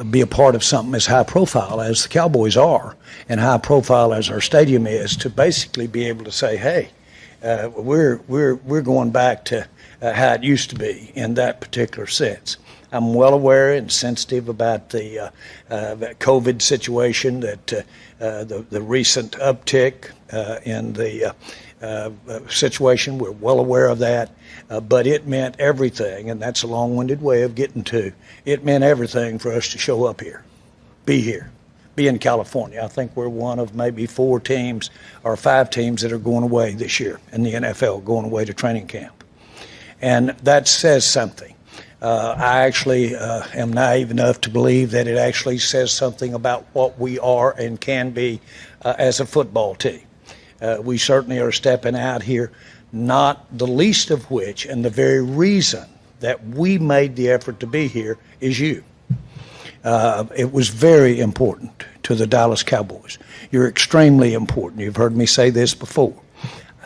be a part of something as high profile as the Cowboys are and high profile as our stadium is, to basically be able to say, hey, we're going back to how it used to be in that particular sense. I'm well aware and sensitive about the COVID situation, that the recent uptick in the situation. We're well aware of that, but it meant everything, and that's a long-winded way of getting to. It meant everything for us to show up here, be in California. I think we're one of maybe 4 teams or 5 teams that are going away this year in the NFL, going away to training camp. And that says something. I actually am naive enough to believe that it actually says something about what we are and can be as a football team. We certainly are stepping out here, not the least of which, and the very reason that we made the effort to be here, is you. It was very important to the Dallas Cowboys. You're extremely important. You've heard me say this before.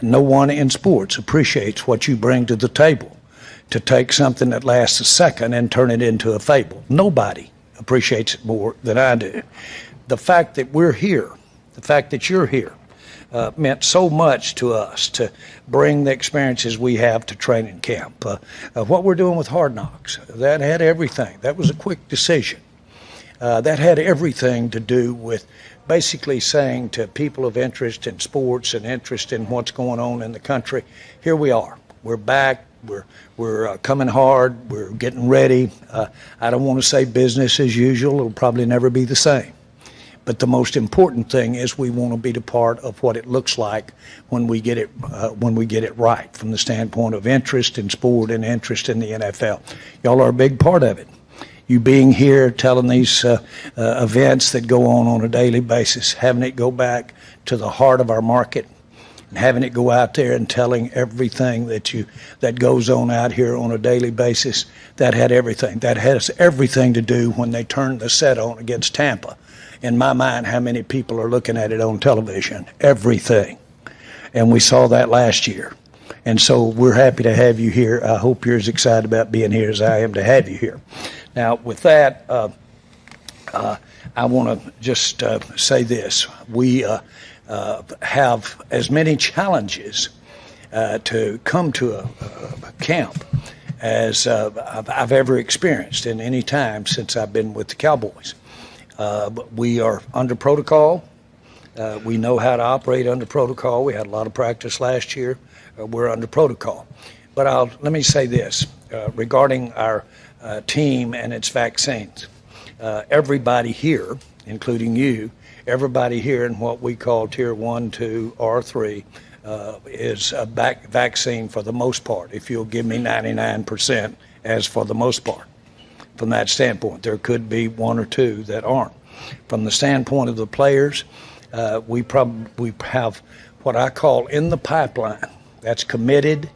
No one in sports appreciates what you bring to the table, to take something that lasts a second and turn it into a fable. Nobody appreciates it more than I do. The fact that we're here, the fact that you're here, meant so much to us to bring the experiences we have to training camp. What we're doing with Hard Knocks, that had everything. That was a quick decision. That had everything to do with basically saying to people of interest in sports and interest in what's going on in the country, here we are. We're back. We're coming hard. We're getting ready. I don't want to say business as usual. It'll probably never be the same. But the most important thing is we want to be the part of what it looks like when we get it right, from the standpoint of interest in sport and interest in the NFL. Y'all are a big part of it. You being here, telling these events that go on a daily basis, having it go back to the heart of our market, and having it go out there and telling everything that goes on out here on a daily basis, that had everything. That has everything to do when they turned the set on against Tampa. In my mind, how many people are looking at it on television? Everything. And we saw that last year. And so we're happy to have you here. I hope you're as excited about being here as I am to have you here. Now, with that, I want to just say this. We have as many challenges to come to a camp as I've ever experienced in any time since I've been with the Cowboys. We are under protocol. We know how to operate under protocol. We had a lot of practice last year. We're under protocol. But let me say this regarding our team and its vaccines. Everybody here, including you, everybody here in what we call Tier 1, 2, or 3 is a vaccine for the most part, if you'll give me 99% as for the most part. From that standpoint, there could be 1 or 2 that aren't. From the standpoint of the players, we have what I call in the pipeline. That's committed,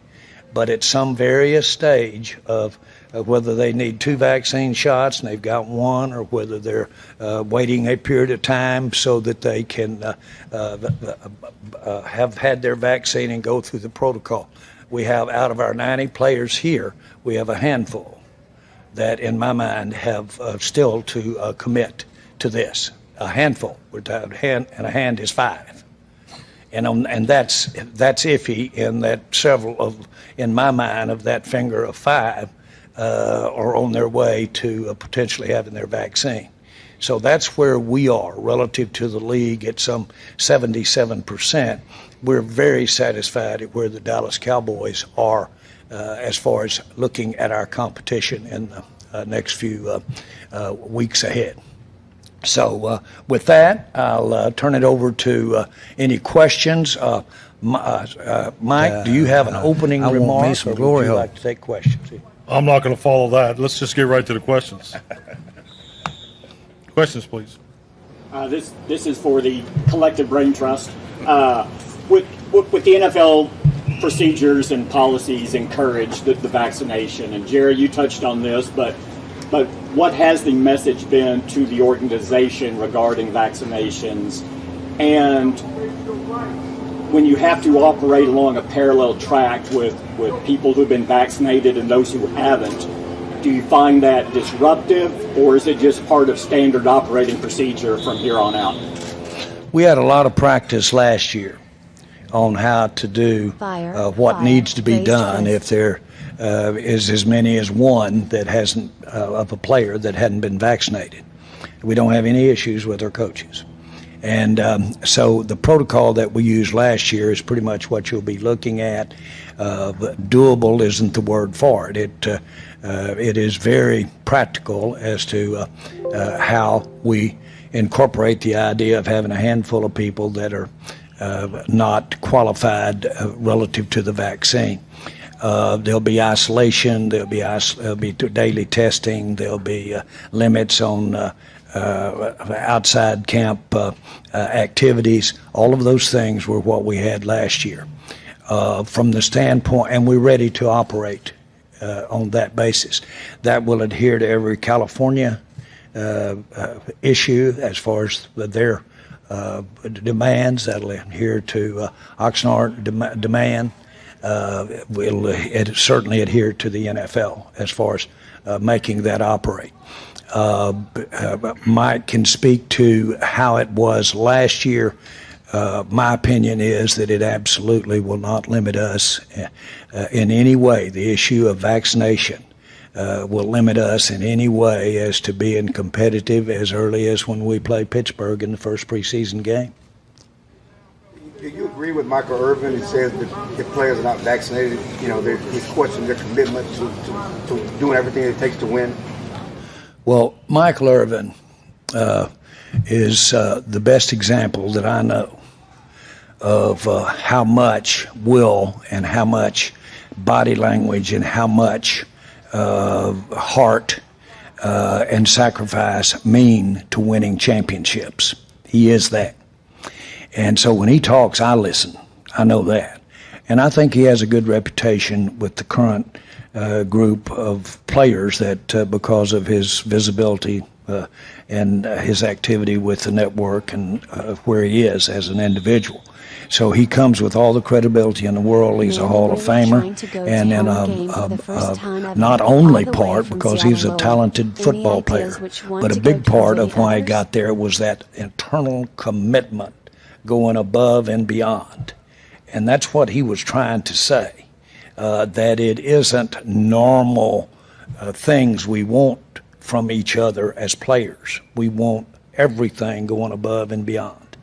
but at some various stage of whether they need 2 vaccine shots and they've got 1, or whether they're waiting a period of time so that they can have had their vaccine and go through the protocol. We have, out of our 90 players here, we have a handful that, in my mind, have still to commit to this. A handful. A hand is 5. And that's iffy, in that several of, in my mind, of that finger of 5 are on their way to potentially having their vaccine. So that's where we are relative to the league at some 77%. We're very satisfied at where the Dallas Cowboys are as far as looking at our competition in the next few weeks ahead. So with that, I'll turn it over to any questions. Mike, do you have an opening remark, or would you like to take questions? I'm not going to follow that. Let's just get right to the questions. Questions, please. This is for the Collective Brain Trust. With the NFL procedures and policies encourage the vaccination, and Jerry, you touched on this, but what has the message been to the organization regarding vaccinations? And when you have to operate along a parallel track with people who've been vaccinated and those who haven't, Do you find that disruptive, or is it just part of standard operating procedure from here on out? We had a lot of practice last year on how to do what needs to be done if there is as many as one that hasn't of a player that hadn't been vaccinated. We don't have any issues with our coaches. And so the protocol that we used last year is pretty much what you'll be looking at. Doable isn't the word for it. It is very practical as to how we incorporate the idea of having a handful of people that are not qualified relative to the vaccine. There'll be isolation, there'll be daily testing, there'll be limits on outside camp activities. All of those things were what we had last year. From the standpoint, and we're ready to operate on that basis. That will adhere to every California issue as far as their demands. That'll adhere to Oxnard demand. It certainly adhere to the NFL as far as making that operate. Mike can speak to how it was last year. My opinion is that it absolutely will not limit us in any way. The issue of vaccination will limit us in any way as to being competitive as early as when we play Pittsburgh in the first preseason game. Do you agree with Michael Irvin who says that if players are not vaccinated, he's questioning their commitment to doing everything it takes to win? Well, Michael Irvin is the best example that I know of how much will and how much body language and how much heart and sacrifice mean to winning championships. He is that. And so when he talks, I listen. I know that. And I think he has a good reputation with the current group of players that because of his visibility and his activity with the network and where he is as an individual. So he comes with all the credibility in the world. He's a Hall of Famer, and then not only part because he's a talented football player, but a big part of why he got there was that internal commitment going above and beyond. And that's what he was trying to say, that it isn't normal things we want from each other as players. We want everything going above and beyond.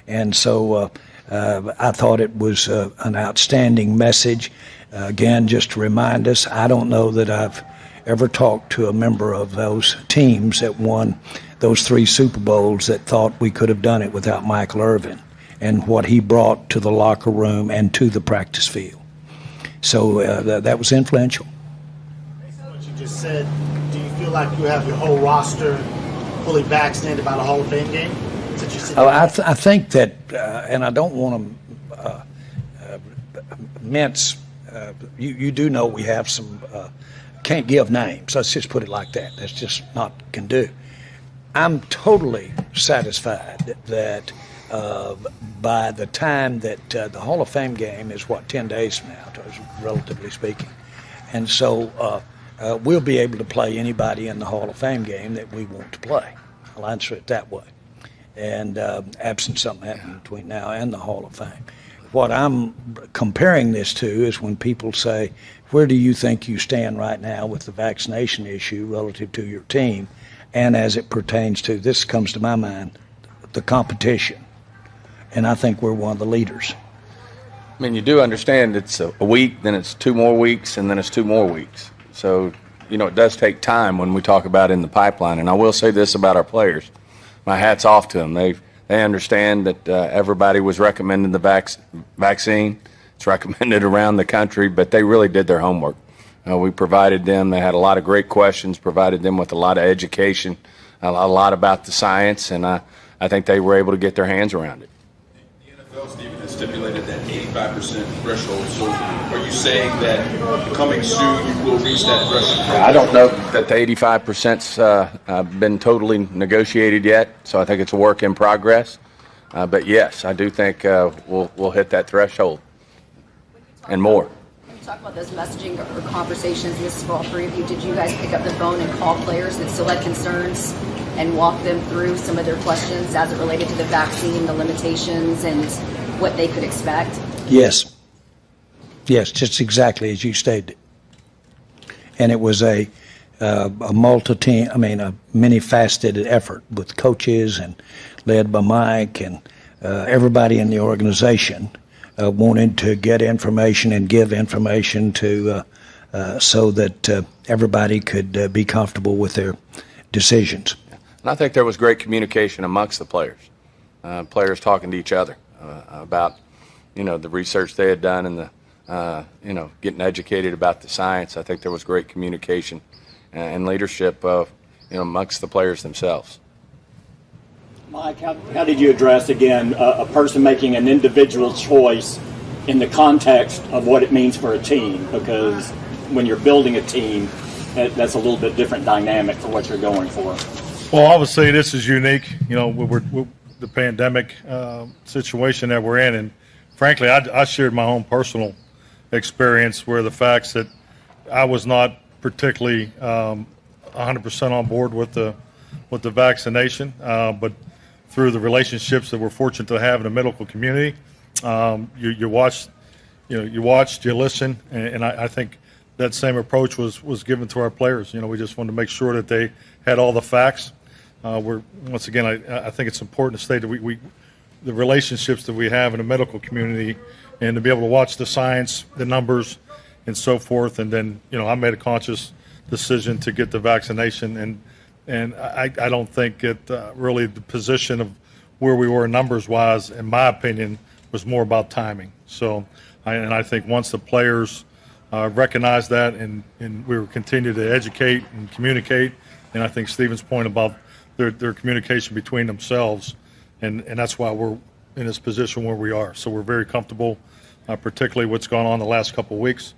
And so I thought it was an outstanding message. Again, just to remind us, I don't know that I've ever talked to a member of those teams that won those 3 Super Bowls that thought we could have done it without Michael Irvin and what he brought to the locker room and to the practice field. So that was influential. Based on what you just said, do you feel like you have your whole roster fully vaccinated by the Hall of Fame game? I think that, and I don't want to mince, you do know we have some, can't give names. Let's just put it like that. That's just not can do. I'm totally satisfied that by the time that the Hall of Fame game is, 10 days from now, relatively speaking. And so we'll be able to play anybody in the Hall of Fame game that we want to play. I'll answer it that way. And absent something happening between now and the Hall of Fame. What I'm comparing this to is when people say, where do you think you stand right now with the vaccination issue relative to your team? And as it pertains to, this comes to my mind, the competition. And I think we're one of the leaders. I mean, you do understand it's a week, then it's 2 more weeks, and then it's 2 more weeks. So, it does take time when we talk about in the pipeline. And I will say this about our players. My hat's off to them. They understand that everybody was recommending the vaccine. It's recommended around the country, but they really did their homework. We provided them. They had a lot of great questions, provided them with a lot of education, a lot about the science, and I think they were able to get their hands around it. The NFL, Stephen, has stipulated that 85% threshold. So are you saying that coming soon you will reach that threshold? I don't know that the 85%'s been totally negotiated yet, so I think it's a work in progress. But yes, I do think we'll hit that threshold and more. Talk about those messaging or conversations. This is for all three of you. Did you guys pick up the phone and call players that still had concerns and walk them through some of their questions as it related to the vaccine, the limitations, and what they could expect? Yes. Yes, just exactly as you stated. And it was a many-faceted effort with coaches and led by Mike and everybody in the organization wanted to get information and give information to so that everybody could be comfortable with their decisions. And I think there was great communication amongst the players, players talking to each other about, the research they had done and the, getting educated about the science. I think there was great communication and leadership, amongst the players themselves. Mike, how did you address, again, a person making an individual choice in the context of what it means for a team? Because when you're building a team, that's a little bit different dynamic for what you're going for. Well, I would say this is unique, with the pandemic situation that we're in. And frankly, I shared my own personal experience where the facts that I was not particularly 100% on board with the vaccination, but through the relationships that we're fortunate to have in the medical community, you watched, you listen, and I think that same approach was given to our players. We just wanted to make sure that they had all the facts. Once again, I think it's important to state that we the relationships that we have in the medical community, and to be able to watch the science, the numbers, and so forth. And then, I made a conscious decision to get the vaccination, and I don't think it really the position of where we were numbers-wise, in my opinion, was more about timing. So, I think once the players recognized that, and we were continue to educate and communicate, and I think Stephen's point about their communication between themselves, and that's why we're in this position where we are. So we're very comfortable, particularly what's gone on the last couple of weeks,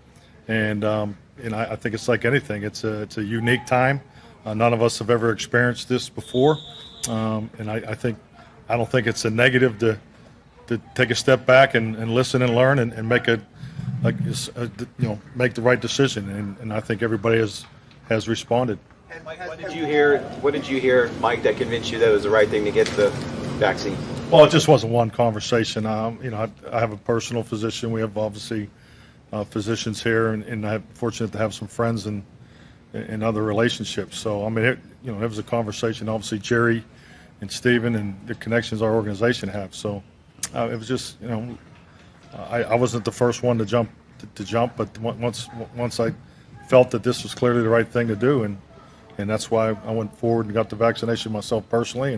and I think it's like anything. It's a unique time. None of us have ever experienced this before, and I don't think it's a negative to take a step back and listen and learn and make make the right decision. And I think everybody has responded. And Mike, what did you hear, Mike, that convinced you that it was the right thing to get the vaccine? Well, it just wasn't one conversation. I have a personal physician. We have obviously physicians here, and I'm fortunate to have some friends and other relationships. So it was a conversation. Obviously, Jerry and Stephen and the connections our organization have. So it was just I wasn't the first one to jump, but once I felt that this was clearly the right thing to do, and that's why I went forward and got the vaccination myself personally,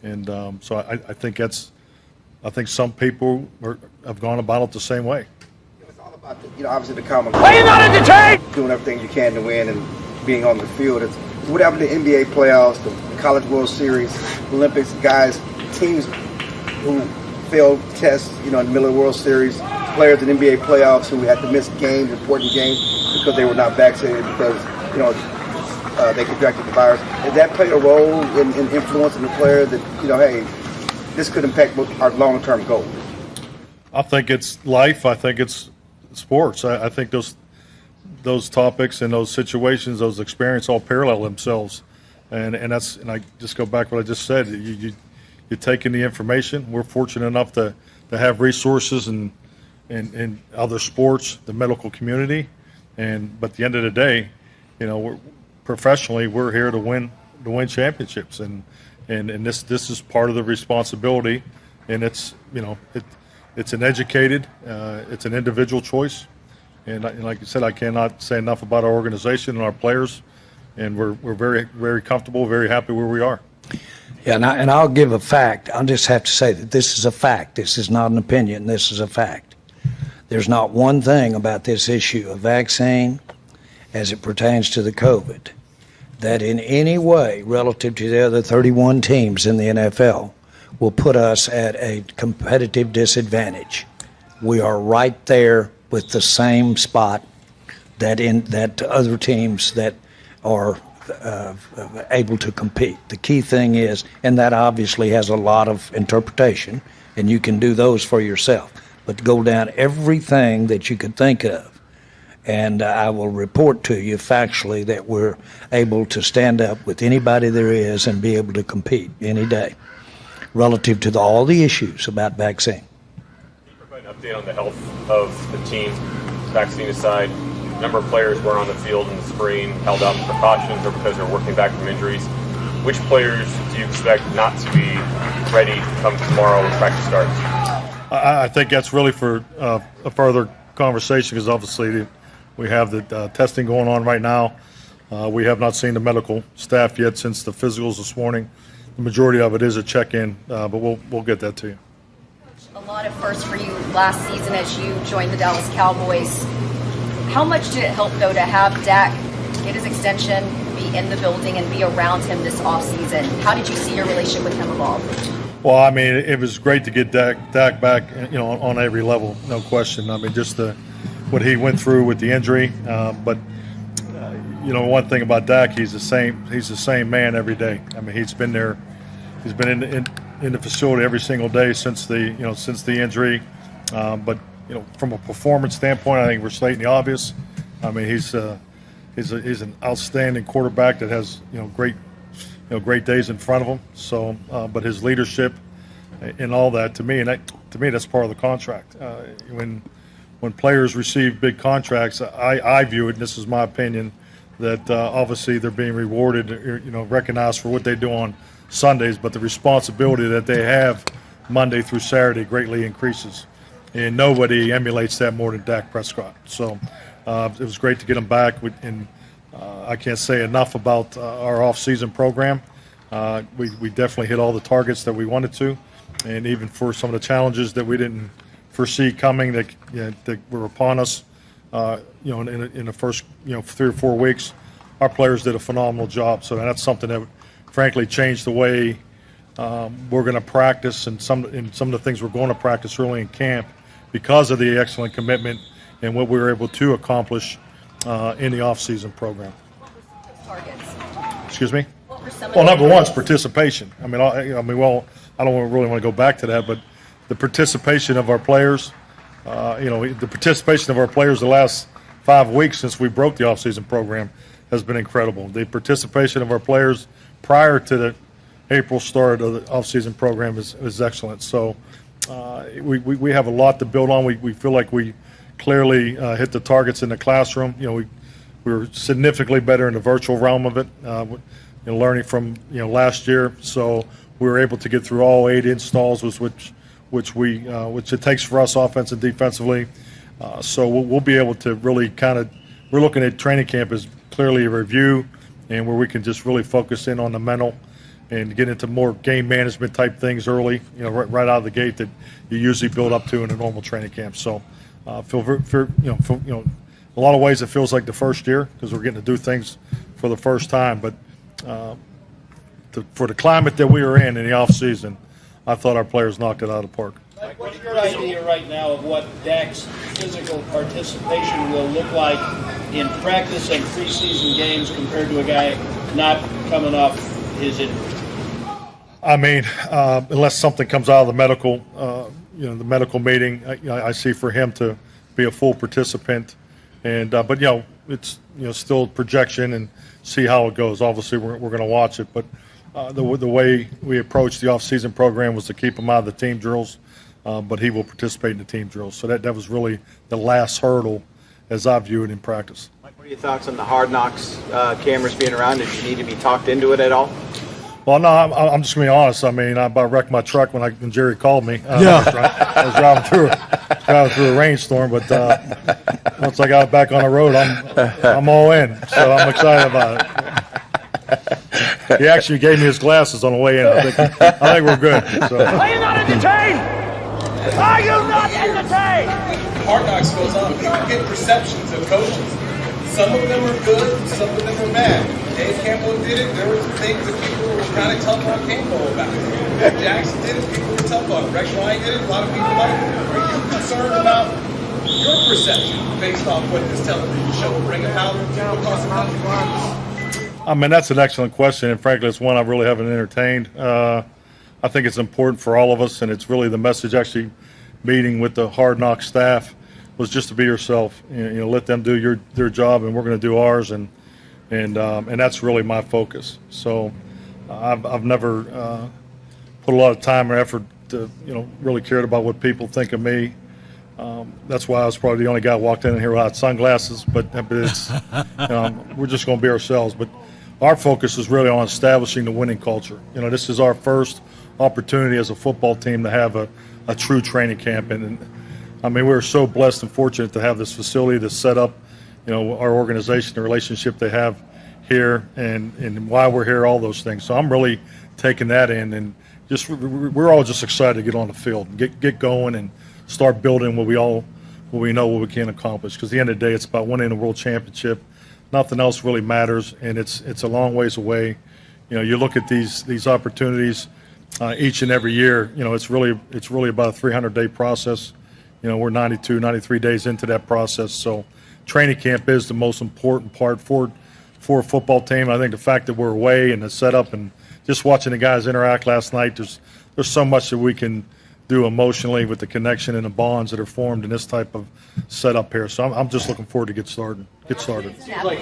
and so I think I think some people have gone about it the same way. It's all about obviously the common. Why are you not entertained? Doing everything you can to win and being on the field. It's what happened to the NBA playoffs, the College World Series, Olympics. Guys, teams who failed tests, in the middle of the World Series, players in NBA playoffs who had to miss games, important games, because they were not vaccinated because they contracted the virus. Has that played a role in influencing the player that, hey, this could impact our long-term goals? I think it's life. I think it's sports. I think those topics and those situations, those experiences all parallel themselves. And I just go back to what I just said. You take in the information. We're fortunate enough to have resources in other sports, the medical community. But at the end of the day, professionally, we're here to win championships, and this is part of the responsibility, and it's an educated, it's an individual choice, and like you said, I cannot say enough about our organization and our players, and we're very, very comfortable, very happy where we are. Yeah, and I'll give a fact. I'll just have to say that this is a fact. This is not an opinion. This is a fact. There's not one thing about this issue of vaccine as it pertains to the COVID that in any way relative to the other 31 teams in the NFL will put us at a competitive disadvantage. We are right there with the same spot that other teams that are able to compete. The key thing is, and that obviously has a lot of interpretation, and you can do those for yourself, but to go down everything that you could think of And I will report to you factually that we're able to stand up with anybody there is and be able to compete any day relative to all the issues about vaccine. Can you provide an update on the health of the team, vaccine aside? A number of players were on the field in the spring, held out for precautions or because they're working back from injuries. Which players do you expect not to be ready come tomorrow when practice starts? I think that's really for a further conversation, because obviously we have the testing going on right now. We have not seen the medical staff yet since the physicals this morning. The majority of it is a check-in, but we'll get that to you. A lot of firsts for you last season as you joined the Dallas Cowboys. How much did it help, though, to have Dak get his extension, be in the building, and be around him this offseason? How did you see your relationship with him evolve? Well, I mean, it was great to get Dak back, on every level, no question. I mean, just what he went through with the injury, but one thing about Dak, he's the same man every day. I mean, he's been there, he's been in the facility every single day since the injury. But from a performance standpoint, I think we're stating the obvious. I mean, he's an outstanding quarterback that has great days in front of him. So, but his leadership and all that, to me, that's part of the contract. When players receive big contracts, I view it, and this is my opinion, that obviously they're being rewarded, recognized for what they do on Sundays, but the responsibility that they have Monday through Saturday greatly increases. And nobody emulates that more than Dak Prescott. So it was great to get him back. And I can't say enough about our off-season program. We definitely hit all the targets that we wanted to, and even for some of the challenges that we didn't foresee coming that were upon us, in the first 3 or 4 weeks, our players did a phenomenal job. So that's something that, frankly, changed the way we're going to practice and some of the things we're going to practice early in camp because of the excellent commitment and what we were able to accomplish in the off-season program. Targets. Excuse me? Well, number one is participation. I don't really want to go back to that, but the participation of our players, the participation of our players the last 5 weeks since we broke the off-season program has been incredible. The participation of our players prior to the April start of the off-season program is excellent. So we have a lot to build on. We feel like we clearly hit the targets in the classroom. We were significantly better in the virtual realm of it, learning from last year. So we were able to get through all 8 installs, which it takes for us offense and defensively. So we'll be able to really we're looking at training camp as clearly a review, and where we can just really focus in on the mental and get into more game management type things early, right out of the gate that you usually build up to in a normal training camp. So feel a lot of ways it feels like the first year because we're getting to do things for the first time. But for the climate that we were in the off season, I thought our players knocked it out of the park. Mike, what's your idea right now of what Dak's physical participation will look like in practice and preseason games compared to a guy not coming off his injury? I mean, unless something comes out of the medical, the medical meeting, I see for him to be a full participant. And but it's still projection and see how it goes. Obviously, we're going to watch it, but the way we approached the off-season program was to keep him out of the team drills. But he will participate in the team drills. So that was really the last hurdle as I view it in practice. Mike, what are your thoughts on the Hard Knocks cameras being around? Did you need to be talked into it at all? Well, no, I'm just going to be honest. I mean, I about wrecked my truck when Jerry called me. I was driving through a rainstorm, but once I got back on the road, I'm all in. So I'm excited about it. He actually gave me his glasses on the way in. I think we're good. So. Are you not entertained? Are you not entertained? Hard Knocks goes on. People get perceptions of coaches. Some of them are good, some of them are bad. Dave Campbell did it. There were things that people were kind of tough on Campbell about. Jackson did it. People were tough on. Rex Ryan did it. A lot of people liked it. Are you concerned about your perception based off what this television show will bring about? Because of consequences? I mean, that's an excellent question, and frankly, it's one I really haven't entertained. I think it's important for all of us, and it's really the message actually meeting with the Hard Knock staff was just to be yourself. Let them do their job, and we're going to do ours, and that's really my focus. So I've never put a lot of time or effort to really cared about what people think of me. That's why I was probably the only guy who walked in here without sunglasses. But it's we're just going to be ourselves. But our focus is really on establishing the winning culture. This is our first opportunity as a football team to have a true training camp, and I mean, we're so blessed and fortunate to have this facility to set up, our organization, the relationship they have here, and why we're here, all those things. So I'm really taking that in, and we're all just excited to get on the field, and get going, and start building what we know what we can accomplish. Because at the end of the day, it's about winning the world championship. Nothing else really matters, and it's a long ways away. You look at these opportunities each and every year. It's really about a 300-day process. We're 92, 93 days into that process. So training camp is the most important part for a football team. I think the fact that we're away and the setup and just watching the guys interact last night, there's so much that we can do emotionally with the connection and the bonds that are formed in this type of setup here. So I'm just looking forward to get started. It seems like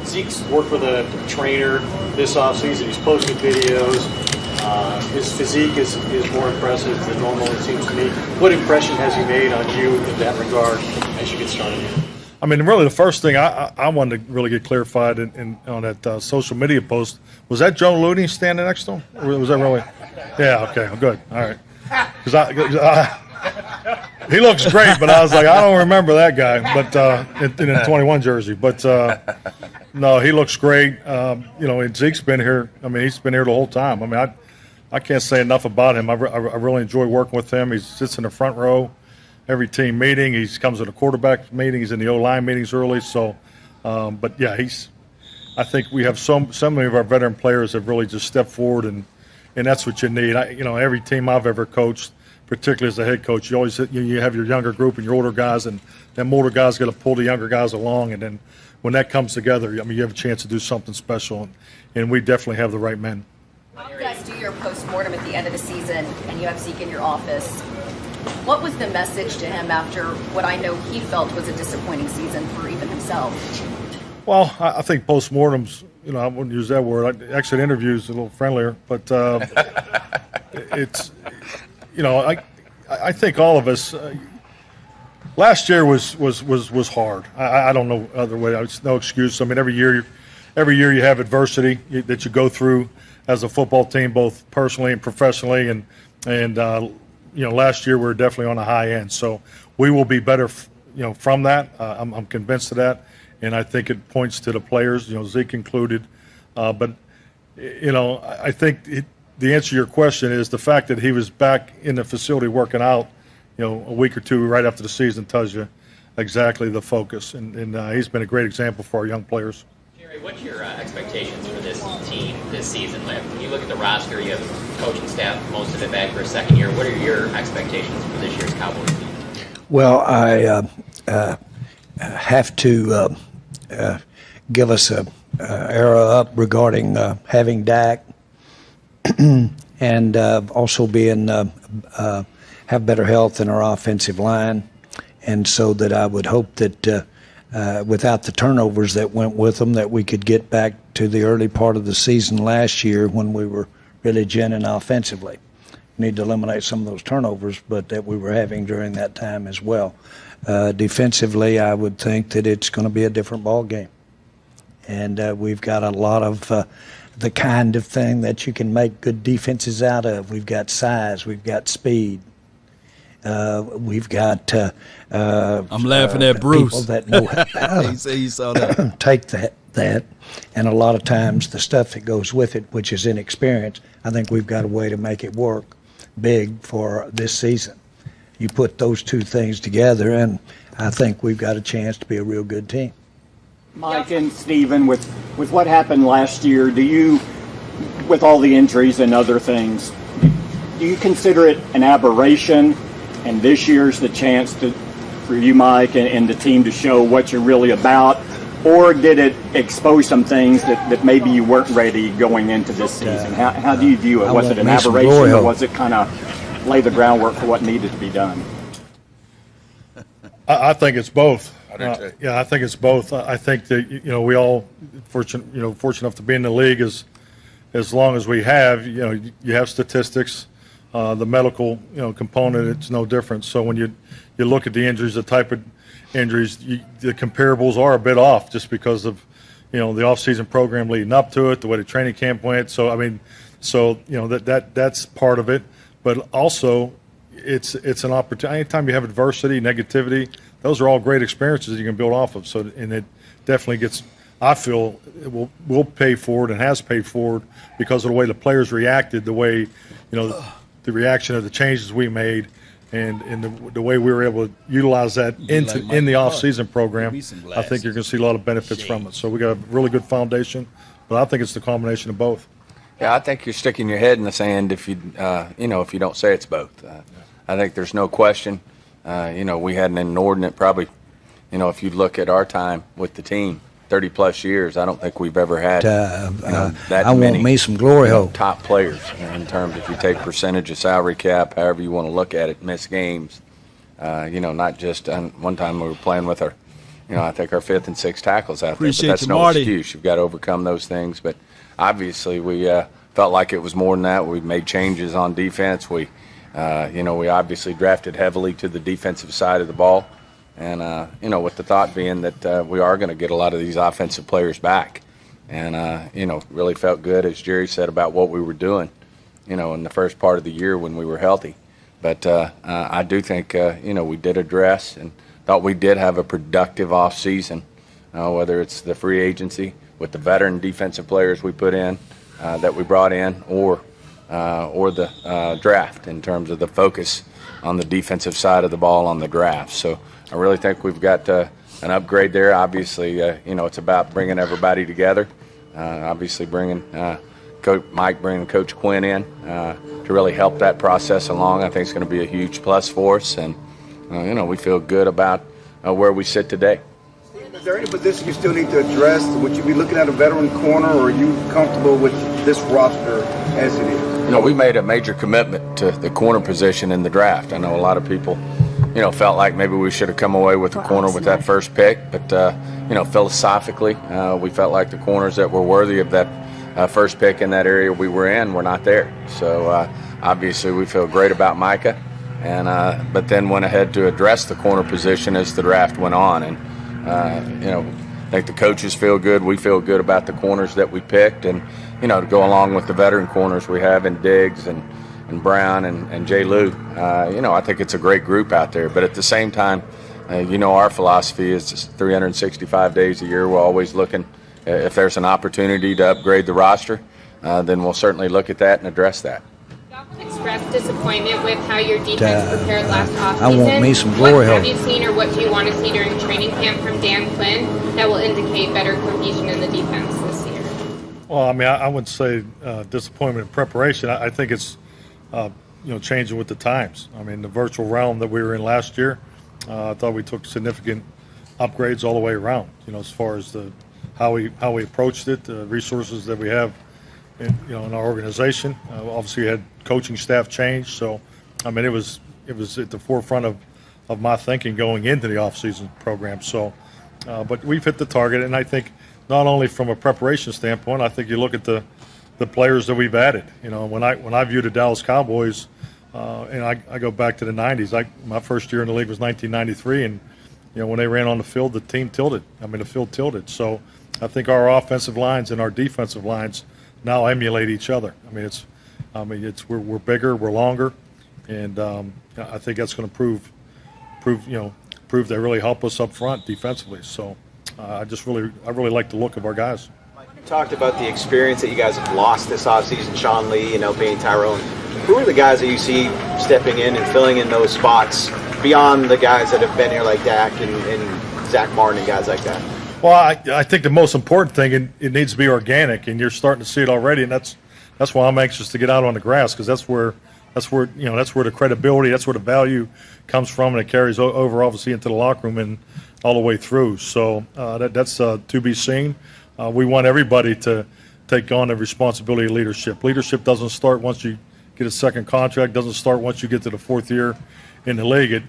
Zeke's worked with a trainer this offseason. He's posted videos. His physique is more impressive than normal, it seems to me. What impression has he made on you in that regard as you get started here? I mean, really, the first thing I wanted to really get clarified on that social media post, was that Joe Looney standing next to him? Or was that really? Yeah, okay, good. All right. Because he looks great, but I was like, I don't remember that guy, but in a 21 jersey. But no, he looks great. And Zeke's been here. I mean, he's been here the whole time. I mean, I can't say enough about him. I really enjoy working with him. He sits in the front row every team meeting. He comes to the quarterback meeting. He's in the O-line meetings early. So, but yeah, I think we have so many of our veteran players have really just stepped forward, and that's what you need. Every team I've ever coached, particularly as a head coach, you always you have your younger group and your older guys, and them older guys got to pull the younger guys along, and then when that comes together, I mean, you have a chance to do something special, and we definitely have the right men. You guys do your post-mortem at the end of the season, and you have Zeke in your office. What was the message to him after what I know he felt was a disappointing season for even himself? Well, I think post-mortems, I wouldn't use that word. Exit interviews a little friendlier, but it's, I think all of us. Last year was hard. I don't know other way. It's no excuse. I mean, every year you have adversity that you go through as a football team, both personally and professionally, and last year we were definitely on the high end. So we will be better, from that. I'm convinced of that, and I think it points to the players, Zeke included. But I think the answer to your question is the fact that he was back in the facility working out, a week or two right after the season tells you exactly the focus, and he's been a great example for our young players. Jerry, what's your expectations for this team this season? When you look at the roster, you have coaching staff, most of it back for a second year. What are your expectations for this year's Cowboys team? Well, I have to give us a arrow up regarding having Dak and also being have better health in our offensive line, and so that I would hope that without the turnovers that went with them, that we could get back to the early part of the season last year when we were really ginning offensively. We need to eliminate some of those turnovers, but that we were having during that time as well. Defensively, I would think that it's going to be a different ball game, and we've got a lot of the kind of thing that you can make good defenses out of. We've got size, we've got speed. We've got I'm laughing at Bruce. People that know how he said he saw that. Take that, and a lot of times the stuff that goes with it, which is inexperience, I think we've got a way to make it work big for this season. You put those two things together, and I think we've got a chance to be a real good team. Mike and Steven, with what happened last year, do you, with all the injuries and other things, do you consider it an aberration? And this year's the chance for you, Mike, and the team to show what you're really about? Or did it expose some things that maybe you weren't ready going into this season? How do you view it? Was it an aberration, or was it kind of lay the groundwork for what needed to be done? I think it's both. I do too. Yeah, I think it's both. I think that we all fortunate enough to be in the league as long as we have. You have statistics, the medical component. It's no different. So when you look at the injuries, the type of injuries, the comparables are a bit off just because of the off-season program leading up to it, the way the training camp went. So that's part of it, but also. It's an opportunity. Anytime you have adversity, negativity, those are all great experiences you can build off of. So, and it definitely gets. I feel it will pay forward and has paid forward because of the way the players reacted, the way the reaction of the changes we made, and the way we were able to utilize that in the off-season program. I think you're going to see a lot of benefits from it. So we got a really good foundation, but I think it's the combination of both. Yeah, I think you're sticking your head in the sand if you don't say it's both. I think there's no question. We had an inordinate, probably, if you look at our time with the team, 30-plus years, I don't think we've ever had that I many want me some glory hole. top players in terms if you take percentage of salary cap, however you want to look at it, miss games. Not just one time we were playing with our, I think our fifth and sixth tackles out there. But that's no excuse. You've got to overcome those things. But obviously we felt like it was more than that. We made changes on defense. We obviously drafted heavily to the defensive side of the ball. And, with the thought being that we are going to get a lot of these offensive players back. And, really felt good, as Jerry said, about what we were doing, in the first part of the year when we were healthy. But I do think, we did address and thought we did have a productive off season, whether it's the free agency with the veteran defensive players we put in, that we brought in, or the draft in terms of the focus on the defensive side of the ball on the draft. So I really think we've got an upgrade there. Obviously, it's about bringing everybody together. Obviously, bringing Coach Mike, bringing Coach Quinn in to really help that process along. I think it's going to be a huge plus for us, and we feel good about where we sit today. Is there any position you still need to address? Would you be looking at a veteran corner, or are you comfortable with this roster as it is? We made a major commitment to the corner position in the draft. I know a lot of people, felt like maybe we should have come away with a corner with that first pick. But, philosophically, we felt like the corners that were worthy of that first pick in that area we were in were not there. So, obviously, we feel great about Micah. But then went ahead to address the corner position as the draft went on. And, I think the coaches feel good. We feel good about the corners that we picked. And, to go along with the veteran corners we have in Diggs and Brown and Jay Lou, I think it's a great group out there. But at the same time, our philosophy is just 365 days a year. We're always looking, if there's an opportunity to upgrade the roster, then we'll certainly look at that and address that. Expressed disappointment with how your defense prepared last offseason. I want me some glory What hole. have you seen, or what do you want to see during training camp from Dan Quinn that will indicate better cohesion in the defense this year? Well, I wouldn't say disappointment in preparation. I think it's changing with the times. The virtual realm that we were in last year, I thought we took significant upgrades all the way around. As far as how we approached it, the resources that we have in our organization. Obviously, we had coaching staff change, so it was at the forefront of my thinking going into the off-season program. So, but we've hit the target, and I think not only from a preparation standpoint, I think you look at the players that we've added. When I view the Dallas Cowboys, and I go back to the '90s. My first year in the league was 1993, and when they ran on the field, the team tilted. The field tilted. So I think our offensive lines and our defensive lines now emulate each other. We're bigger, we're longer, and I think that's going to prove that really help us up front defensively. So I really like the look of our guys. You talked about the experience that you guys have lost this offseason, Sean Lee, Payne Tyrone. Who are the guys that you see stepping in and filling in those spots beyond the guys that have been here like Dak and Zach Martin and guys like that? Well, I think the most important thing, it needs to be organic, and you're starting to see it already, and that's why I'm anxious to get out on the grass, because that's where the credibility, that's where the value comes from, and it carries over obviously into the locker room and all the way through. So that's to be seen. We want everybody to take on the responsibility of leadership. Leadership doesn't start once you get a second contract. Doesn't start once you get to the fourth year in the league.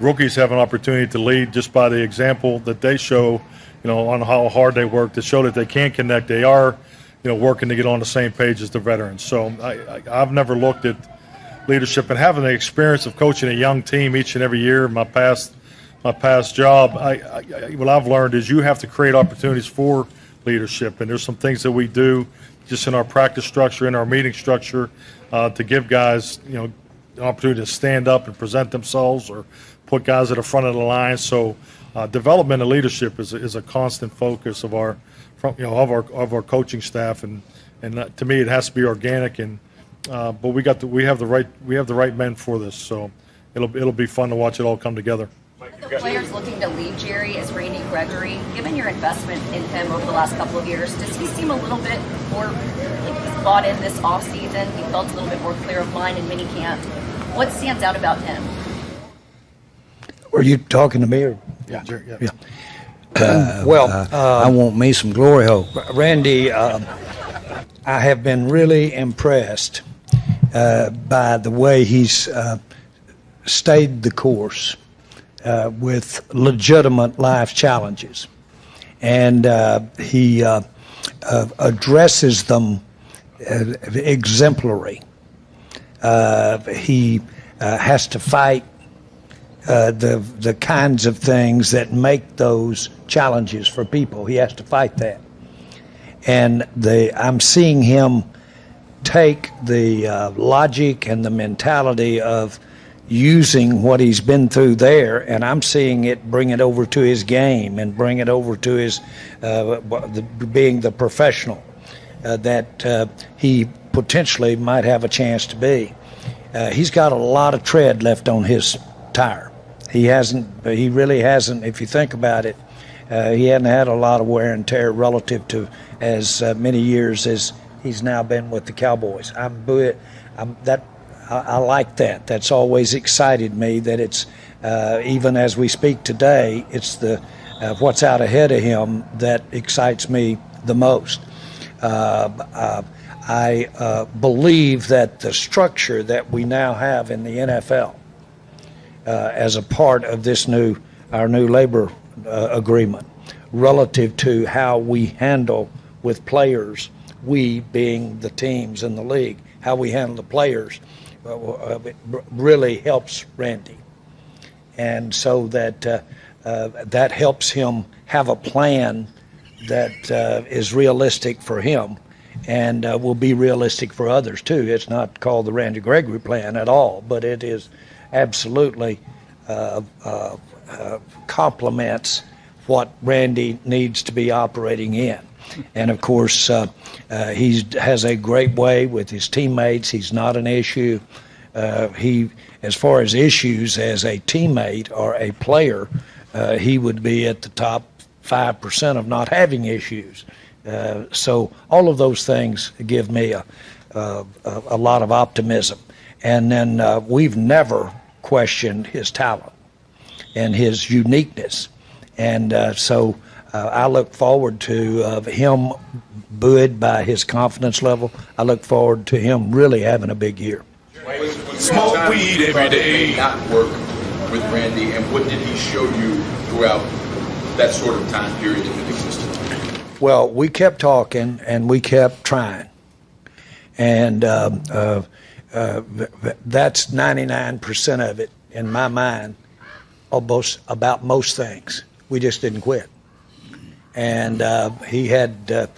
rookies have an opportunity to lead just by the example that they show, on how hard they work to show that they can connect. They are, working to get on the same page as the veterans. So I've never looked at leadership, and having the experience of coaching a young team each and every year in my past job, what I've learned is you have to create opportunities for leadership, and there's some things that we do just in our practice structure, in our meeting structure, to give guys, an opportunity to stand up and present themselves, or put guys at the front of the line. So development of leadership is a constant focus of our coaching staff, and to me it has to be organic. And but we have the right men for this, so it'll be fun to watch it all come together. The players looking to leave Jerry is Randy Gregory. Given your investment in him over the last couple of years, does he seem a little bit more like he's bought in this offseason? He felt a little bit more clear of mind in minicamp. What stands out about him? Were you talking to me? Or? Yeah, Jerry. Yeah. I want me some glory hole. Randy, I have been really impressed by the way he's stayed the course with legitimate life challenges. And he addresses them exemplary. He has to fight the kinds of things that make those challenges for people. He has to fight that. And I'm seeing him take the logic and the mentality of using what he's been through there, and I'm seeing it bring it over to his game and bring it over to his being the professional that he potentially might have a chance to be. He's got a lot of tread left on his tire. He really hasn't, if you think about it, he hadn't had a lot of wear and tear relative to as many years as he's now been with the Cowboys. I like that. That's always excited me, that it's, even as we speak today, it's the what's out ahead of him that excites me the most. I believe that the structure that we now have in the NFL as a part of this our new labor agreement relative to how we handle with players, we being the teams in the league, how we handle the players, really helps Randy. And so that helps him have a plan that is realistic for him and will be realistic for others too. It's not called the Randy Gregory plan at all, but it is absolutely complements what Randy needs to be operating in. And of course, he has a great way with his teammates. He's not an issue. As far as issues as a teammate or a player, he would be at the top 5% of not having issues. So all of those things give me a lot of optimism. And then we've never questioned his talent and his uniqueness. And so I look forward to him buoyed by his confidence level. I look forward to him really having a big year. Smoke weed every day. Not work with Randy, and what did he show you throughout that sort of time period if it existed? Well, we kept talking and we kept trying, and that's 99% of it in my mind. Almost about most things, we just didn't quit. And he had,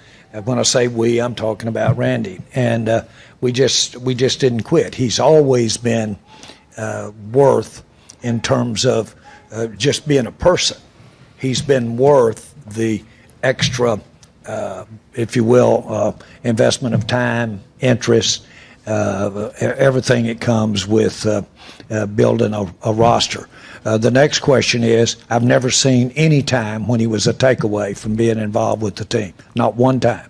when I say we, I'm talking about Randy. And we just didn't quit. He's always been worth, in terms of just being a person, he's been worth the extra, if you will, investment of time, interest, everything that comes with building a roster. The next question is, I've never seen any time when he was a takeaway from being involved with the team. Not one time.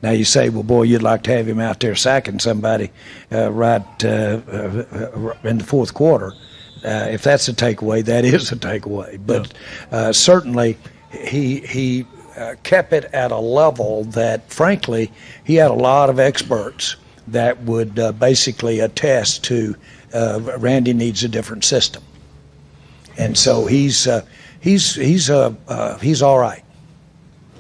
Now you say, well, boy, you'd like to have him out there sacking somebody right in the fourth quarter. If that's a takeaway, that is a takeaway. But certainly he kept it at a level that, frankly, he had a lot of experts that would basically attest to Randy needs a different system. And so he's all right.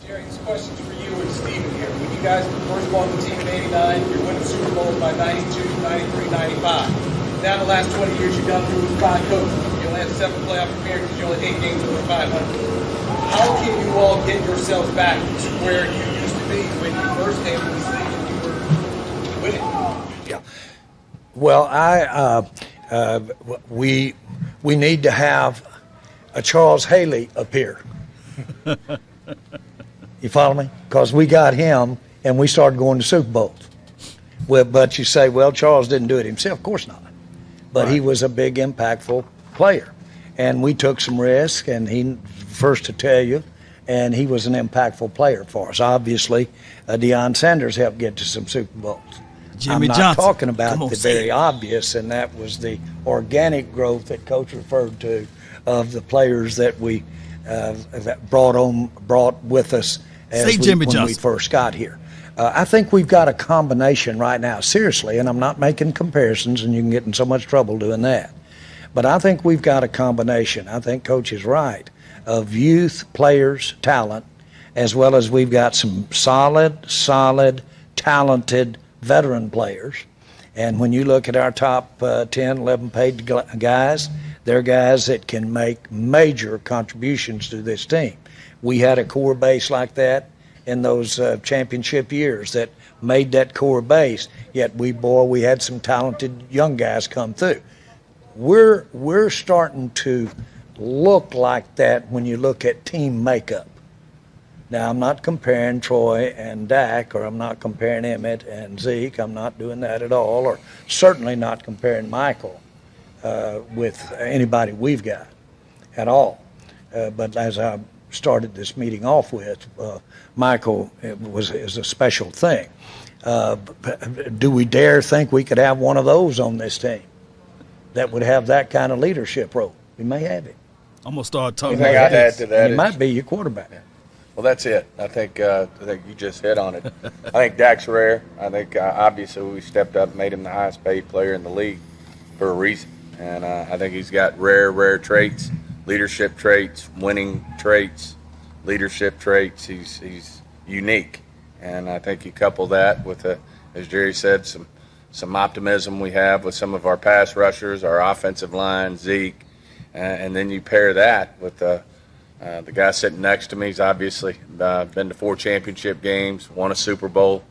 Jerry, this question's for you and Steven here. When you guys first won the team in '89, you're winning Super Bowls by '92, '93, '95. Now, the last 20 years, you've gone through with 5 coaches. You only had 7 playoff appearances. You're only 8 games over 500. How can you all get yourselves back to where you used to be when you first came to the season? You were winning. Yeah. Well, we need to have a Charles Haley appear. You follow me? Because we got him and we started going to Super Bowls. Well, but you say, well, Charles didn't do it himself. Of course not. But he was a big, impactful player. And we took some risk, and he first to tell you, and he was an impactful player for us. Obviously, Deion Sanders helped get to some Super Bowls. Jimmy I'm not Johnson. talking about Come on, the say very it. obvious, and that was the organic growth that Coach referred to of the players that we that brought with us Say Jimmy when we Johnson. first got here. I think we've got a combination right now, seriously, and I'm not making comparisons, and you can get in so much trouble doing that. But I think we've got a combination. I think Coach is right, of youth players, talent, as well as we've got some solid, talented veteran players. And when you look at our top 10, 11 paid guys, they're guys that can make major contributions to this team. We had a core base like that in those championship years that made that core base, yet we had some talented young guys come through. We're starting to look like that when you look at team makeup. Now, I'm not comparing Troy and Dak, or I'm not comparing Emmett and Zeke. I'm not doing that at all, or certainly not comparing Michael with anybody we've got at all. But as I started this meeting off with, Michael is a special thing. Do we dare think we could have one of those on this team that would have that kind of leadership role? We may have it. I'm gonna start talking. The thing I'd add to that He is, might be your quarterback. well, that's it. I think you just hit on it. I think Dak's rare. I think obviously we stepped up, made him the highest paid player in the league for a reason, and I think he's got rare traits, leadership traits, winning traits, leadership traits. He's unique, and I think you couple that with as Jerry said, some optimism we have with some of our pass rushers, our offensive line, Zeke, and then you pair that with the guy sitting next to me. He's obviously been to 4 championship games, won a Super Bowl.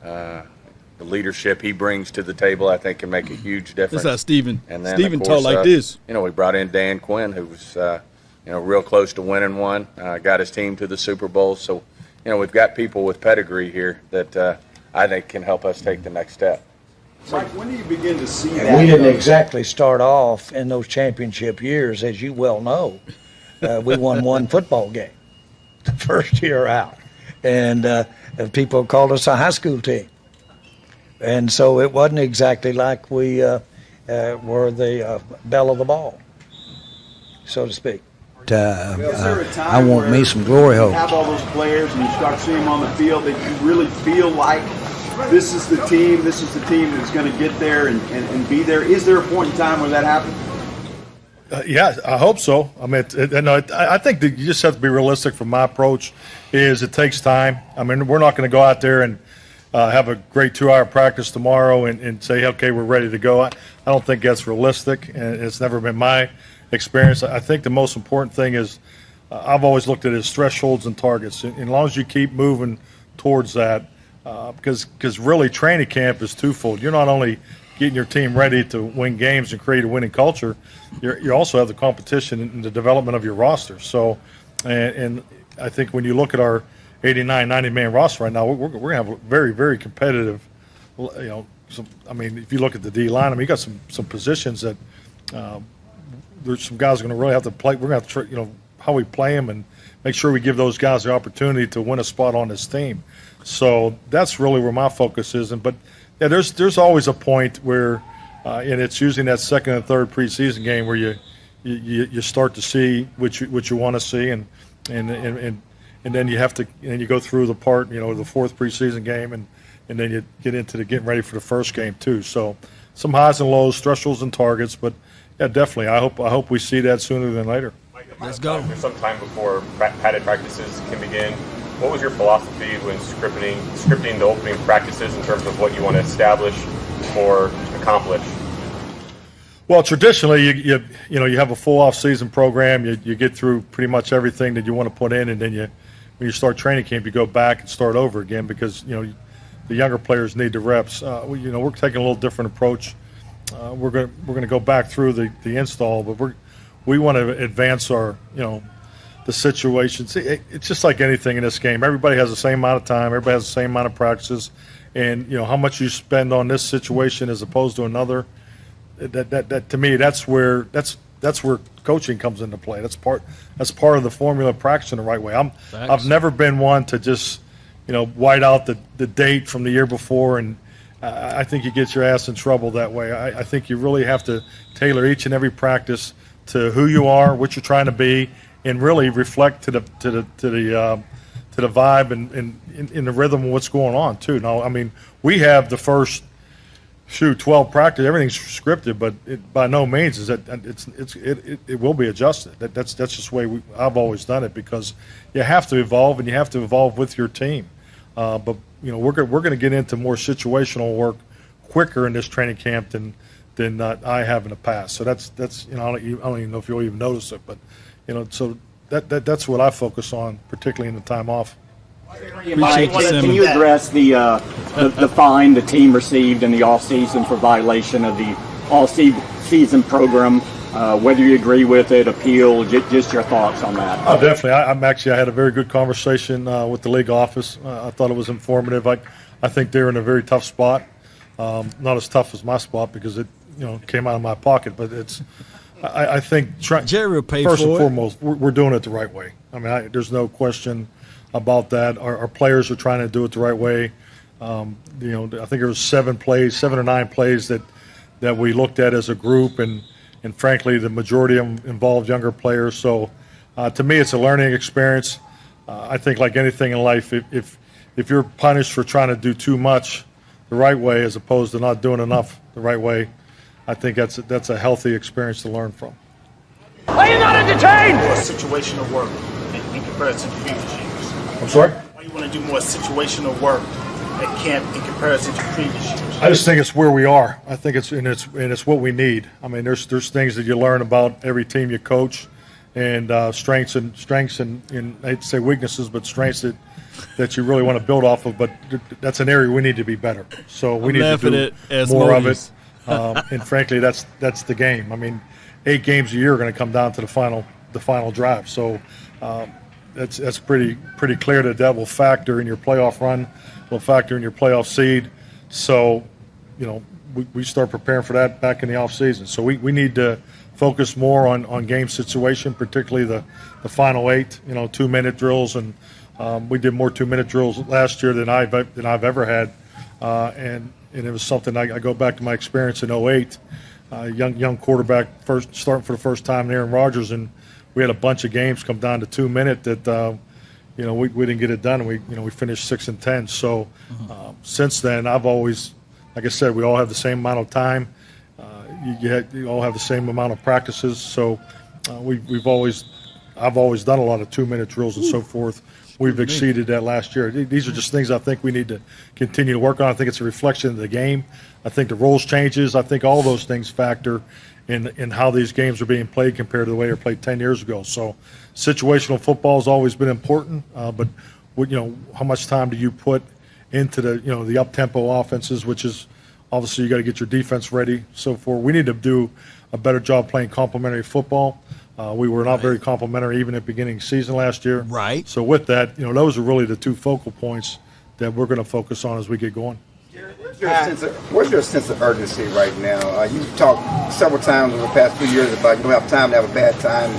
The leadership he brings to the table, I think, can make a huge difference. That's how Steven of talk course, like this. We brought in Dan Quinn, who was real close to winning one, got his team to the Super Bowl. So, we've got people with pedigree here that I think can help us take the next step. Mike, when do you begin to see And that? we didn't exactly start off in those championship years, as you well know. We won 1 football game the first year out, and people called us a high school team. And so it wasn't exactly like we were the belle of the ball, so to speak. I want me some glory hole. You have all those players and you start seeing them on the field that you really feel like this is the team that's going to get there and be there. Is there a point in time where that happens? Yeah, I hope so. I mean, I think that you just have to be realistic. From my approach, is it takes time. I mean, we're not going to go out there and have a great 2-hour practice tomorrow and say, okay, we're ready to go. I don't think that's realistic, and it's never been my experience. I think the most important thing is I've always looked at it as thresholds and targets. And as long as you keep moving towards that, because really training camp is twofold. You're not only getting your team ready to win games and create a winning culture, you also have the competition and the development of your roster. So, and I think when you look at our 89, 90-man roster right now, we're going to have a very, very competitive, if you look at the D-line, you got some positions that there's some guys going to really have to play. We're going to have to, how we play them and make sure we give those guys the opportunity to win a spot on this team. So that's really where my focus is. But yeah, there's always a point where, and it's usually in that second and third preseason game where you start to see what you want to see, and then you have to, and you go through the part, the fourth preseason game, and then you get into getting ready for the first game too. So some highs and lows, thresholds and targets, but Yeah, definitely. I hope we see that sooner than later. Let's go. There's some time before padded practices can begin. What was your philosophy when scripting the opening practices in terms of what you want to establish or accomplish? Well, traditionally, you have a full off-season program. You get through pretty much everything that you want to put in, and then when you start training camp, you go back and start over again because the younger players need the reps. We're taking a little different approach. We're going to go back through the install, but we want to advance our the situations. It's just like anything in this game. Everybody has the same amount of time. Everybody has the same amount of practices, and how much you spend on this situation as opposed to another. That to me, that's where coaching comes into play. That's part of the formula of practicing the right way. I've never been one to just white out the date from the year before, and I think you get your ass in trouble that way. I think you really have to tailor each and every practice to who you are, what you're trying to be, and really reflect to the vibe and in the rhythm of what's going on too. Now, I mean, we have the first 12 practice. Everything's scripted, but by no means is that it will be adjusted. That's just the way I've always done it because you have to evolve and you have to evolve with your team. But we're going to get into more situational work quicker in this training camp than I have in the past. So that's I don't even know if you'll even notice it, but so that's what I focus on, particularly in the time off. Mike, can you address the fine the team received in the offseason for violation of the all-season program? Whether you agree with it, appeal, just your thoughts on that. Oh, definitely. I had a very good conversation with the league office. I thought it was informative. I think they're in a very tough spot. Not as tough as my spot because it came out of my pocket, but it's. I think Jerry will pay first for and it. foremost, we're doing it the right way. I mean, there's no question about that. Our players are trying to do it the right way. I think there was 7 or 9 plays that we looked at as a group, and frankly, the majority of them involved younger players. So, to me, it's a learning experience. I think, like anything in life, if you're punished for trying to do too much the right way as opposed to not doing enough the right way, I think that's a healthy experience to learn from. Are you not entertained? More situational work in comparison to previous years. I'm sorry? Why you want to do more situational work at camp in comparison to previous years? I just think it's where we are. I think it's what we need. I mean, there's things that you learn about every team you coach, and strengths and I hate to say weaknesses, but strengths that you really want to build off of. But that's an area we need to be better. So we need to do more of it. And frankly, that's the game. I mean, 8 games a year are going to come down to the final drive. So that's pretty clear that will factor in your playoff run, will factor in your playoff seed. So, we start preparing for that back in the off season. So we need to focus more on game situation, particularly the final 8. 2-minute drills, and we did more 2-minute drills last year than I've ever had, and it was something I go back to my experience in 2008. Young quarterback starting for the first time, Aaron Rodgers, and we had a bunch of games come down to 2-minute that we didn't get it done. And we finished 6-10. So since then, I've always, like I said, we all have the same amount of time. You all have the same amount of practices. So I've always done a lot of 2-minute drills and so forth. We've exceeded that last year. These are just things I think we need to continue to work on. I think it's a reflection of the game. I think the rules changes. I think all those things factor in how these games are being played compared to the way they were played 10 years ago. So situational football has always been important, but how much time do you put into the up-tempo offenses, which is obviously you got to get your defense ready, so forth. We need to do a better job playing complementary football. We were not very complimentary even at the beginning of the season last year. Right. So with that, those are really the 2 focal points that we're going to focus on as we get going. Where's your sense of urgency right now? You've talked several times over the past few years about you don't have time to have a bad time.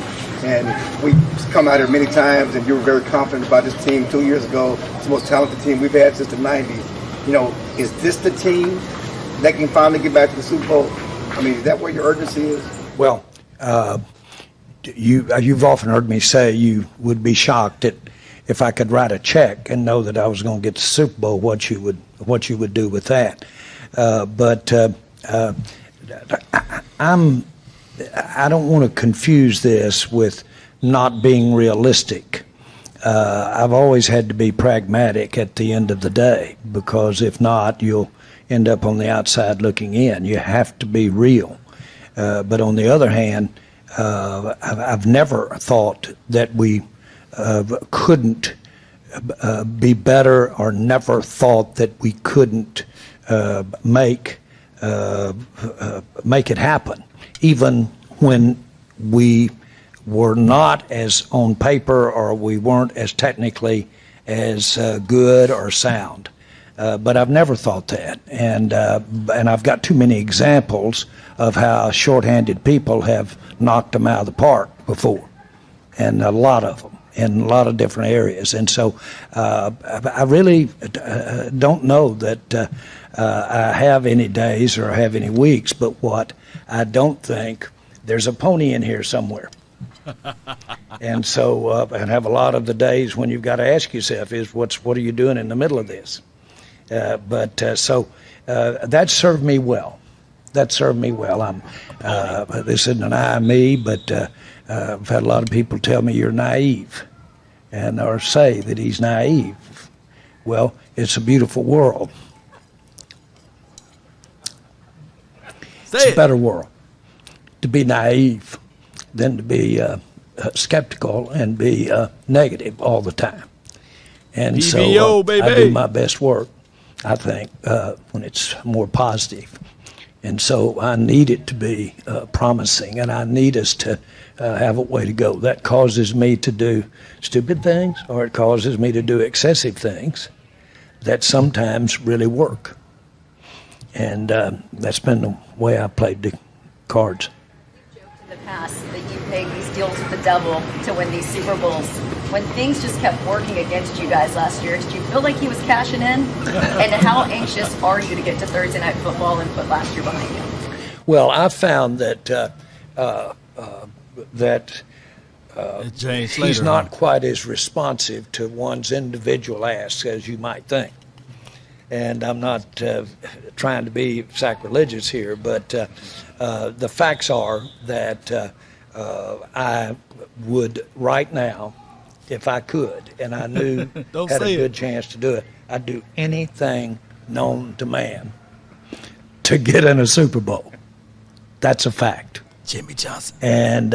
And we come out here many times, and you were very confident about this team 2 years ago. It's the most talented team we've had since the 90s. Is this the team that can finally get back to the Super Bowl? I mean, is that where your urgency is? Well, you've often heard me say you would be shocked if I could write a check and know that I was going to get the Super Bowl, what you would do with that. But I'm I don't want to confuse this with not being realistic. I've always had to be pragmatic at the end of the day, because if not, you'll end up on the outside looking in. You have to be real. But on the other hand, I've never thought that we couldn't be better, or never thought that we couldn't make it happen, even when we were not as on paper, or we weren't as technically as good or sound. But I've never thought that, and I've got too many examples of how shorthanded people have knocked them out of the park before, and a lot of them in a lot of different areas. And so I really don't know that I have any days or have any weeks, but what I don't think, there's a pony in here somewhere. And so and have a lot of the days when you've got to ask yourself is what are you doing in the middle of this? So that served me well. That served me well. This isn't an I, me, but I've had a lot of people tell me you're naive, or say that he's naive. Well, it's a beautiful world. It's a better world to be naive than to be skeptical and be negative all the time. And so I do my best work, I think, when it's more positive. And so I need it to be promising, and I need us to have a way to go. That causes me to do stupid things, or it causes me to do excessive things that sometimes really work. And that's been the way I played the cards. In the past that you paid these deals with the devil to win these Super Bowls. When things just kept working against you guys last year, did you feel like he was cashing in? And how anxious are you to get to Thursday Night Football and put last year behind you? Well, I found that he's not quite as responsive to one's individual asks as you might think. And I'm not trying to be sacrilegious here, but the facts are that I would right now, if I could, and I knew had a good chance to do it, I'd do anything known to man to get in a Super Bowl. That's a fact. Jimmy Johnson. And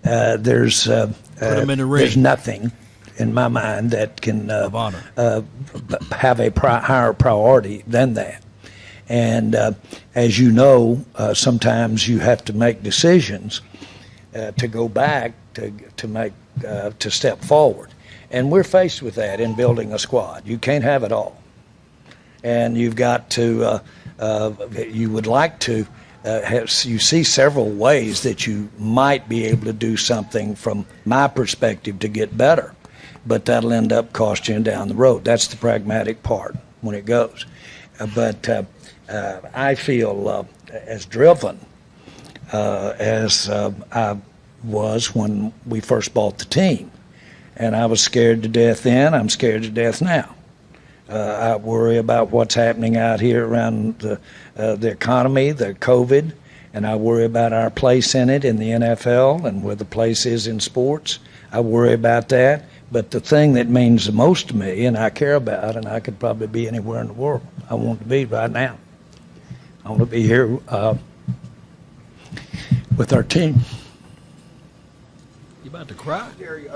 there's nothing in my mind that can have a higher priority than that. And as you know, sometimes you have to make decisions to go back to step forward. And we're faced with that in building a squad. You can't have it all. And you've got to, you would like to, you see several ways that you might be able to do something from my perspective to get better. But that'll end up costing you down the road. That's the pragmatic part when it goes. But I feel as driven as I was when we first bought the team. And I was scared to death then. I'm scared to death now. I worry about what's happening out here around the economy, the COVID, and I worry about our place in it in the NFL and where the place is in sports. I worry about that. But the thing that means the most to me and I care about, and I could probably be anywhere in the world I want to be right now. I want to be here with our team. You about to cry? Jerry,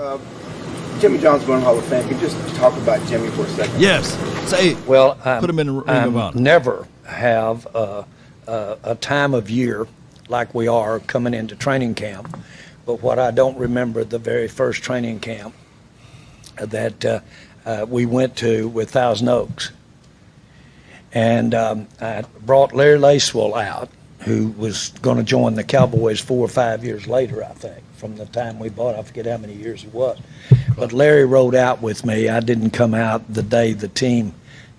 Jimmy John's going to Hall of Fame. Can you just talk about Jimmy for a second? Yes. Say it. Well, put him in the ring of honor. Never have a time of year like we are coming into training camp. But what I don't remember, the very first training camp that we went to with Thousand Oaks. And I brought Larry Lacewell out, who was going to join the Cowboys 4 or 5 years later, I think, from the time we bought. I forget how many years it was. But Larry rode out with me. I didn't come out the day the team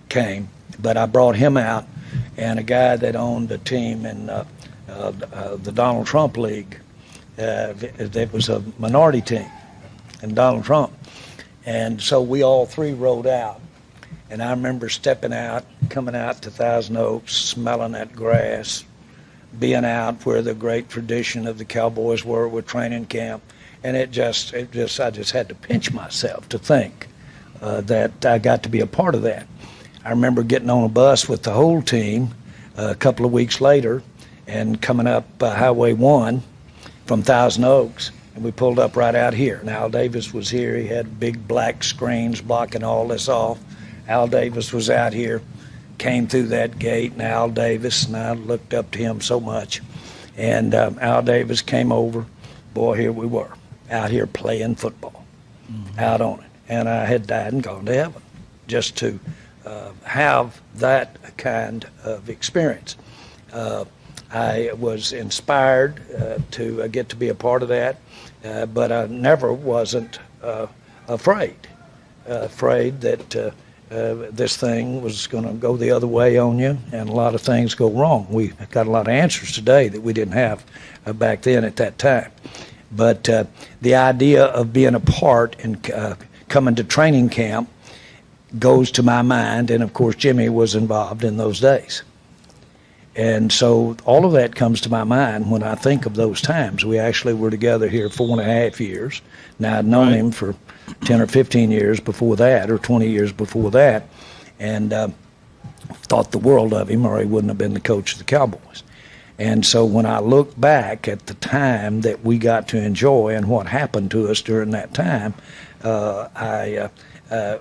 came, but I brought him out, and a guy that owned a team in the Donald Trump League. That was a minority team, and Donald Trump. And so we all three rode out. And I remember stepping out, coming out to Thousand Oaks, smelling that grass, being out where the great tradition of the Cowboys were with training camp. And I just had to pinch myself to think that I got to be a part of that. I remember getting on a bus with the whole team a couple of weeks later and coming up Highway 1 from Thousand Oaks, and we pulled up right out here. And Al Davis was here. He had big black screens blocking all this off. Al Davis was out here, came through that gate, and Al Davis, and I looked up to him so much. And Al Davis came over. Boy, here we were, out here playing football, out on it. And I had died and gone to heaven just to have that kind of experience. I was inspired to get to be a part of that, but I never wasn't afraid that this thing was going to go the other way on you, and a lot of things go wrong. We got a lot of answers today that we didn't have back then at that time. But the idea of being a part and coming to training camp goes to my mind, and of course Jimmy was involved in those days. And so all of that comes to my mind when I think of those times. We actually were together here 4.5 years. Now, I'd known him for 10 or 15 years before that, or 20 years before that, and thought the world of him, or he wouldn't have been the coach of the Cowboys. And so when I look back at the time that we got to enjoy and what happened to us during that time, I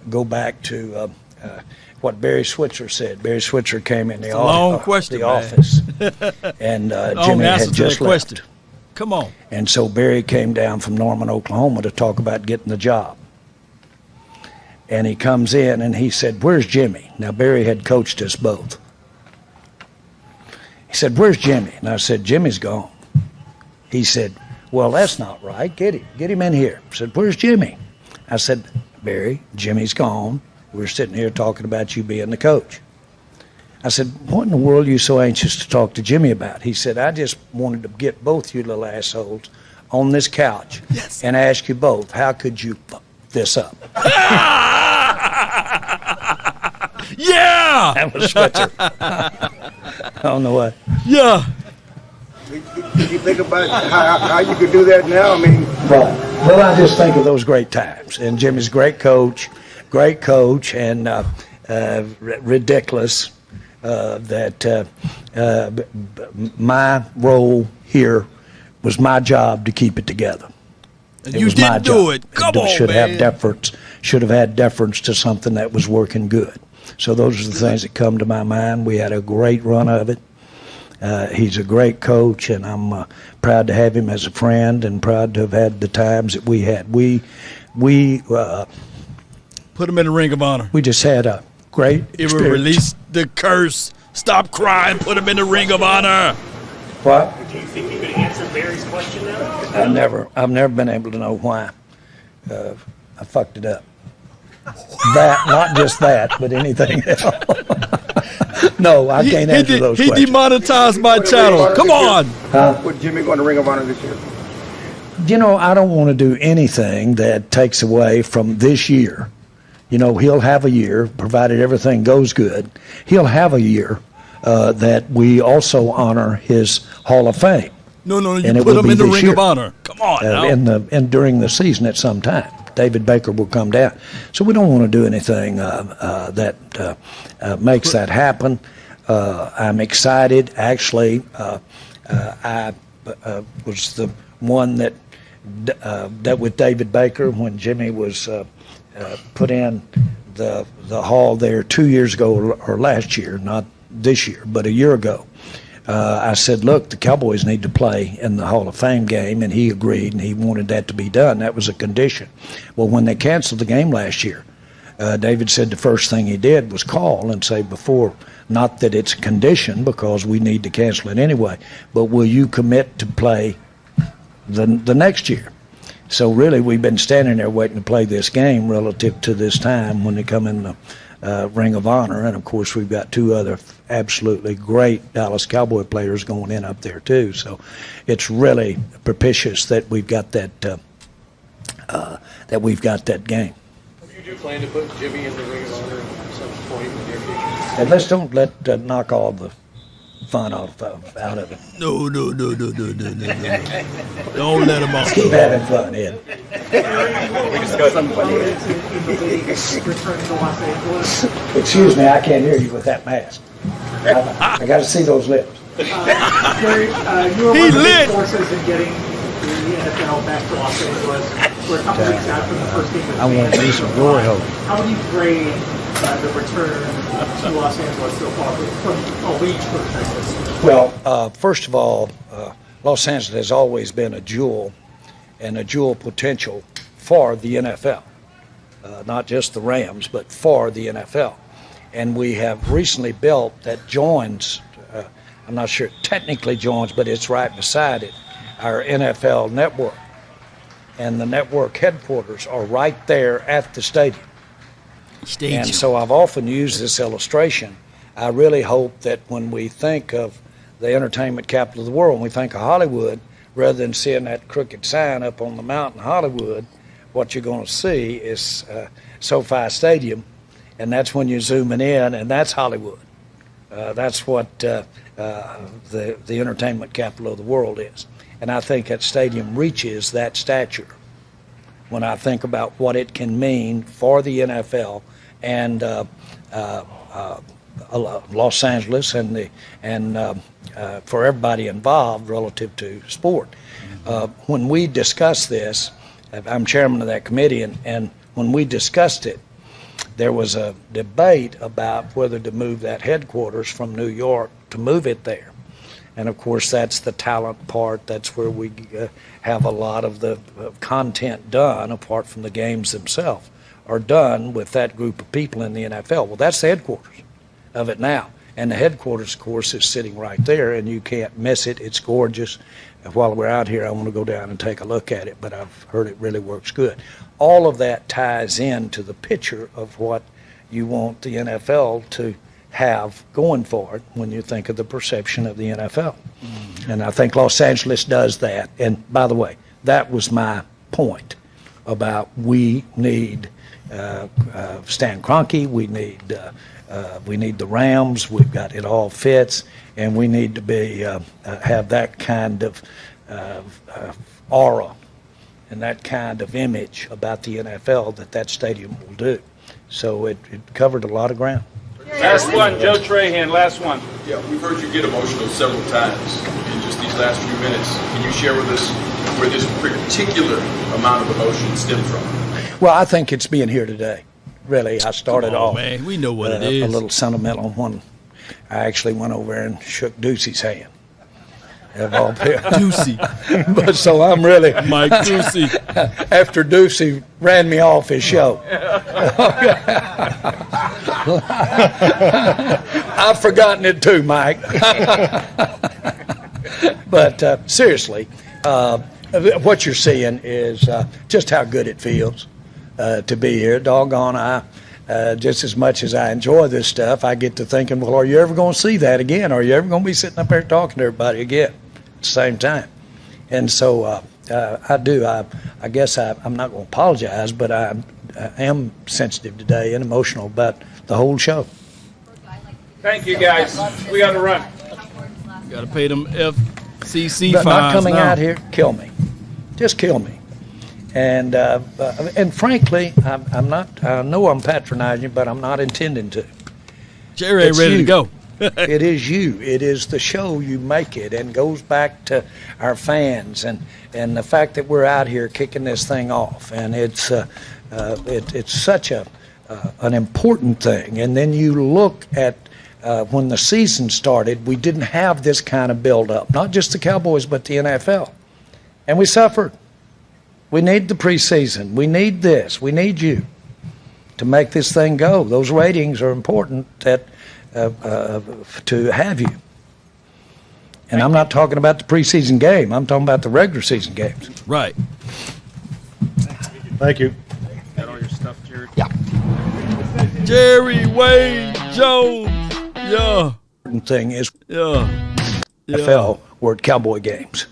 go back to what Barry Switzer said. Barry Switzer came in the office, and Jimmy had just left. Come on. And so Barry came down from Norman, Oklahoma to talk about getting the job. And he comes in and he said, "Where's Jimmy?" Now, Barry had coached us both. He said, "Where's Jimmy?" And I said, "Jimmy's gone." He said, "Well, that's not right. Get him in here." I said, "Where's Jimmy?" I said, "Barry, Jimmy's gone. We're sitting here talking about you being the coach." I said, "What in the world are you so anxious to talk to Jimmy about?" He said, "I just wanted to get both you little assholes on this couch and ask you both, how could you fuck this up?" Yeah! That was Switzer. I don't know what. Yeah. Did you think about how you could do that now? I mean, well, I just think of those great times. And Jimmy's great coach, and ridiculous that my role here was my job to keep it together. And you didn't do it. Come on, should man. Should have had deference to something that was working good. So those are the things that come to my mind. We had a great run of it. He's a great coach, and I'm proud to have him as a friend, and proud to have had the times that we had. We put him in the Ring of Honor. We just had a great experience. It will release the curse. Stop crying. Put him in the Ring of Honor. What? Do you think you could answer Barry's question now? I've never been able to know why I fucked it up. That, not just that, but anything else. No, I can't answer those questions. He demonetized my channel. Come on. Would Jimmy go in the Ring of Honor this year? You know, I don't want to do anything that takes away from this year. You know, he'll have a year, provided everything goes good. He'll have a year that we also honor his Hall of Fame. No, you put him in the Ring of Honor. Come on now. During the season at some time. David Baker will come down. So we don't want to do anything that makes that happen. I'm excited. Actually, I was the one that with David Baker when Jimmy was put in the hall there 2 years ago or last year, not this year, but a year ago. I said, look, the Cowboys need to play in the Hall of Fame game, and he agreed, and he wanted that to be done. That was a condition. Well, when they canceled the game last year, David said the first thing he did was call and say before, not that it's a condition because we need to cancel it anyway, but will you commit to play the next year? So really we've been standing there waiting to play this game relative to this time when they come in the Ring of Honor, and of course we've got two other absolutely great Dallas Cowboy players going in up there too. So it's really propitious that we've got that game. You do plan to put Jimmy in the Ring of Honor at some point in the near future? And let's don't knock all the fun out of it. No. Don't let him off. Keep having fun, Ed. Excuse me, I can't hear you with that mask. I got to see those lips. Jerry, you were one of the big forces in getting the NFL back to Los Angeles. We're a couple weeks out from the first game of the I want to see some glory hole. How would you grade the return to Los Angeles so far from a league perspective? Well, first of all, Los Angeles has always been a jewel and a jewel potential for the NFL. Not just the Rams, but for the NFL. And we have recently built that joins, I'm not sure it technically joins, but it's right beside it, our NFL network. And the network headquarters are right there at the stadium. And so I've often used this illustration. I really hope that when we think of the entertainment capital of the world, when we think of Hollywood, rather than seeing that crooked sign up on the mountain Hollywood, what you're going to see is SoFi Stadium, and that's when you're zooming in, and that's Hollywood. That's what the entertainment capital of the world is. And I think that stadium reaches that stature when I think about what it can mean for the NFL and Los Angeles and for everybody involved relative to sport. When we discussed this, I'm chairman of that committee, and when we discussed it, there was a debate about whether to move that headquarters from New York to move it there. And of course, that's the talent part. That's where we have a lot of the content done, apart from the games themselves, are done with that group of people in the NFL. Well, that's the headquarters of it now. And the headquarters, of course, is sitting right there, and you can't miss it. It's gorgeous. While we're out here, I want to go down and take a look at it, but I've heard it really works good. All of that ties into the picture of what you want the NFL to have going for it when you think of the perception of the NFL. And I think Los Angeles does that. And by the way, that was my point about we need Stan Kroenke, we need the Rams, we've got it all fits, and we need to be have that kind of aura and that kind of image about the NFL that stadium will do. So it covered a lot of ground. Last one, Joe Trahan, last one. Yeah, we've heard you get emotional several times in just these last few minutes. Can you share with us where this particular amount of emotion stemmed from? Well, I think it's being here today. Really, I started off, man. We know what it is. A little sentimental one. I actually went over and shook Ducey's hand. Ducey. But so I'm really Mike Ducey. After Ducey ran me off his show. I've forgotten it too, Mike. But seriously, what you're seeing is just how good it feels to be here. Doggone, just as much as I enjoy this stuff, I get to thinking, well, are you ever going to see that again? Are you ever going to be sitting up there talking to everybody again at the same time? And so I do. I guess I'm not going to apologize, but I am sensitive today and emotional about the whole show. Thank you, guys. We got to run. Got to pay them FCC fines. Not coming now. out here, kill me. Just kill me. And frankly, I'm not. I know I'm patronizing you, but I'm not intending to. Jerry ain't ready to go. It is you. It is the show you make it, and goes back to our fans and the fact that we're out here kicking this thing off, and it's such an important thing. And then you look at when the season started, we didn't have this kind of build-up, not just the Cowboys, but the NFL, and we suffered. We need the preseason. We need this. We need you to make this thing go. Those ratings are important to have you. And I'm not talking about the preseason game. I'm talking about the regular season games. Right. Thank you. Got all your stuff, Jerry? Yeah. Jerry Wade Jones. Yeah. Important thing is NFL were at Cowboy games.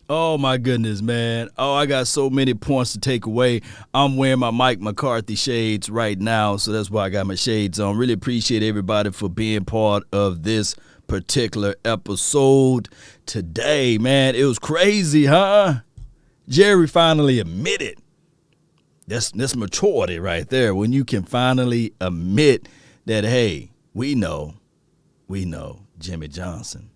Oh, my goodness, man. Oh, I got so many points to take away. I'm wearing my Mike McCarthy shades right now, so that's why I got my shades on. Really appreciate everybody for being part of this particular episode today, man. It was crazy, huh? Jerry finally admitted. That's maturity right there. When you can finally admit that, hey, we know Jimmy Johnson.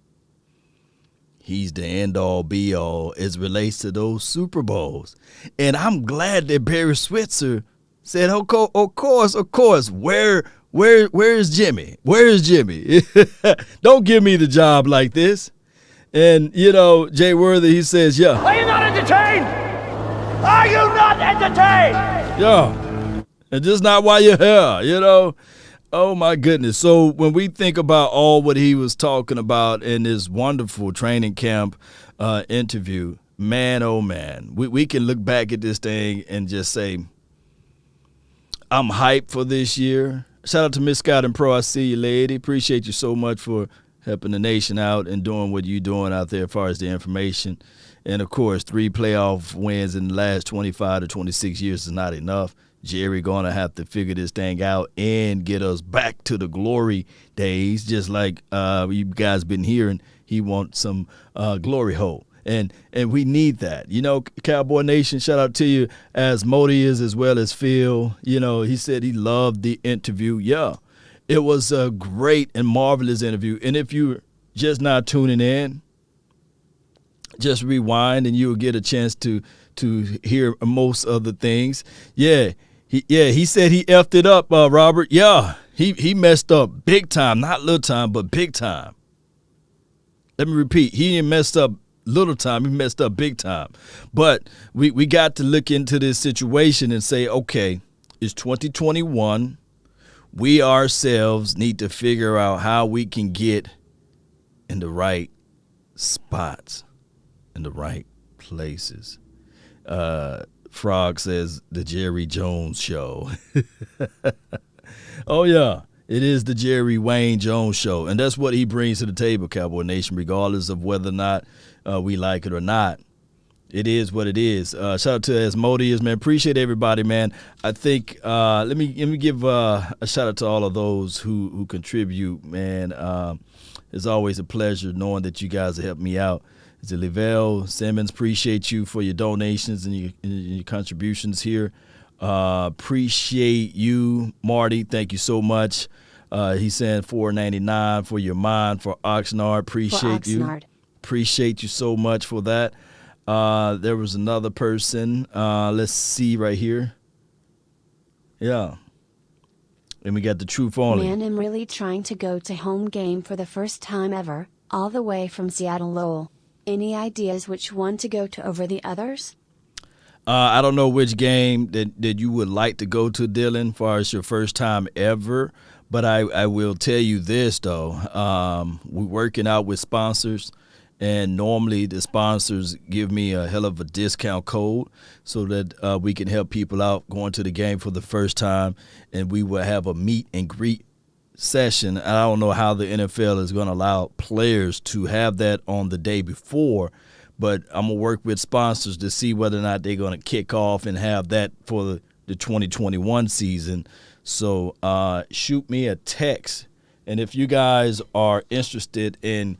He's the end-all, be-all as relates to those Super Bowls. And I'm glad that Barry Switzer said, of course, where is Jimmy? Where is Jimmy? Don't give me the job like this. And, Jay Worthy, he says, yeah. Are you not entertained? Are you not entertained? Yeah. And just not why you're here, Oh, my goodness. So when we think about all what he was talking about in this wonderful training camp interview, man, oh, man, we can look back at this thing and just say, I'm hyped for this year. Shout out to Miss Scott and Pro. I see you, lady. Appreciate you so much for helping the nation out and doing what you're doing out there as far as the information. And, of course, 3 playoff wins in the last 25 to 26 years is not enough. Jerry going to have to figure this thing out and get us back to the glory days, just like you guys been hearing. He wants some glory hole. And we need that. Cowboy Nation, shout out to you, Asmodeus as well as Phil. He said he loved the interview. Yeah, it was a great and marvelous interview. And if you're just not tuning in, just rewind and you'll get a chance to hear most of the things. Yeah, he said he effed it up, Robert. Yeah, he messed up big time, not little time, but big time. Let me repeat, he didn't mess up little time, he messed up big time. But we got to look into this situation and say, okay, it's 2021. We ourselves need to figure out how we can get in the right spots, in the right places. Frog says the Jerry Jones show. Oh, yeah. It is the Jerry Wayne Jones show, and that's what he brings to the table, Cowboy Nation, regardless of whether or not we like it or not. It is what it is. Shout out to Asmodeus, man. Appreciate everybody, man. I think let me give a shout out to all of those who contribute, man. It's always a pleasure knowing that you guys have helped me out. Is it Lavelle Simmons? Appreciate you for your donations and your contributions here. Appreciate you, Marty. Thank you so much. He's saying $4.99 for your mind for Oxnard. Appreciate you. Appreciate you so much for that. There was another person. Let's see right here. Yeah. And we got the truth only. Man, I'm really trying to go to home game for the first time ever, all the way from Seattle, Lowell. Any ideas which one to go to over the others? I don't know which game that you would like to go to, Dylan, as far as your first time ever. But I will tell you this, though. We're working out with sponsors, and normally the sponsors give me a hell of a discount code so that we can help people out going to the game for the first time, and we will have a meet and greet session. I don't know how the NFL is going to allow players to have that on the day before, but I'm going to work with sponsors to see whether or not they're going to kick off and have that for the 2021 season. So shoot me a text. And if you guys are interested in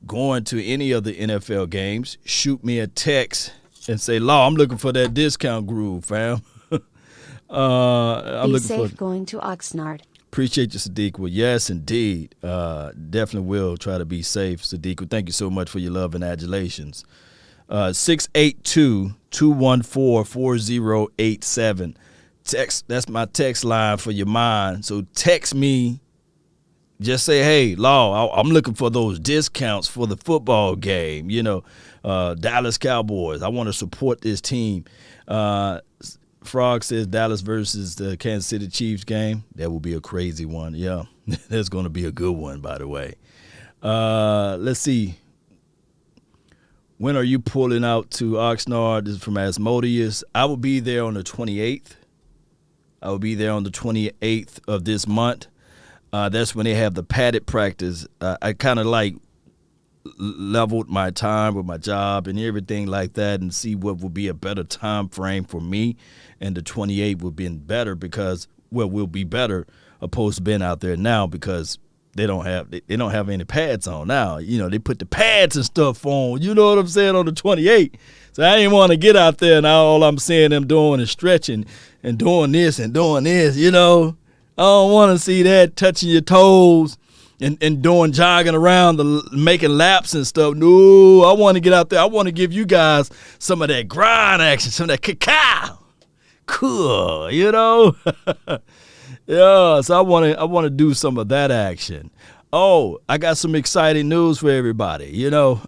going to any of the NFL games, shoot me a text and say, Law, I'm looking for that discount groove, fam. I'm Be looking safe for going to Oxnard. Appreciate you, Sadiq. Well, yes, indeed. Definitely will try to be safe, Sadiq. Well, thank you so much for your love and adulations. 682-214-4087. Text. That's my text line for your mind. So text me. Just say, hey, Law, I'm looking for those discounts for the football game. Dallas Cowboys. I want to support this team. Frog says Dallas versus the Kansas City Chiefs game. That will be a crazy one. Yeah, that's going to be a good one, by the way. Let's see. When are you pulling out to Oxnard? This is from Asmodeus. I will be there on the 28th. I will be there on the 28th of this month. That's when they have the padded practice. I kind of leveled my time with my job and everything like that and see what would be a better time frame for me. And the 28th would be better because, we'll be better opposed to being out there now because they don't have any pads on now. You know, they put the pads and stuff on. You know what I'm saying, on the 28. So I didn't want to get out there, and all I'm seeing them doing is stretching and doing this and doing this. You know, I don't want to see that, touching your toes and doing jogging around, making laps and stuff. No, I want to get out there. I want to give you guys some of that grind action, some of that cacao. Cool, you know. Yeah, so I want to do some of that action. Oh, I got some exciting news for everybody. You know,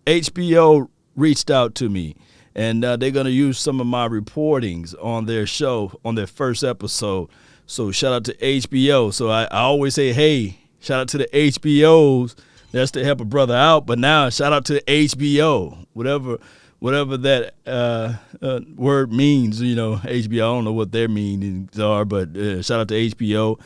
HBO reached out to me, and they're going to use some of my reportings on their show, on their first episode. So shout out to HBO. So I always say, hey, shout out to the HBOs. That's to help a brother out. But now shout out to HBO, whatever that word means. You know, HBO, I don't know what their meanings are, but shout out to HBO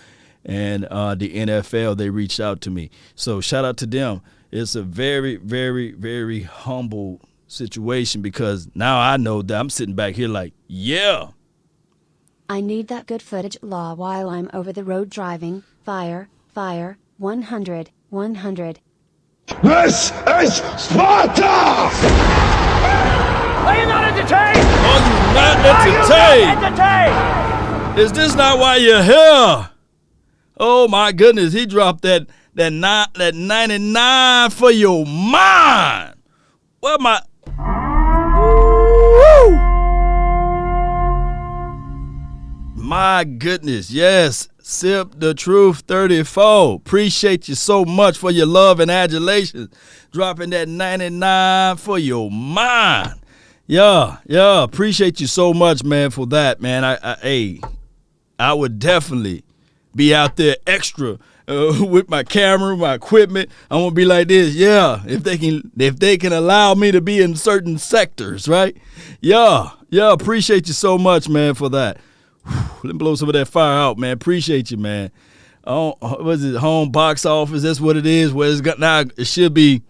and the NFL. They reached out to me. So shout out to them. It's a very, very, very humble situation, because now I know that I'm sitting back here like, yeah. I need that good footage law while I'm over the road driving. Fire, 100, 100. This is Sparta! Are you not entertained? Are you not entertained? Is this not why you're here? Oh my goodness, he dropped that 99 for your mind. What my... Woo! My goodness, yes. Sip the Truth 34. Appreciate you so much for your love and adulation. Dropping that 99 for your mind. Yeah. Appreciate you so much, man, for that, man. I would definitely be out there extra with my camera, my equipment. I want to be like this. Yeah, if they can allow me to be in certain sectors, right? Yeah. Appreciate you so much, man, for that. Let me blow some of that fire out, man. Appreciate you, man. What is it? Home box office. That's what it is. Well, it's got now. It should be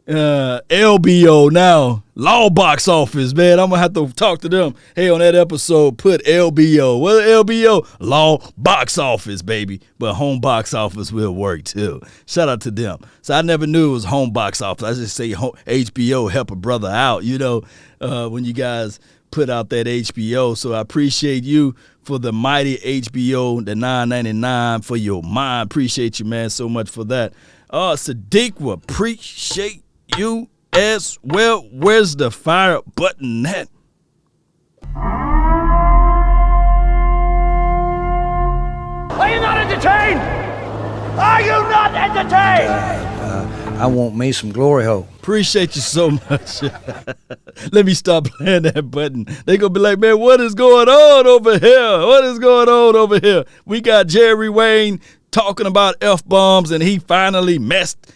LBO now. Law box office, man. I'm gonna have to talk to them. Hey, on that episode, put LBO. Well, LBO, law box office, baby. But home box office will work too. Shout out to them. So I never knew it was home box office. I just say HBO, help a brother out. You know, when you guys put out that HBO. So I appreciate you for the mighty HBO, the $9.99 for your mind. Appreciate you, man, so much for that. Sadiq will appreciate you as well. Where's the fire button at? Are you not entertained? Are you not entertained? I want me some glory hole. Appreciate you so much. Let me stop playing that button. They gonna be like, man, what is going on over here? What is going on over here? We got Jerry Wayne talking about F-bombs, and he finally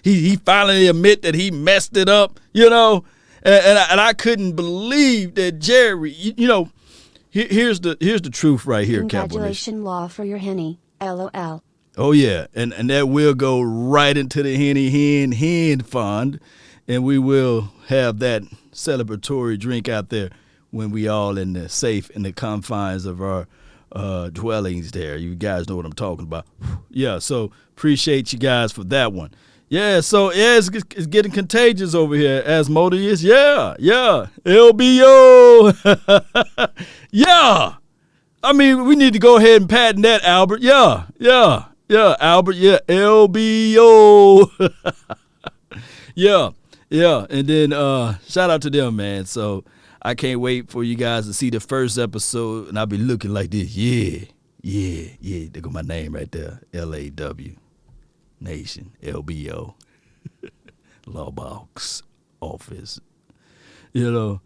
he finally admit that he messed it up, you know? And I couldn't believe that Jerry, you know, here's the truth right here, Cowboys. Congratulations, law, for your henny. LOL. Oh, yeah, and that will go right into the Hen Fund, and we will have that celebratory drink out there when we all in the safe in the confines of our dwellings there. You guys know what I'm talking about. Yeah, so appreciate you guys for that one. Yeah, so yeah, it's getting contagious over here, Asmodeus. Yeah, LBO. Yeah. I mean, we need to go ahead and patent that, Albert. Yeah, Albert. Yeah, LBO. Yeah, and then shout out to them, man. So I can't wait for you guys to see the first episode, and I'll be looking like this. Yeah. There go my name right there. LAW. Nation. LBO. Law box office. You know.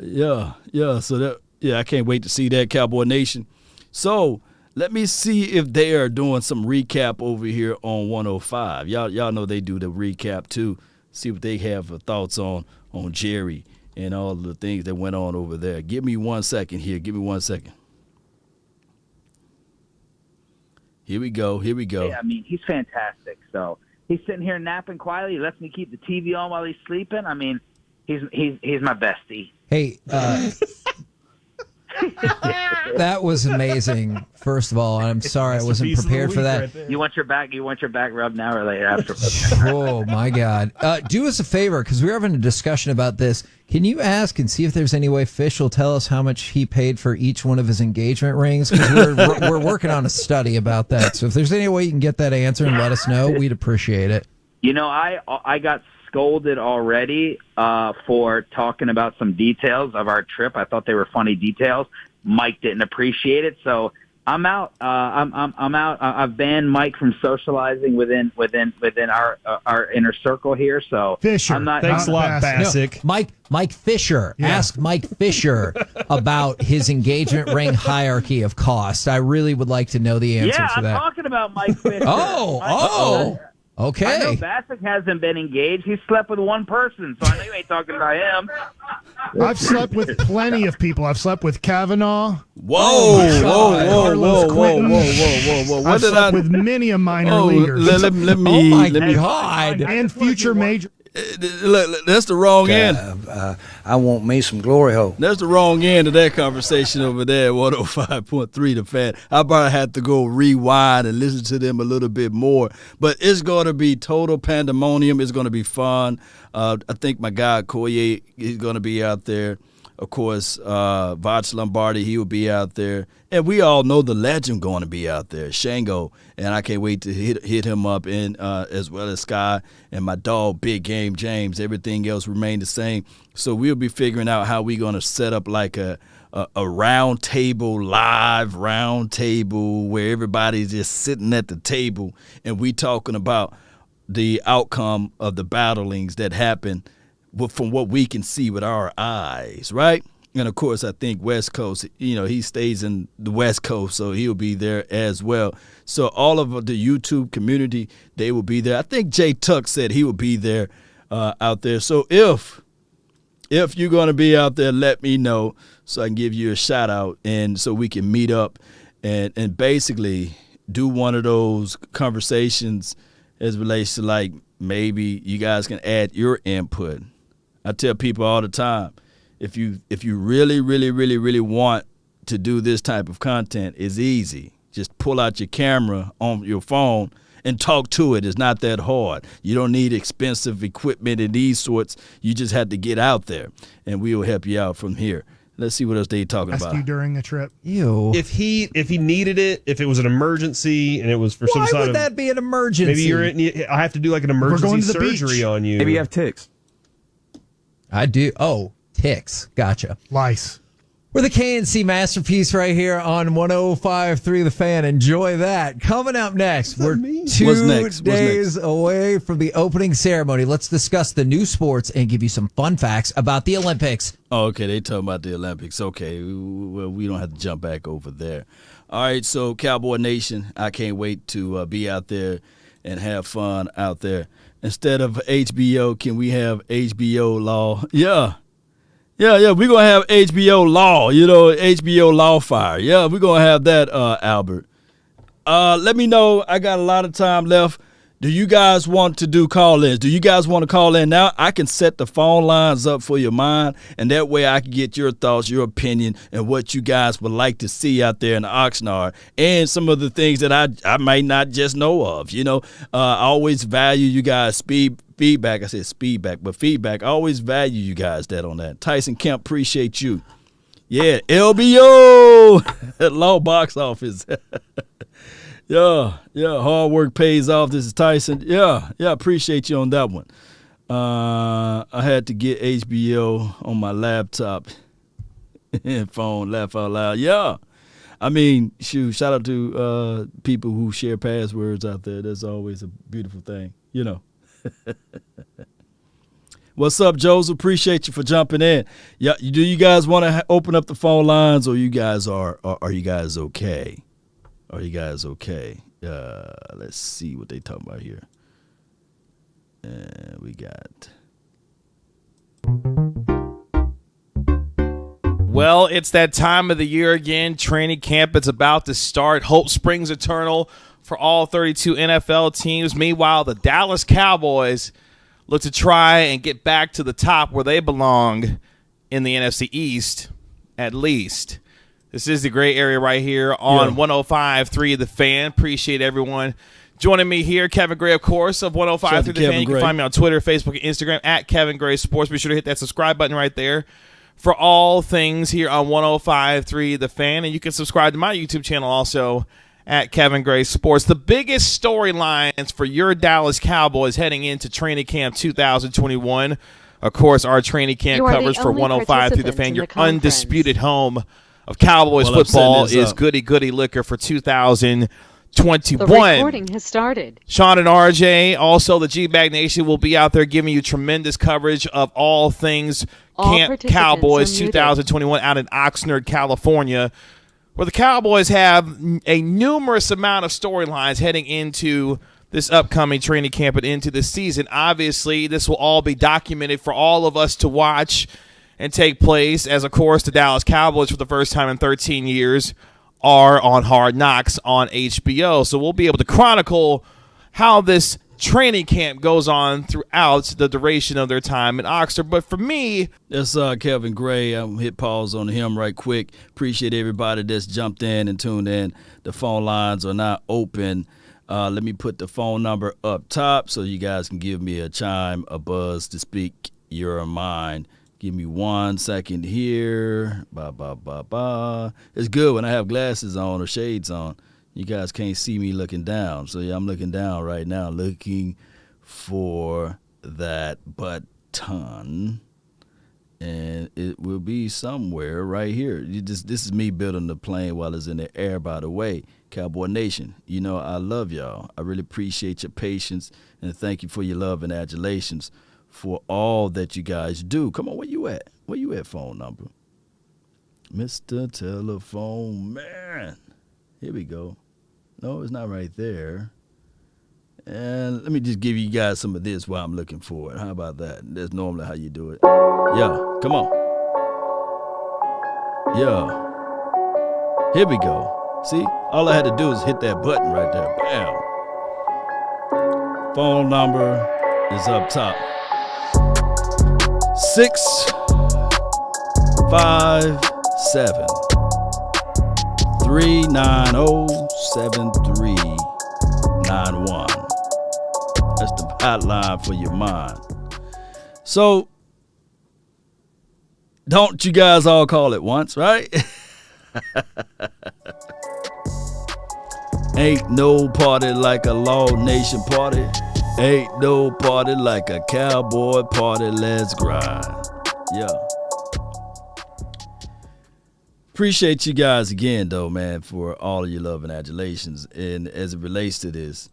Yeah. So that. Yeah, I can't wait to see that, Cowboy Nation. So let me see if they are doing some recap over here on 105. Y'all know they do the recap too. See what they have for thoughts on Jerry and all the things that went on over there. Give me 1 second here. Give me 1 second. Here we go. Yeah, I mean, he's fantastic. So he's sitting here napping quietly. He lets me keep the TV on while he's sleeping. I mean, he's my bestie. Hey, That was amazing. First of all, I'm sorry I wasn't prepared for that. You want your back rubbed now or later after? Oh my God! Do us a favor, because we're having a discussion about this. Can you ask and see if there's any way Fish will tell us how much he paid for each one of his engagement rings? Because we're working on a study about that. So if there's any way you can get that answer and let us know, we'd appreciate it. You know, I got scolded already for talking about some details of our trip. I thought they were funny details. Mike didn't appreciate it, so I'm out. I'm out. I've banned Mike from socializing within our inner circle here. So Fisher, I'm not. thanks a lot, Bassick. No, Mike Fisher. Yeah. Ask Mike Fisher about his engagement ring hierarchy of cost. I really would like to know the answer to that. I'm talking about Mike Fisher. Okay. I know Bassick hasn't been engaged. He slept with one person, so I know you ain't talking about him. I've slept with plenty of people. I've slept with Kavanaugh. Whoa. I've slept with many a minor leaguer. Let me. God. And future major. Look, that's the wrong end. I want me some glory hole. That's the wrong end of that conversation over there at 105.3 The Fan. I probably have to go rewind and listen to them a little bit more. But it's going to be total pandemonium. It's going to be fun. I think my guy Koye is going to be out there. Of course, Vac Lombardi, he will be out there. And we all know the legend going to be out there, Shango. And I can't wait to hit him up, in as well as Sky and my dog, Big Game James. Everything else remained the same. So we'll be figuring out how we're going to set up like a round table, live round table, where everybody's just sitting at the table and we talking about the outcome of the battlings that happen from what we can see with our eyes, right? And, of course, I think West Coast, he stays in the West Coast, so he'll be there as well. So all of the YouTube community, they will be there. I think Jay Tuck said he will be there out there. So if you're going to be out there, let me know so I can give you a shout-out and so we can meet up and basically do one of those conversations as relates to, like, maybe you guys can add your input. I tell people all the time, if you really, really, really, really want to do this type of content, it's easy. Just pull out your camera on your phone and talk to it. It's not that hard. You don't need expensive equipment and these sorts. You just have to get out there, and we will help you out from here. Let's see what else they talking about. Ask you during a trip. Ew. If he needed it, if it was an emergency and it was for some sort of... Why would that be an emergency? Maybe I have to do like an emergency surgery on you. Maybe you have ticks. I do. Oh, ticks. Gotcha. Lice. We're the KNC Masterpiece right here on 105.3 The Fan. Enjoy that. Coming up next, we're 2 days away from the opening ceremony. Let's discuss the new sports and give you some fun facts about the Olympics. Oh, okay. They talking about the Olympics. Okay. Well, we don't have to jump back over there. All right. So, Cowboy Nation, I can't wait to be out there and have fun out there. Instead of HBO, can we have HBO Law? Yeah. We're going to have HBO Law, HBO Law Fire. Yeah, we're going to have that, Albert. Let me know. I got a lot of time left. Do you guys want to do call-ins? Do you guys want to call in now? I can set the phone lines up for your mind, and that way I can get your thoughts, your opinion, and what you guys would like to see out there in the Oxnard, and some of the things that I might not just know of. I always value you guys' feedback. I said feedback, but feedback. I always value you guys on that. Tyson Kemp, appreciate you. Yeah, LBO, Law Box Office. Yeah, hard work pays off. This is Tyson. Yeah, appreciate you on that one. I had to get HBO on my laptop and phone, laugh out loud. Yeah. I mean, shout out to people who share passwords out there. That's always a beautiful thing, What's up, Joseph? Appreciate you for jumping in. Yeah, do you guys want to open up the phone lines, or you guys are you guys okay? Are you guys okay? Let's see what they talking about here. We got. Well, it's that time of the year again. Training camp is about to start. Hope springs eternal for all 32 NFL teams. Meanwhile, the Dallas Cowboys look to try and get back to the top where they belong in the NFC East, at least. This is the gray area right here on 105.3 The Fan. Appreciate everyone joining me here. Kevin Gray, of course, of 105.3 The Fan. You can find me on Twitter, Facebook, and Instagram at Kevin Gray Sports. Be sure to hit that subscribe button right there for all things here on 105.3 The Fan. And you can subscribe to my YouTube channel also at Kevin Gray Sports. The biggest storylines for your Dallas Cowboys heading into training camp 2021. Of course, our training camp coverage for 105.3 The Fan, your undisputed home of Cowboys football is Goody Liquor for 2021. The recording has started. Sean and RJ, also the G-Bag Nation, will be out there giving you tremendous coverage of all things Camp Cowboys 2021 out in Oxnard, California, where the Cowboys have a numerous amount of storylines heading into this upcoming training camp and into the season. Obviously, this will all be documented for all of us to watch and take place, as, of course, the Dallas Cowboys, for the first time in 13 years, are on Hard Knocks on HBO. So we'll be able to chronicle how this training camp goes on throughout the duration of their time in Oxford. But for me, that's Kevin Gray. I'm hit pause on him right quick. Appreciate everybody that's jumped in and tuned in. The phone lines are not open. Let me put the phone number up top so you guys can give me a chime, a buzz to speak your mind. Give me 1 second here. It's good when I have glasses on or shades on. You guys can't see me looking down. So, yeah, I'm looking down right now, looking for that button. And it will be somewhere right here. This is me building the plane while it's in the air, by the way. Cowboy Nation, you know I love y'all. I really appreciate your patience, and thank you for your love and adulations for all that you guys do. Come on, where you at? Where you at, phone number? Mr. Telephone Man. Here we go. No, it's not right there. And let me just give you guys some of this while I'm looking for it. How about that? That's normally how you do it. Yeah, come on. Yeah. Here we go. See, all I had to do is hit that button right there. Bam. Phone number is up top. 657 390 7391. That's the hotline for your mind. So, don't you guys all call at once, right? Ain't no party like a Law Nation party. Ain't no party like a Cowboy party. Let's grind. Yeah. Appreciate you guys again, though, man, for all of your love and adulations. And as it relates to this,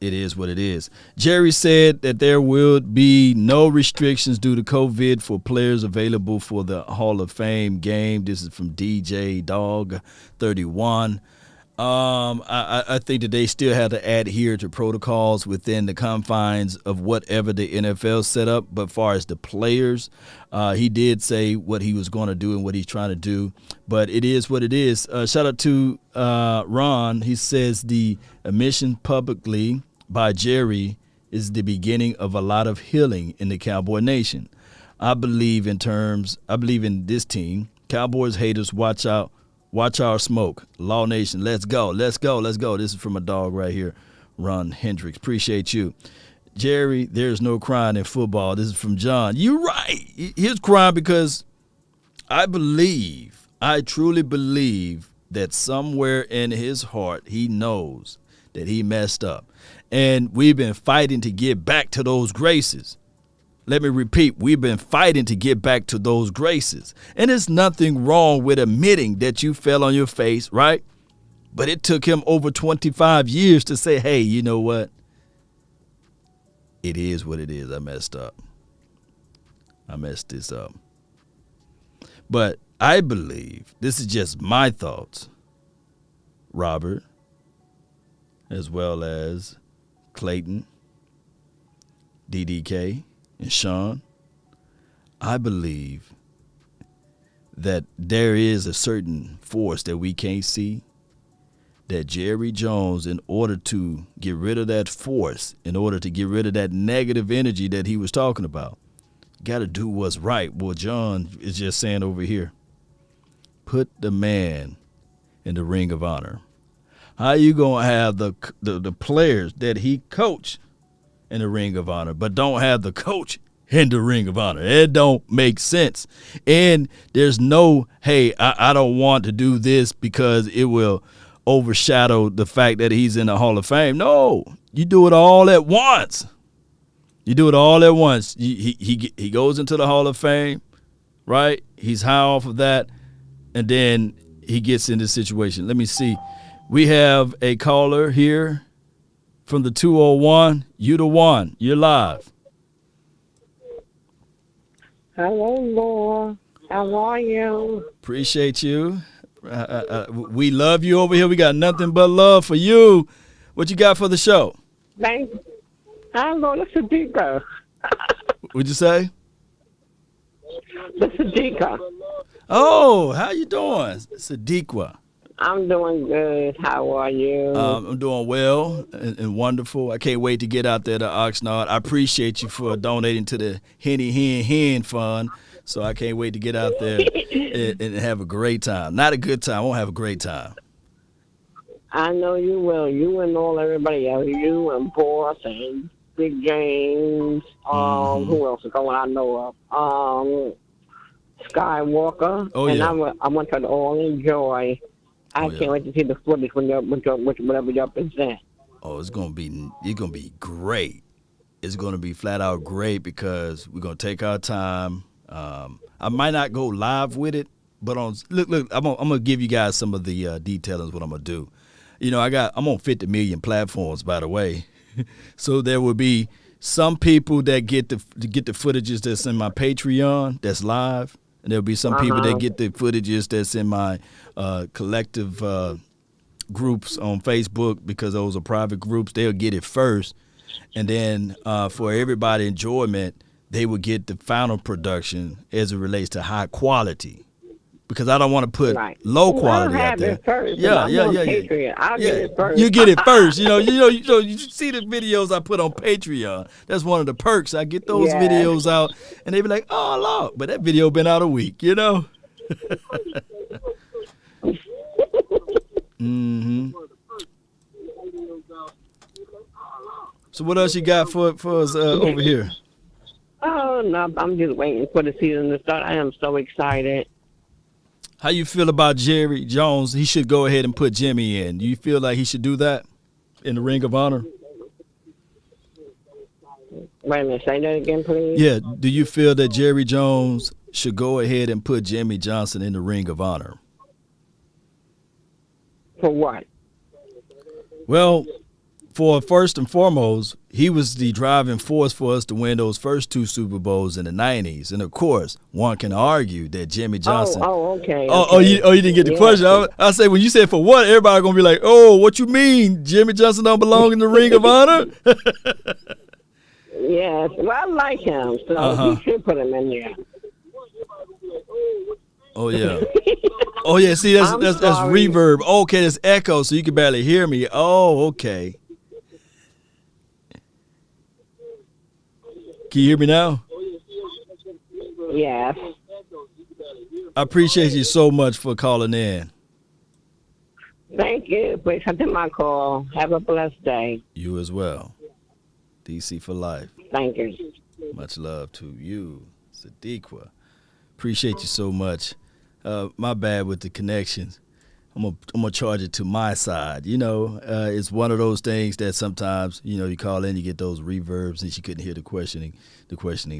it is what it is. Jerry said that there will be no restrictions due to COVID for players available for the Hall of Fame game. This is from DJ Dog 31. I think that they still have to adhere to protocols within the confines of whatever the NFL set up. But far as the players, he did say what he was going to do and what he's trying to do. But it is what it is. Shout out to Ron. He says the admission publicly by Jerry is the beginning of a lot of healing in the Cowboy Nation. I believe in this team. Cowboys haters, watch out. Watch our smoke. Law Nation, let's go. Let's go. Let's go. This is from a dog right here, Ron Hendricks. Appreciate you. Jerry, there's no crying in football. This is from John. You're right. He's crying because I truly believe that somewhere in his heart he knows that he messed up. And we've been fighting to get back to those graces. Let me repeat, we've been fighting to get back to those graces. And there's nothing wrong with admitting that you fell on your face, right? But it took him over 25 years to say, hey, you know what? It is what it is. I messed up. I messed this up. But I believe, this is just my thoughts, Robert, as well as Clayton, DDK, and Sean, I believe that there is a certain force that we can't see, that Jerry Jones, in order to get rid of that force, in order to get rid of that negative energy that he was talking about, got to do what's right. Well, John is just saying over here, put the man in the Ring of Honor? How you going to have the players that he coached in the Ring of Honor, but don't have the coach in the Ring of Honor? It don't make sense. And there's no, hey, I don't want to do this because it will overshadow the fact that he's in the Hall of Fame. No, you do it all at once. You do it all at once. He goes into the Hall of Fame, right? He's high off of that, and then he gets in this situation. Let me see. We have a caller here from the 201. You the one. You're live. Hello, Laura. How are you? Appreciate you. We love you over here. We got nothing but love for you. What you got for the show? Thank you. Hello, this is Dika. What'd you say? This is Dika. Oh, how you doing? Sadiqa. I'm doing good. How are you? I'm doing well and wonderful. I can't wait to get out there to Oxnard. I appreciate you for donating to the Henny Hen Fund. So I can't wait to get out there and have a great time. Not a good time. I won't have a great time. I know you will. You and everybody else. You and Boss and Big James. Who else is going I know of? Skywalker. Oh, and yeah. I want you to all enjoy. I can't wait to see the footage whenever you present. Oh, it's gonna be great. It's gonna be flat out great because we're gonna take our time. I might not go live with it, but look, I'm gonna give you guys some of the details of what I'm gonna do. You know, I'm on 50 million platforms, by the way, so there will be some people that get the footages that's in my Patreon that's live. And there'll be some people that get the footages that's in my collective groups on Facebook because those are private groups. They'll get it first. And then for everybody's enjoyment, they will get the final production as it relates to high quality. Because I don't want to put low quality out there. I'll get it first. You get it first. You see the videos I put on Patreon. That's one of the perks. I get those videos out, and they be like, "Oh, Lord," but that video been out a week. So what else you got for us over here? Oh no, I'm just waiting for the season to start. I am so excited. How you feel about Jerry Jones? He should go ahead and put Jimmy in. Do you feel like he should do that in the Ring of Honor? Wait a minute, say that again, please. Yeah, do you feel that Jerry Jones should go ahead and put Jimmy Johnson in the Ring of Honor? For what? Well, for first and foremost, he was the driving force for us to win those first two Super Bowls in the 90s. And, of course, one can argue that Jimmy Johnson. Okay. You didn't get the question. I say when you say for what, everybody going to be like, oh, what you mean? Jimmy Johnson don't belong in the Ring of Honor? Yes. Well, I like him, so he should put him in there. Oh, yeah. Oh, yeah. See, that's reverb. Okay, that's echo, so you can barely hear me. Oh, okay. Can you hear me now? Yes. I appreciate you so much for calling in. Thank you for accepting my call. Have a blessed day. You as well. DC for life. Thank you. Much love to you, Sadiqa. Appreciate you so much. My bad with the connections. I'm gonna charge it to my side. It's one of those things that sometimes, you call in, you get those reverbs, and she couldn't hear the questioning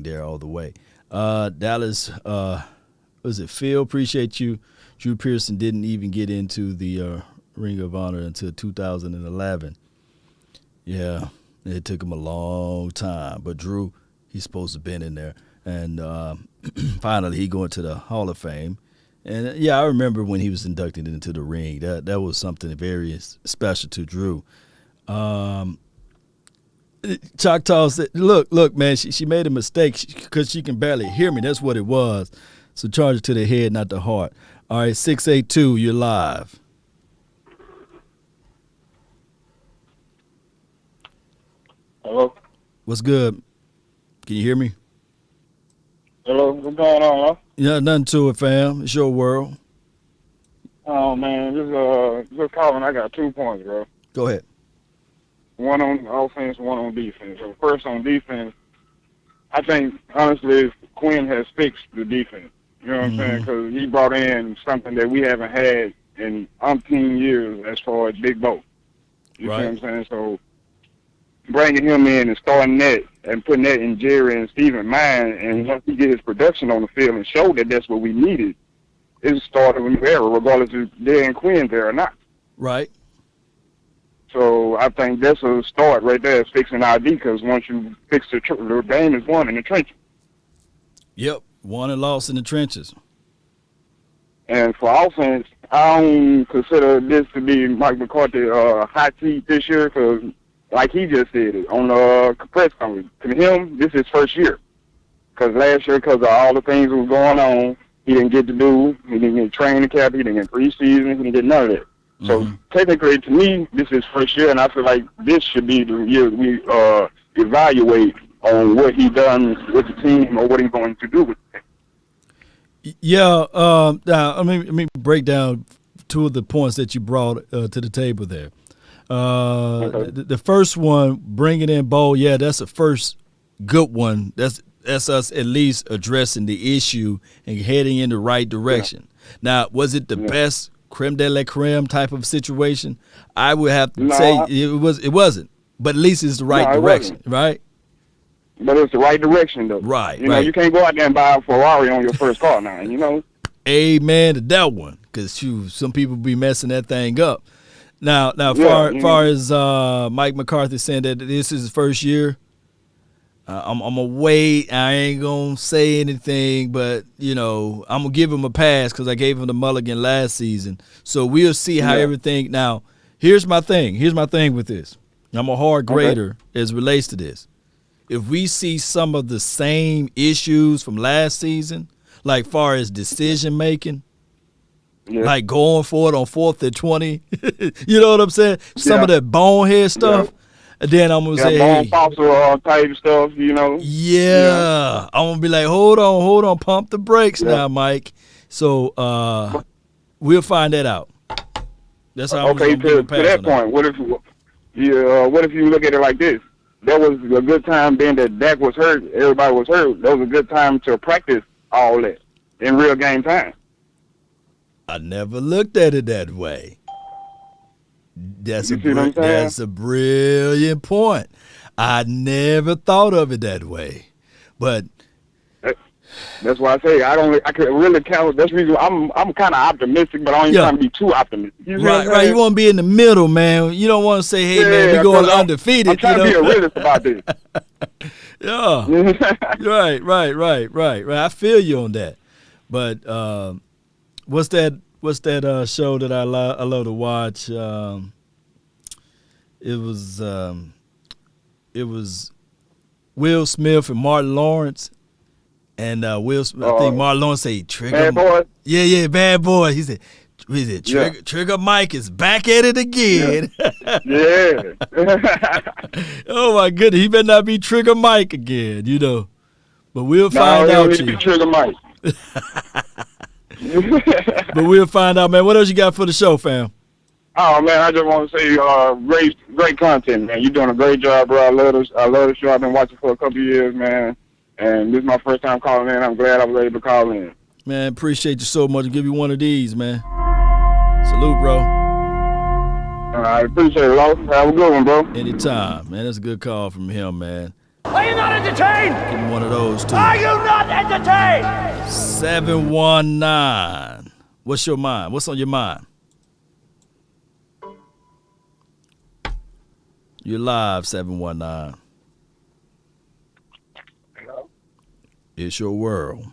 there all the way. Dallas, was it Phil? Appreciate you. Drew Pearson didn't even get into the Ring of Honor until 2011. Yeah, it took him a long time, but Drew, he's supposed to have been in there, and finally he going to the Hall of Fame. And, yeah, I remember when he was inducted into the ring. That was something very special to Drew. Choctaw said, look, man, she made a mistake because she can barely hear me. That's what it was. So charge it to the head, not the heart. All right, 682, you're live. Hello? What's good? Can you hear me? Hello, what's going on, huh? Yeah, nothing to it, fam. It's your world. Oh man, just calling. I got 2 points, bro. Go ahead. One on offense, one on defense. So first on defense, I think honestly Quinn has fixed the defense. You know what I'm saying? Because he brought in something that we haven't had in umpteen years as far as Big Bo. You see what I'm saying? So bringing him in and starting that and putting that in Jerry and Steven's mind, and once he get his production on the field and show that that's what we needed, it's the start of a new era, regardless if Dan Quinn's there or not. Right. So I think that's a start right there, fixing our D, because once you fix the game is won in the trenches. Yep, won and lost in the trenches. And for offense, I don't consider this to be Mike McCarthy hot seat this year, because like he just said it on the press conference, to him, this is his first year. Because last year, because of all the things that was going on, he didn't get to do, he didn't get training camp, he didn't get preseason, he didn't get none of that. So technically, to me, this is first year, and I feel like this should be the year we evaluate on what he done with the team or what he's going to do with the team. Yeah, I mean, let me break down two of the points that you brought to the table there. The first one, bringing in Bo, yeah, that's the first good one. That's us at least addressing the issue and heading in the right direction. Now, was it the best creme de la creme type of situation? I would have to say it wasn't, but at least it's the right direction, right? But it's the right direction, though. Right, you know, you can't go out there and buy a Ferrari on your first car now, you know? Amen to that one, because some people be messing that thing up. Now, far as Mike McCarthy saying that this is his first year, I'm gonna wait. I ain't gonna say anything, but I'm gonna give him a pass because I gave him the mulligan last season. So we'll see how everything. Now, here's my thing. Here's my thing with this. I'm a hard grader as it relates to this. If we see some of the same issues from last season, like far as decision making, like going for it on 4th and 20, you know what I'm saying? Some of that bonehead stuff. And then I'm gonna say, bone fossil type stuff, you know. Yeah, I'm gonna be like, hold on, pump the brakes now, Mike. So we'll find that out. That's how. Okay, to that point, what if you look at it like this? That was a good time being that Dak was hurt, everybody was hurt. That was a good time to practice all that in real game time. I never looked at it that way. That's a brilliant point. I never thought of it that way, but that's why I say I could really count. That's the reason I'm kind of optimistic, but I ain't trying to be too optimistic. Right. You want to be in the middle, man. You don't want to say, "Hey, man, we're going undefeated." I'm trying to be a realist about this. Yeah. Right. I feel you on that. But what's that show that I love to watch? It was Will Smith and Martin Lawrence, and Will Smith. I think Martin Lawrence said, "Trigger." Bad Boy. Yeah, Bad Boy. He said, Trigger Mike is back at it again. Yeah. Oh my goodness, he better not be Trigger Mike again, But we'll find out. Trigger Mike. But we'll find out, man. What else you got for the show, fam? Oh man, I just want to say, great content, man. You're doing a great job, bro. I love the show. I've been watching for a couple of years, man. And this is my first time calling in. I'm glad I was able to call in. Man, appreciate you so much. I'll give you one of these, man. Salute, bro. I appreciate it, Lo. Have a good one, bro. Anytime, man. That's a good call from him, man. Are you not entertained? Give him one of those, too. Are you not entertained? 719. What's your mind? What's on your mind? You're live, 719. Hello? It's your world.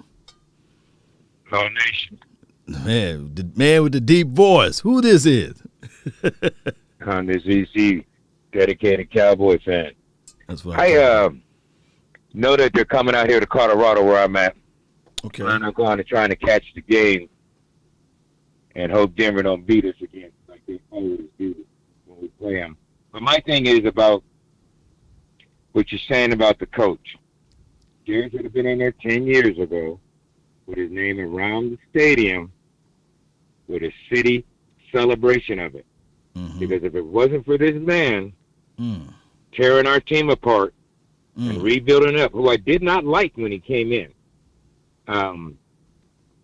Hello, Nation. Man, the man with the deep voice. Who this is? This is EC, dedicated Cowboy fan. That's what I know that they're coming out here to Colorado where I'm at. Okay. I'm going to trying to catch the game and hope Denver don't beat us again like they always do when we play them. But my thing is about what you're saying about the coach. Jerry should have been in there 10 years ago with his name around the stadium with a city celebration of it. Because if it wasn't for this man tearing our team apart and rebuilding up, who I did not like when he came in,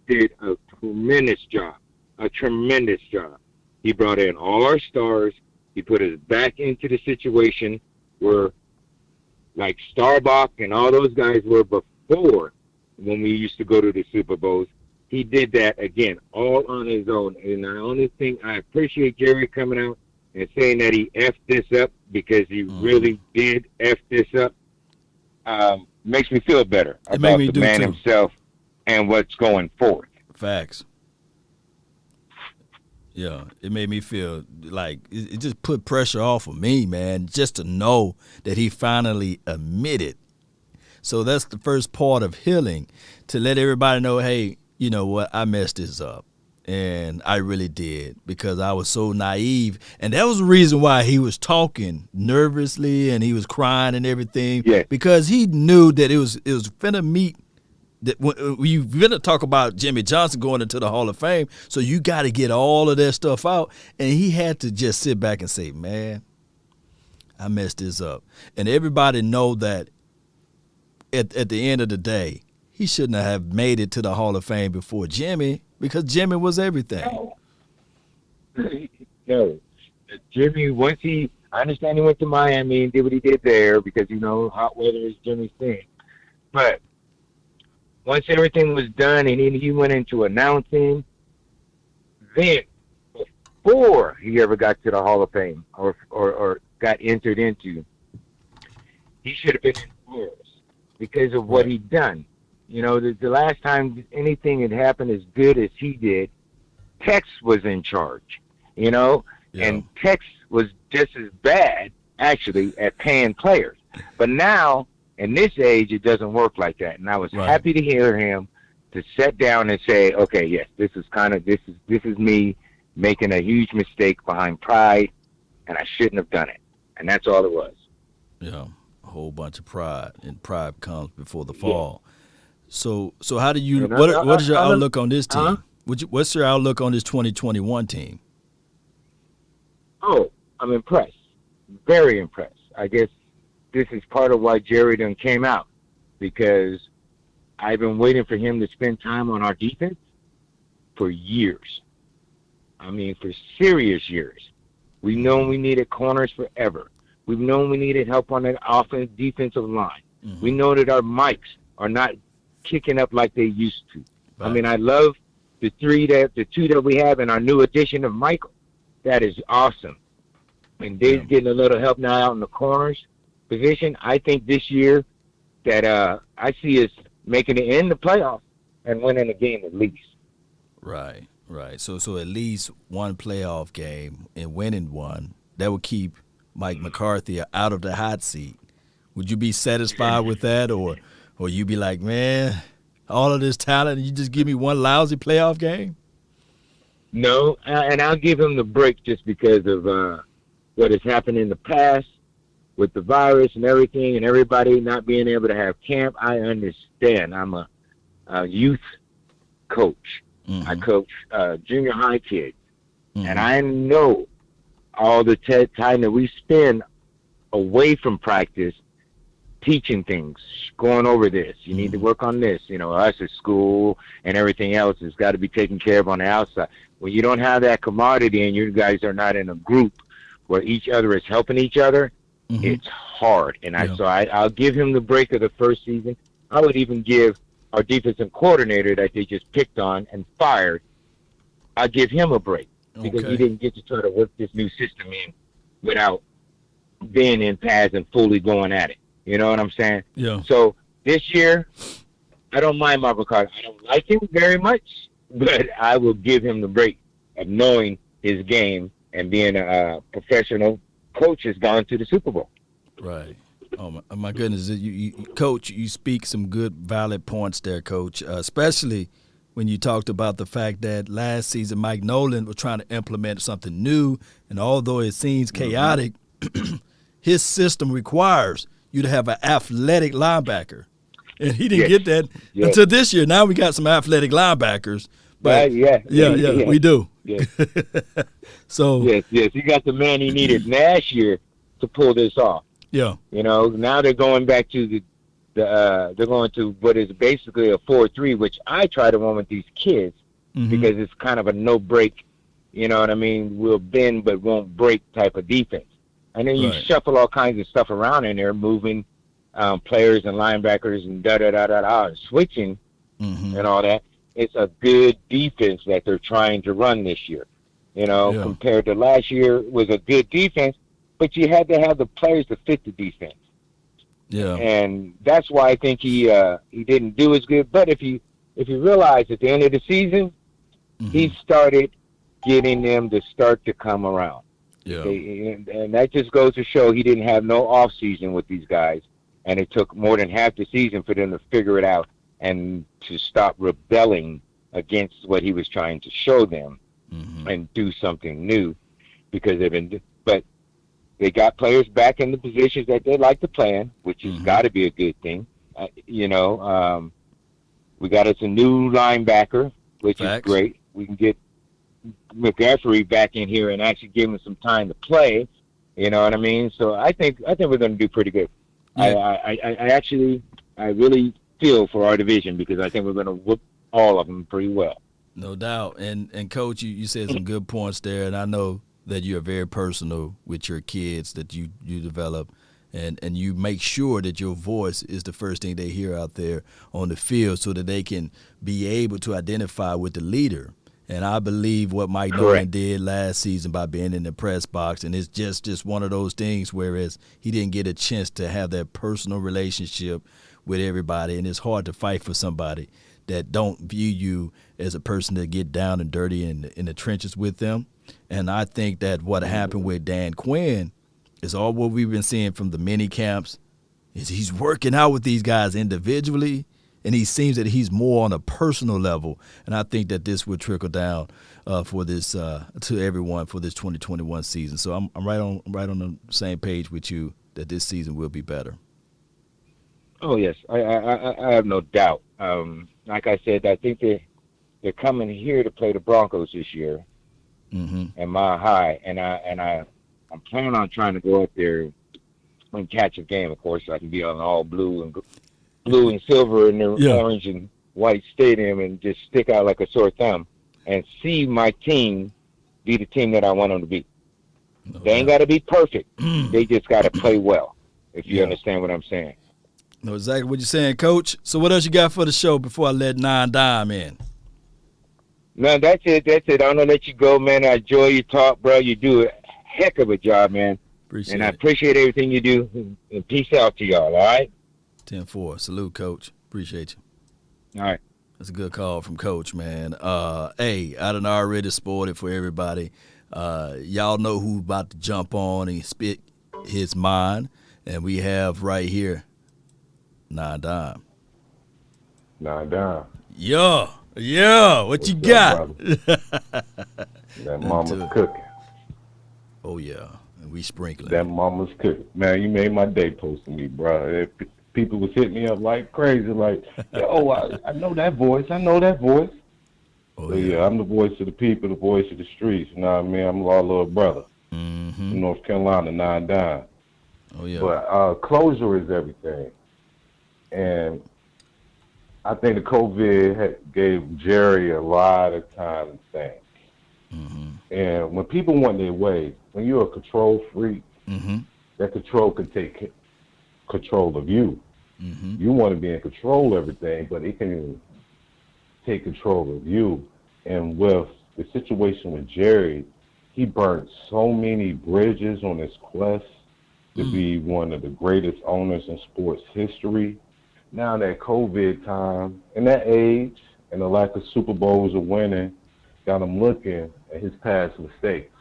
did a tremendous job. He brought in all our stars. He put us back into the situation where, like Starbuck and all those guys were before, when we used to go to the Super Bowls. He did that again, all on his own. And the only thing I appreciate Jerry coming out and saying that he effed this up, because he really did F this up, makes me feel better about the man himself and what's going forward. Facts. Yeah, it made me feel like it just put pressure off of me, man, just to know that he finally admitted. So that's the first part of healing, to let everybody know, hey, you know what, I messed this up. And I really did, because I was so naive. And that was the reason why he was talking nervously and he was crying and everything, because he knew that it was finna meet. That when you gonna talk about Jimmy Johnson going into the Hall of Fame, so you got to get all of that stuff out, and he had to just sit back and say, "Man, I messed this up," and everybody know that at the end of the day, he shouldn't have made it to the Hall of Fame before Jimmy, because Jimmy was everything. No, Jimmy, I understand he went to Miami and did what he did there, because hot weather is Jimmy's thing, but once everything was done and he went into announcing, then before he ever got to the Hall of Fame or got entered into, he should have been in Florida because of what he'd done. The last time anything had happened as good as he did, Tex was in charge, and Tex was just as bad, actually, at paying players. But now, in this age, it doesn't work like that. And I was happy to hear him to sit down and say, okay, yes, this is me making a huge mistake behind pride, and I shouldn't have done it. And that's all it was. Yeah, a whole bunch of pride, and pride comes before the fall. So how do you? What is your outlook on this team? What's your outlook on this 2021 team? Oh, I'm impressed, very impressed. I guess this is part of why Jerry done came out, because I've been waiting for him to spend time on our defense for years. I mean, for serious years. We've known we needed corners forever. We've known we needed help on that defensive line. We know that our mics are not kicking up like they used to. I mean, I love the two that we have, and our new addition of Michael. That is awesome. And Dave's getting a little help now out in the corners position. I think this year that I see us making it in the playoffs and winning a game at least. Right. So at least one playoff game and winning one, that would keep Mike McCarthy out of the hot seat. Would you be satisfied with that, or you be like, man, all of this talent and you just give me one lousy playoff game? No, and I'll give him the break just because of what has happened in the past with the virus and everything, and everybody not being able to have camp. I understand. I'm a youth coach. I coach junior high kids, and I know all the time that we spend away from practice teaching things, going over this. You need to work on this. Us at school and everything else has got to be taken care of on the outside. When you don't have that commodity and you guys are not in a group where each other is helping each other, it's hard. And I'll give him the break of the first season. I would even give our defensive coordinator that they just picked on and fired, I'll give him a break because he didn't get to try to work this new system in without being in pads and fully going at it. You know what I'm saying? Yeah. So this year, I don't mind Mark McCarthy. I don't like him very much, but I will give him the break of knowing his game and being a professional coach has gone to the Super Bowl. Right. Oh my goodness, Coach, you speak some good, valid points there, Coach. Especially when you talked about the fact that last season Mike Nolan was trying to implement something new, and although it seems chaotic, his system requires you to have an athletic linebacker, and he didn't get that until this year. Now we got some athletic linebackers, But yeah, we do. Yes. So yes, he got the man he needed last year to pull this off. Yeah. You know, now they're going back to they're going to what is basically a 4-3, which I try to run with these kids because it's kind of a no break. You know what I mean? We'll bend but won't break type of defense. And then you shuffle all kinds of stuff around in there, moving players and linebackers and switching and all that. It's a good defense that they're trying to run this year. You know, compared to last year, it was a good defense, but you had to have the players to fit the defense. Yeah. And that's why I think he didn't do as good. But if you realize at the end of the season, he started getting them to start to come around. Yeah. And that just goes to show he didn't have no off season with these guys, and it took more than half the season for them to figure it out and to stop rebelling against what he was trying to show them and do something new, because but they got players back in the positions that they like to play in, which has got to be a good thing. We got us a new linebacker, which is great. We can get McCaffrey back in here and actually give him some time to play. You know what I mean? So I think we're going to do pretty good. Yeah. I really feel for our division, because I think we're going to whoop all of them pretty well. No doubt. And Coach, you said some good points there, and I know that you're very personal with your kids that you develop, and you make sure that your voice is the first thing they hear out there on the field so that they can be able to identify with the leader. And I believe what Mike Nolan did last season by being in the press box, and it's just one of those things, whereas he didn't get a chance to have that personal relationship with everybody, and it's hard to fight for somebody that don't view you as a person that get down and dirty in the trenches with them. And I think that what happened with Dan Quinn is all what we've been seeing from the mini camps is he's working out with these guys individually, and he seems that he's more on a personal level. And I think that this will trickle down for this to everyone for this 2021 season. So I'm right on the same page with you that this season will be better. Oh yes, I have no doubt. Like I said, I think they're coming here to play the Broncos this year, and Mile High, and I'm planning on trying to go up there and catch a game, of course, so I can be on all blue and silver and the orange and white stadium and just stick out like a sore thumb and see my team be the team that I want them to be. They ain't got to be perfect. They just got to play well, if you understand what I'm saying. Know exactly what you're saying, Coach. So what else you got for the show before I let Nine Dime in? No, that's it. I'm going to let you go, man. I enjoy your talk, bro. You do a heck of a job, man. I appreciate everything you do. And peace out to y'all, all right? 10-4. Salute, Coach. Appreciate you. All right. That's a good call from Coach, man. Hey, I done already spoiled it for everybody. Y'all know who's about to jump on and spit his mind. And we have right here Nine Dime. Nine Dime. Yeah. What you got? That mama's cooking. Oh, yeah. And we sprinkling. That mama's cooking. Man, you made my day posting me, bro. People was hitting me up like crazy, like, yo, I know that voice. Oh, yeah, I'm the voice of the people, the voice of the streets. You know what I mean? I'm our little brother. From North Carolina, Nine Dime. Oh, yeah. But closure is everything. And I think the COVID gave Jerry a lot of time to think. And when people want their way, when you're a control freak, that control can take control of you. You want to be in control of everything, but it can take control of you. And with the situation with Jerry, he burnt so many bridges on his quest to be one of the greatest owners in sports history. Now that COVID time and that age and the lack of Super Bowls or winning got him looking at his past mistakes.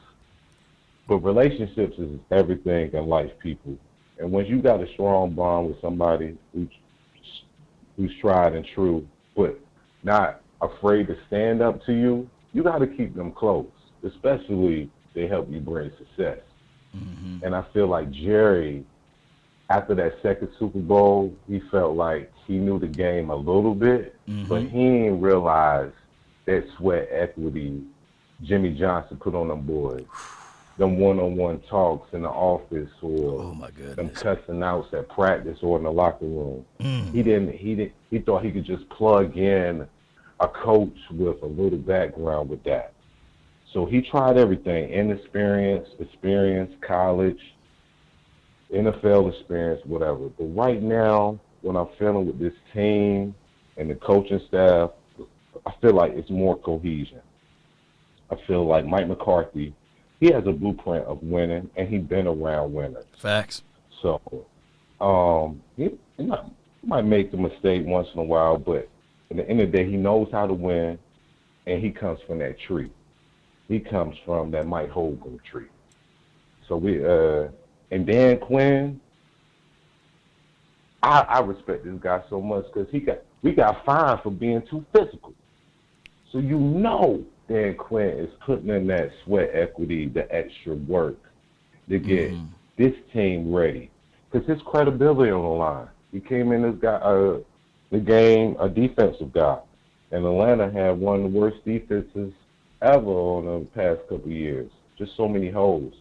But relationships is everything in life, people. And when you got a strong bond with somebody who's tried and true, but not afraid to stand up to you, you got to keep them close, especially if they help you bring success. And I feel like Jerry, after that second Super Bowl, he felt like he knew the game a little bit, but he didn't realize that sweat equity Jimmy Johnson put on them boys. Them one-on-one talks in the office, or them cussing outs at practice or in the locker room. He thought he could just plug in a coach with a little background with that. So he tried everything: inexperience, experience, college, NFL experience, whatever. But right now, what I'm feeling with this team and the coaching staff, I feel like it's more cohesion. I feel like Mike McCarthy, he has a blueprint of winning, and he's been around winners. Facts. So he might make the mistake once in a while, but at the end of the day, he knows how to win, and he comes from that tree. He comes from that Mike Holcomb tree. So and Dan Quinn, I respect this guy so much because we got fined for being too physical. So Dan Quinn is putting in that sweat equity, the extra work to get this team ready. Because his credibility on the line. He came in the game a defensive guy. And Atlanta had one of the worst defenses ever on the past couple of years. Just so many holes.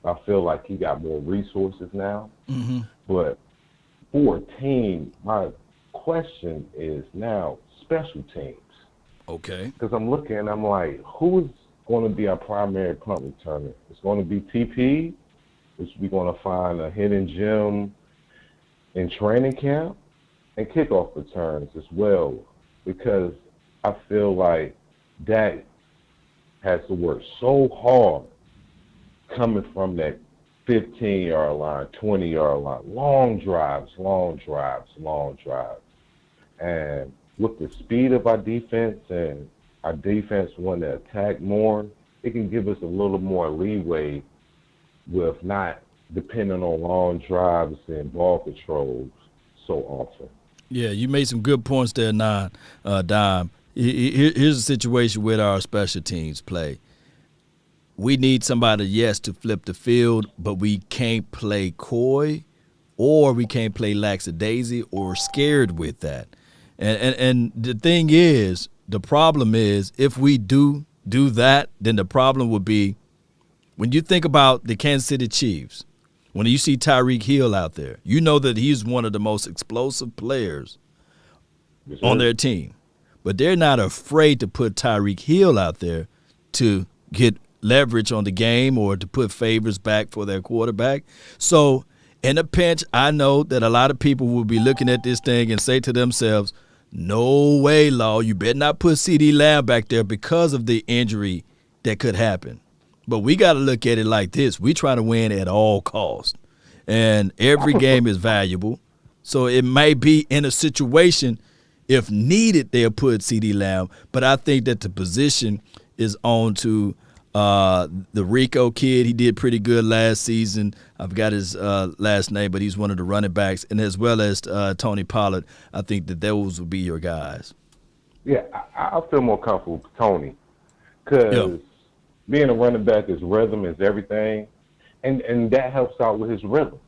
I feel like he got more resources now. But for a team, my question is now special teams. Okay. Because I'm looking and I'm like, who's going to be our primary punt returner? It's going to be TP, which we're going to find a hidden gem in training camp, and kickoff returns as well. Because I feel like Dak has to work so hard coming from that 15-yard line, 20-yard line, long drives. And with the speed of our defense and our defense want to attack more, it can give us a little more leeway with not depending on long drives and ball controls so often. Yeah, you made some good points there, Dime. Here's a situation with our special teams play. We need somebody, yes, to flip the field, but we can't play coy, or we can't play lackadaisy or scared with that. And the thing is, the problem is, if we do that, then the problem would be when you think about the Kansas City Chiefs, when you see Tyreek Hill out there, you know that he's one of the most explosive players on their team. But they're not afraid to put Tyreek Hill out there to get leverage on the game or to put favors back for their quarterback. So in a pinch, I know that a lot of people will be looking at this thing and say to themselves, no way, Law, you better not put CeeDee Lamb back there because of the injury that could happen. But we got to look at it like this. We try to win at all costs, and every game is valuable. So it may be in a situation, if needed, they'll put CeeDee Lamb. But I think that the position is on to the Rico kid. He did pretty good last season. I forgot his last name, but he's one of the running backs. And as well as Tony Pollard, I think that those would be your guys. Yeah, I feel more comfortable with Tony because being a running back, his rhythm is everything. And that helps out with his rhythm.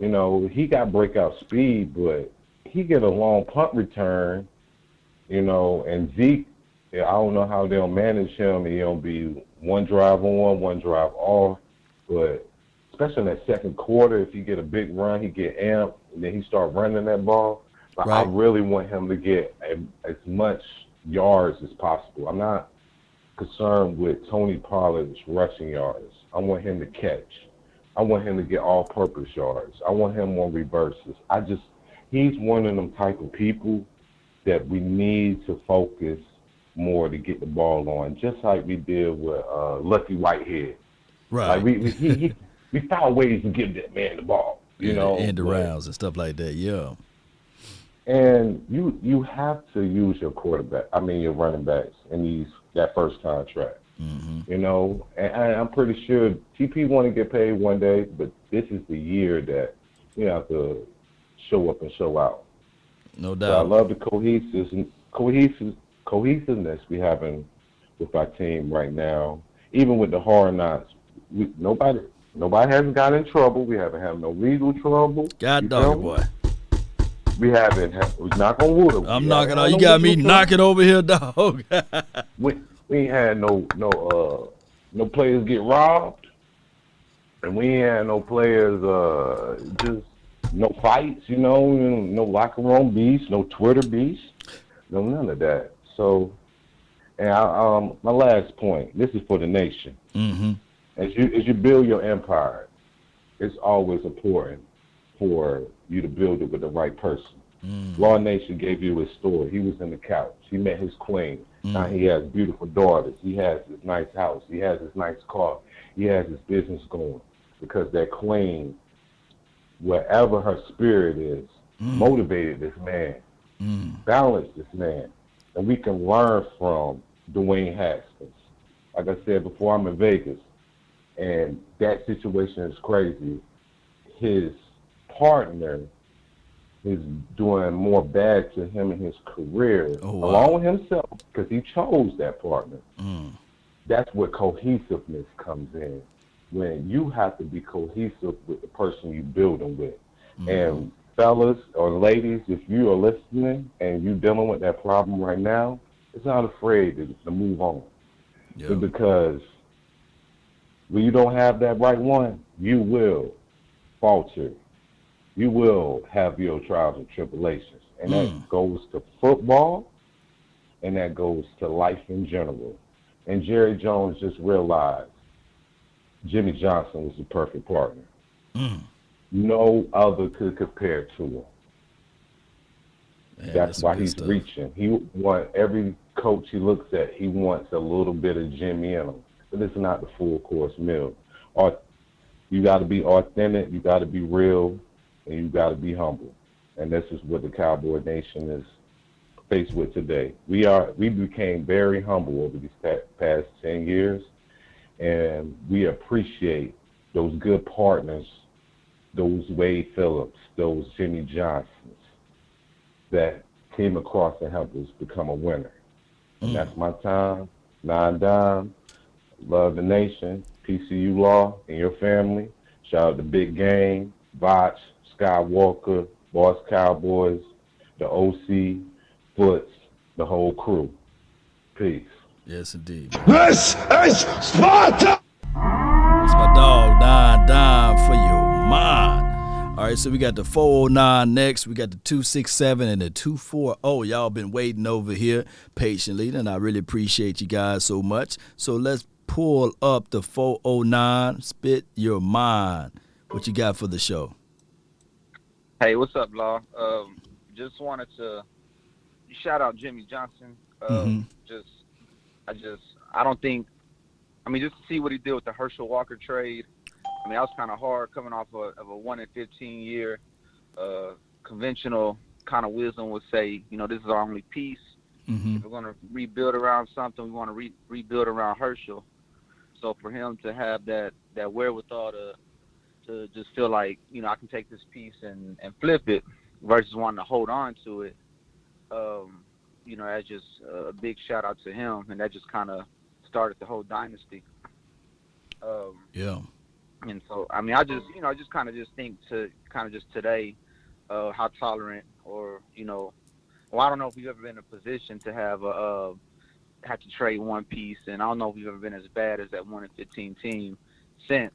You know, he got breakout speed, but he get a long punt return, you know, and Zeke, I don't know how they'll manage him. He'll be one drive on, one drive off. But especially in that second quarter, if he get a big run, he get amped, and then he start running that ball. But I really want him to get as much yards as possible. I'm not concerned with Tony Pollard's rushing yards. I want him to catch. I want him to get all-purpose yards. I want him on reverses. He's one of them type of people that we need to focus more to get the ball on, just like we did with Lucky Whitehead. Right. Like we found ways to give that man the ball, you know. End arounds and stuff like that, yeah. And you have to use your your running backs in that first contract. You know, and I'm pretty sure TP want to get paid one day, but this is the year that you have to show up and show out. No doubt. So I love the cohesiveness we having with our team right now. Even with the hard knocks, nobody hasn't got in trouble. We haven't had no legal trouble. God dog, boy. We haven't. We knock on wood. I'm knocking on. You got me knocking over here, dog. we ain't had no players get robbed, and we ain't had no players just no fights. No locker room beefs, no Twitter beefs, no none of that. So, and my last point. This is for the nation. Mm-hmm. As you build your empire, it's always important for you to build it with the right person. Law Nation gave you his story. He was in the couch. He met his queen. Now he has beautiful daughters. He has his nice house. He has his nice car. He has his business going because that queen, wherever her spirit is, motivated this man, balanced this man. And we can learn from Dwayne Haskins. Like I said before, I'm in Vegas, and that situation is crazy. His partner is doing more bad to him in his career, along with himself, because he chose that partner. That's where cohesiveness comes in, when you have to be cohesive with the person you're building with. And fellas or ladies, if you are listening and you're dealing with that problem right now, it's not afraid to move on. Because when you don't have that right one, you will falter. You will have your trials and tribulations. And that goes to football, and that goes to life in general. And Jerry Jones just realized Jimmy Johnson was the perfect partner. No other could compare to him. Man, that's why he's reaching. He wants every coach he looks at, he wants a little bit of Jimmy in him. But it's not the full course meal. You got to be authentic, you got to be real, and you got to be humble. And this is what the Cowboy Nation is faced with today. We became very humble over these past 10 years, and we appreciate those good partners, those Wade Phillips, those Jimmy Johnsons that came across and helped us become a winner. And that's my time. 9 Dime. Love the nation. PCU Law and your family. Shout out to Big Game, Botch, Skywalker, Boss Cowboys, the OC, Foots, the whole crew. Peace. Yes, indeed. This is Sparta! That's my dog, 9 Dime for your mind. All right, so we got the 409 next. We got the 267 and the 240. Y'all been waiting over here patiently, and I really appreciate you guys so much. So let's pull up the 409. Spit your mind. What you got for the show? Hey, what's up, Law? Just wanted to shout out Jimmy Johnson. Just to see what he did with the Herschel Walker trade. I mean, that was kind of hard coming off of a 1-15 year. Conventional kind of wisdom would say, this is our only piece. If we're going to rebuild around something, we want to rebuild around Herschel. So for him to have that wherewithal to just feel like, I can take this piece and flip it versus wanting to hold on to it, that's just a big shout out to him. And that just kind of started the whole dynasty. And so, I mean, I just think to kind of just today, how tolerant or, I don't know if we've ever been in a position to have to trade one piece. And I don't know if we've ever been as bad as that 1-15 team since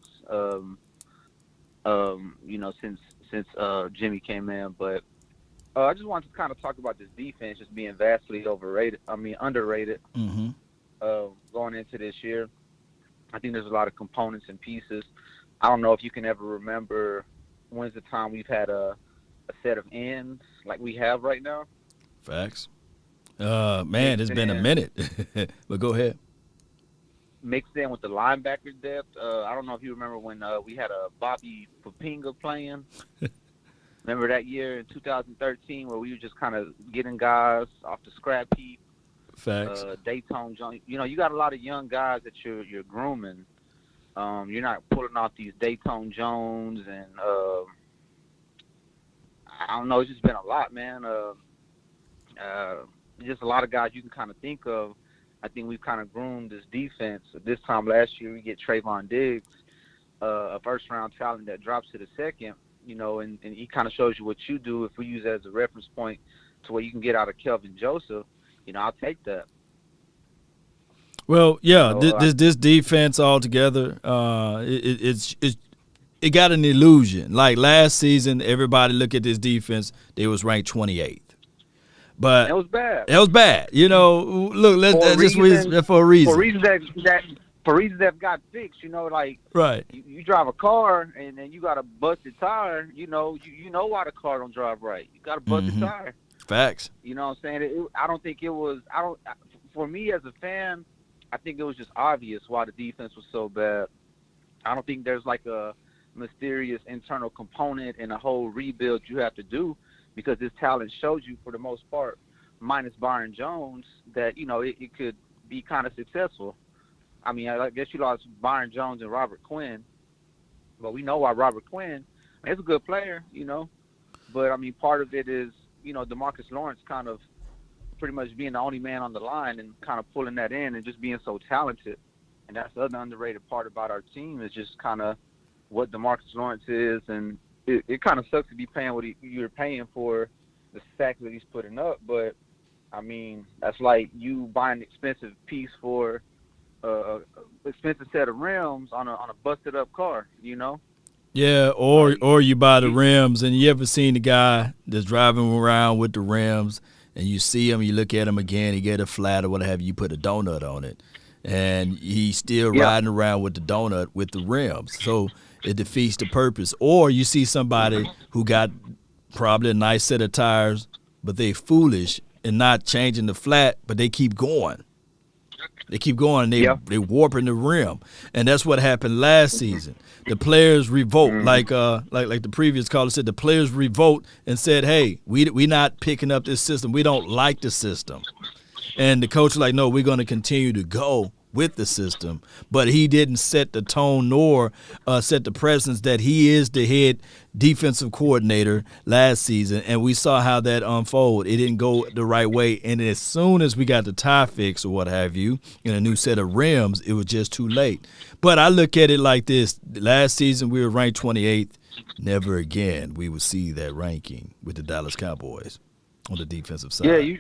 Jimmy came in. But I just wanted to kind of talk about this defense just being vastly underrated going into this year. I think there's a lot of components and pieces. I don't know if you can ever remember when's the time we've had a set of ends like we have right now. Facts. Man, it's been a minute. But go ahead. Mixed in with the linebacker depth. I don't know if you remember when we had a Bobby Papinga playing. Remember that year in 2013 where we were just kind of getting guys off the scrap heap. Facts. Dayton Jones. You got a lot of young guys that you're grooming. You're not pulling off these Dayton Jones and I don't know. It's just been a lot, man. Just a lot of guys you can kind of think of. I think we've kind of groomed this defense. This time last year, we get Trayvon Diggs, a first-round talent that drops to the second. and he kind of shows you what you do. If we use that as a reference point to what you can get out of Kelvin Joseph, I'll take that. Well, yeah, this defense altogether, it got an illusion. Like last season, everybody look at this defense; they was ranked 28th, but it was bad. It was bad. Look, let's just for a reason. For reasons that got fixed, right. You drive a car and then you got a busted tire. You know why the car don't drive right. You got a busted tire. Facts. You know what I'm saying? I don't think it was. For me as a fan, I think it was just obvious why the defense was so bad. I don't think there's like a mysterious internal component in a whole rebuild you have to do, because this talent shows you, for the most part, minus Byron Jones, that it could be kind of successful. I mean, I guess you lost Byron Jones and Robert Quinn, but we know why Robert Quinn. He's a good player, but I mean, part of it is DeMarcus Lawrence kind of pretty much being the only man on the line and kind of pulling that in and just being so talented. And that's the other underrated part about our team, is just kind of what DeMarcus Lawrence is. And it kind of sucks to be paying what you're paying for the sacks that he's putting up. But, I mean, that's like you buying an expensive piece for expensive set of rims on a busted up car, Yeah, or you buy the rims, and you ever seen the guy that's driving around with the rims, and you see him, you look at him again, he get a flat or what have you, put a donut on it, and he's still riding around with the donut with the rims. So it defeats the purpose. Or you see somebody who got probably a nice set of tires, but they foolish and not changing the flat, but they keep going. They keep going. They warping the rim, and that's what happened last season. The players revolt, like the previous caller said. The players revolt and said, "Hey, we not picking up this system. We don't like the system." And the coach was like, "No, we're going to continue to go with the system." But he didn't set the tone nor set the presence that he is the head defensive coordinator last season, and we saw how that unfold. It didn't go the right way, and as soon as we got the tie fix or what have you, and a new set of rims, it was just too late. But I look at it like this: last season we were ranked 28th. Never again we would see that ranking with the Dallas Cowboys on the defensive side. Yeah,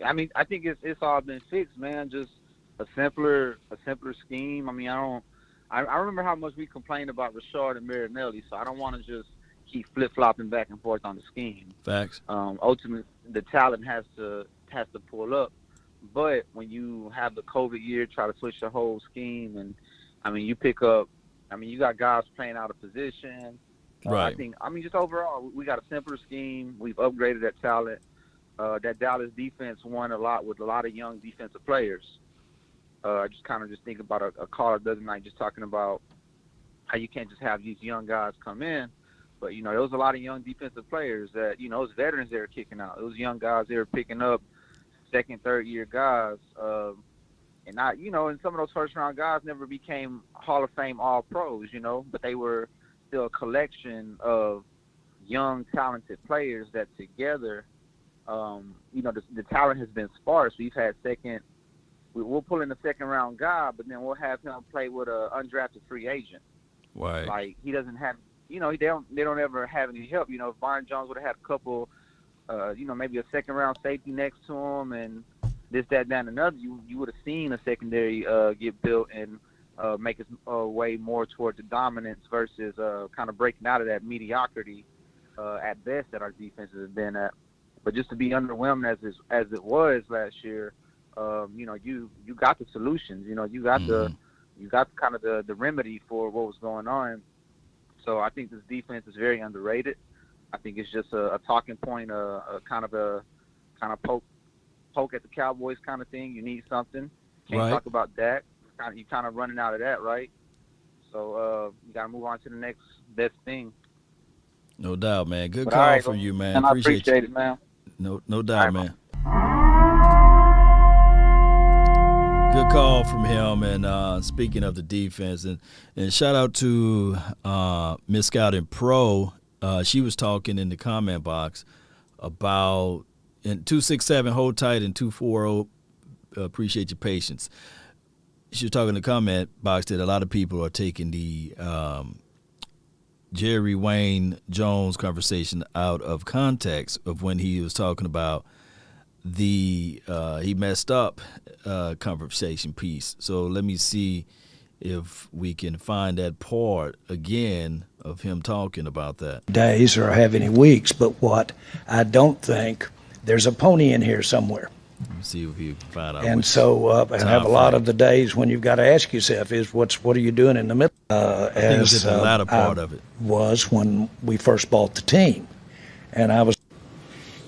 I think it's all been fixed, man. Just a simpler scheme. I mean, I remember how much we complained about Rashard and Marinelli, so I don't want to just keep flip-flopping back and forth on the scheme. Facts. Ultimately, the talent has to pull up, but when you have the COVID year, try to switch the whole scheme, and you pick up. You got guys playing out of position. Right. Just overall, we got a simpler scheme. We've upgraded that talent. That Dallas defense won a lot with a lot of young defensive players. I just think about a caller the other night just talking about how you can't just have these young guys come in. But, there was a lot of young defensive players that, it was veterans they were kicking out. It was young guys they were picking up, second, third-year guys. And some of those first-round guys never became Hall of Fame All-Pros, but they were still a collection of young, talented players that together, the talent has been sparse. We've had we'll pull in the second-round guy, but then we'll have him play with an undrafted free agent. Right. Like, he doesn't have, they don't ever have any help. If Byron Jones would have had a couple, maybe a second-round safety next to him and this, that, and another, you would have seen a secondary get built and make its way more towards the dominance versus kind of breaking out of that mediocrity at best that our defenses have been at. But just to be underwhelmed as it was last year, you got the solutions. You got kind of the remedy for what was going on. So I think this defense is very underrated. I think it's just a talking point, a kind of poke at the Cowboys kind of thing. You need something. Can't talk about Dak. You kind of running out of that, right? So you got to move on to the next best thing. No doubt, man. Good call from you, man. And I appreciate it, man. No doubt, man. Good call from him. And speaking of the defense, and shout out to Miss Scout and Pro. She was talking in the comment box about in 267 hold tight and 240 appreciate your patience. She was talking in the comment box that a lot of people are taking the Jerry Wayne Jones conversation out of context of when he was talking about the he messed up conversation piece. So let me see if we can find that part again of him talking about that. Days or have any weeks, but what I don't think, there's a pony in here somewhere. Let me see if you can find out. And so I have a lot of the days when you've got to ask yourself is what are you doing in the middle? I think it was the latter part of it. Was when we first bought the team. And I was...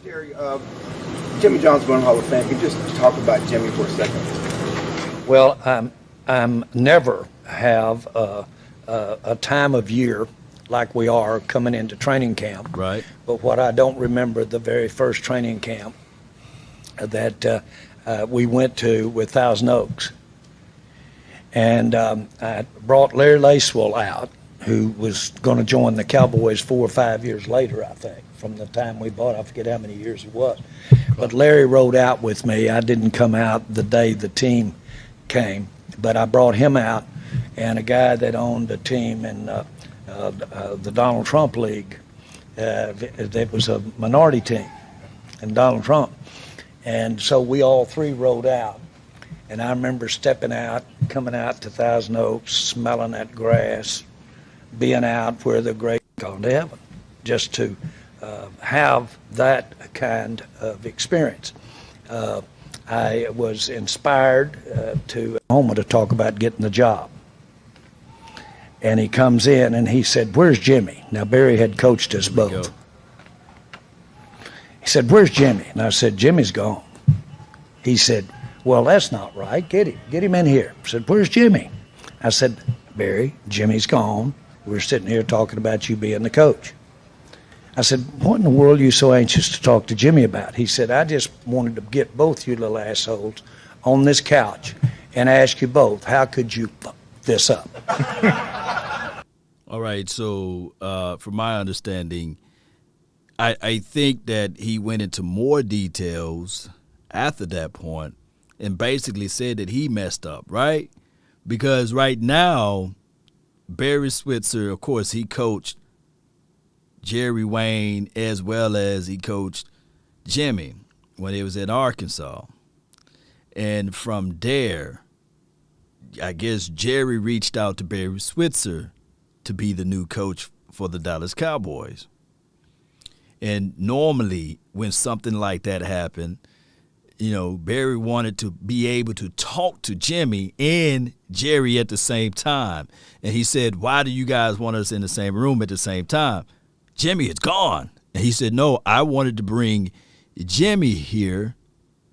Jerry, Jimmy John's going Hall of Fame. Can you just talk about Jimmy for a second? Well, I'm never have a time of year like we are coming into training camp. Right. But what I don't remember, the very first training camp that we went to with Thousand Oaks. And I brought Larry Lacewell out, who was going to join the Cowboys 4 or 5 years later, I think, from the time we bought. I forget how many years it was. But Larry rode out with me. I didn't come out the day the team came, but I brought him out, and a guy that owned a team in the Donald Trump League. That was a minority team in Donald Trump. And so we all three rode out. And I remember stepping out, coming out to Thousand Oaks, smelling that grass, being out where the great gone to heaven, just to have that kind of experience. I was inspired to Homer to talk about getting the job. And he comes in and he said, "Where's Jimmy?" Now, Barry had coached us both. He said, "Where's Jimmy?" And I said, "Jimmy's gone." He said, "Well, that's not right. Get him in here." I said, "Where's Jimmy?" I said, "Barry, Jimmy's gone. We're sitting here talking about you being the coach." I said, "What in the world are you so anxious to talk to Jimmy about?" He said, "I just wanted to get both you little assholes on this couch and ask you both, how could you fuck this up?" All right, so from my understanding, I think that he went into more details after that point and basically said that he messed up, right? Because right now, Barry Switzer, of course, he coached Jerry Wayne as well as he coached Jimmy when he was in Arkansas. And from there, I guess Jerry reached out to Barry Switzer to be the new coach for the Dallas Cowboys. And normally when something like that happened, you know, Barry wanted to be able to talk to Jimmy and Jerry at the same time. And he said, "Why do you guys want us in the same room at the same time? Jimmy is gone." And he said, "No, I wanted to bring Jimmy here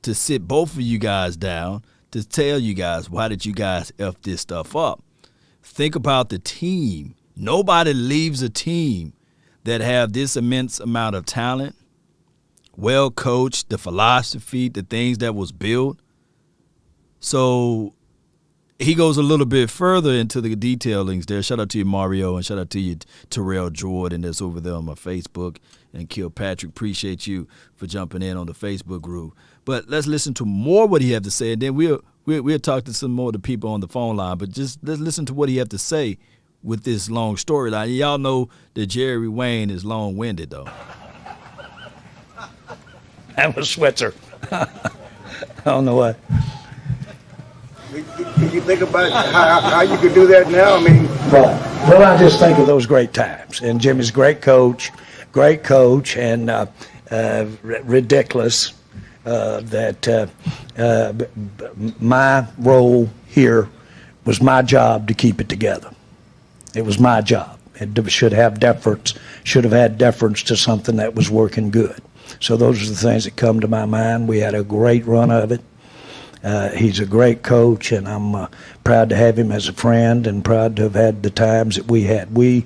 to sit both of you guys down to tell you guys, why did you guys F this stuff up?" Think about the team. Nobody leaves a team that have this immense amount of talent, well coached, the philosophy, the things that was built. So he goes a little bit further into the detailings there. Shout out to you, Mario, and shout out to you, Terrell Jordan, that's over there on my Facebook, and Kilpatrick. Appreciate you for jumping in on the Facebook group. But let's listen to more what he had to say, and then we'll talk to some more of the people on the phone line. But just let's listen to what he had to say with this long storyline. Y'all know that Jerry Wayne is long-winded, though. That was Switzer. I don't know what. Can you think about how you could do that now? I mean, well, I just think of those great times. And Jimmy's great coach, and ridiculous that my role here was my job to keep it together. It was my job. It should have had deference to something that was working good. So those are the things that come to my mind. We had a great run of it. He's a great coach, and I'm proud to have him as a friend and proud to have had the times that we had. We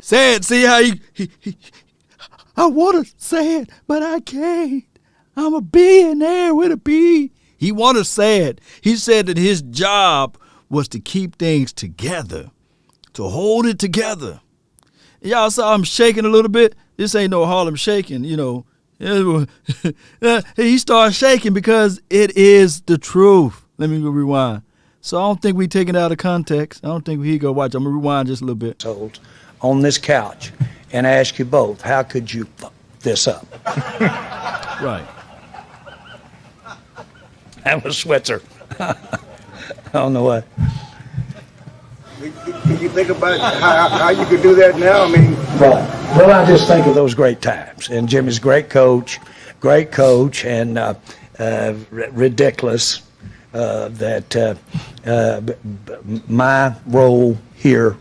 say it. See how he I want to say it, but I can't. I'm a billionaire with a B. He want to say it. He said that his job was to keep things together, to hold it together. Y'all saw him shaking a little bit. This ain't no Harlem shaking, you know. He started shaking because it is the truth. Let me rewind. So I don't think we take it out of context. I don't think we go watch. I'm going to rewind just a little bit. On this couch and ask you both, how could you fuck this up? Right. That was Switzer. I don't know what. Can you think about how you could do that now? I mean, well, I just think of those great times. And Jimmy's great coach, and ridiculous that my role here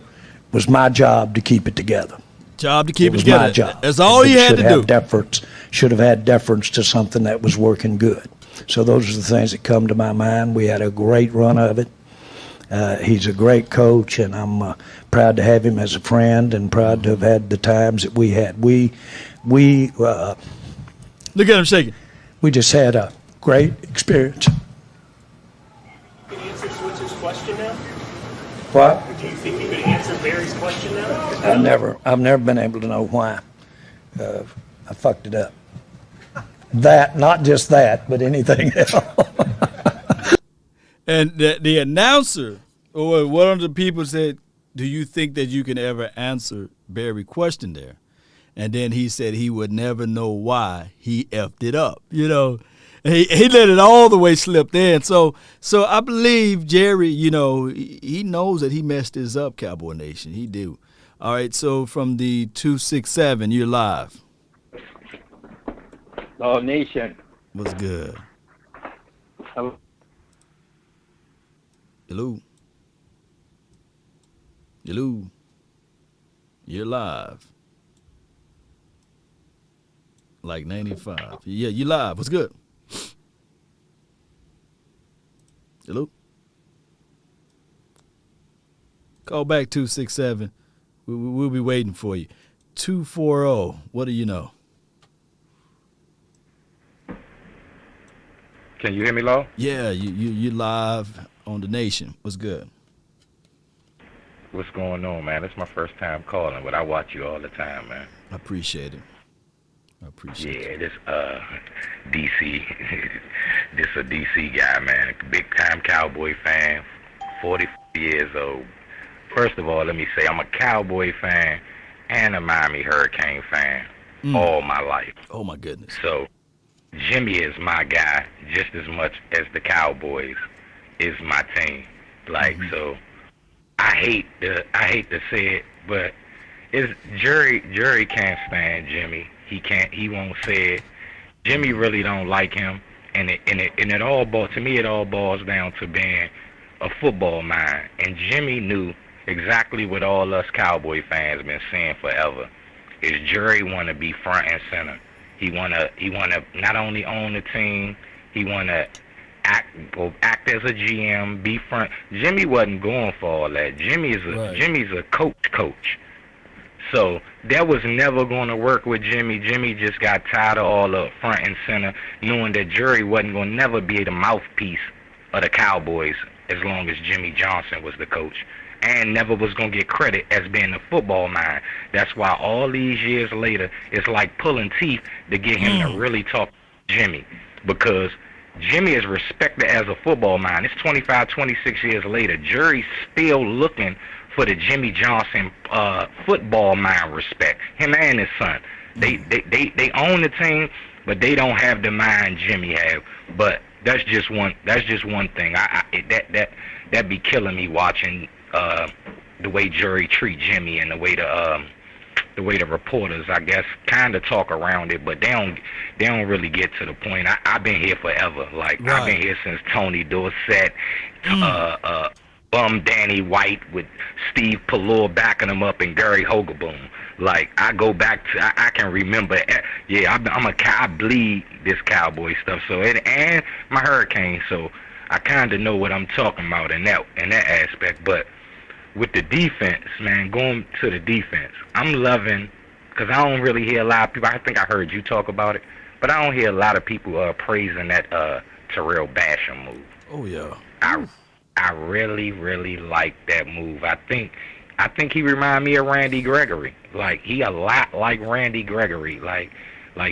was my job to keep it together. Job to keep it was together. My job. That's all you had to do. Should have had deference to something that was working good. So those are the things that come to my mind. We had a great run of it. He's a great coach, and I'm proud to have him as a friend, and proud to have had the times that we had. We look at him shaking. We just had a great experience. Can you answer Switzer's question now? What? Do you think you could answer Barry's question now? I've never been able to know why. I fucked it up. That, not just that, but anything else. And the announcer, or one of the people said, do you think that you can ever answer Barry's question there? And then he said he would never know why he effed it up. You know, he let it all the way slip in. So I believe Jerry, you know, he knows that he messed this up, Cowboy Nation. He do. All right, so from the 267, you're live. Oh, Nation. What's good? Hello. Hello. You're live. Like 95. Yeah, you live. What's good? Hello. Call back 267. We'll be waiting for you. 240. What do you know? Can you hear me, Lo? Yeah, you live on the Nation. What's good? What's going on, man? It's my first time calling, but I watch you all the time, man. I appreciate it. Yeah, this DC, this a DC guy, man. Big time Cowboy fan, 40 years old. First of all, let me say I'm a Cowboy fan and a Miami Hurricane fan all my life. Oh my goodness. So Jimmy is my guy just as much as the Cowboys is my team. Like so, I hate to say it, but it's Jerry can't stand Jimmy. He won't say it. Jimmy really don't like him, and it all boils down to being a football mind. And Jimmy knew exactly what all us Cowboy fans been saying forever. Is Jerry want to be front and center. He wanna not only own the team, he wanna act as a GM, be front. Jimmy wasn't going for all that. Jimmy's a coach. So that was never going to work with Jimmy. Jimmy just got tired of all the front and center, knowing that Jerry wasn't going to never be the mouthpiece of the Cowboys as long as Jimmy Johnson was the coach, and never was going to get credit as being a football mind. That's why all these years later, it's like pulling teeth to get him to really talk to Jimmy, because Jimmy is respected as a football mind. It's 25, 26 years later. Jerry's still looking for the Jimmy Johnson football mind respect. Him and his son. They own the team, but they don't have the mind Jimmy have. But that's just one thing. That be killing me watching the way Jerry treat Jimmy, and the way the reporters, I guess, kind of talk around it, but they don't really get to the point. I've been here forever. Like I've been here since Tony Dorsett, bum Danny White with Steve Pallure backing him up, and Gary Hogaboom. Like I go back to, I can remember. Yeah, I bleed this Cowboy stuff. So and my Hurricane. So I kind of know what I'm talking about in that aspect. But with the defense, man, going to the defense, I'm loving, because I don't really hear a lot of people. I think I heard you talk about it, but I don't hear a lot of people praising that Terrell Basham move. Oh yeah. I really, really like that move. I think he remind me of Randy Gregory. Like he a lot like Randy Gregory. Like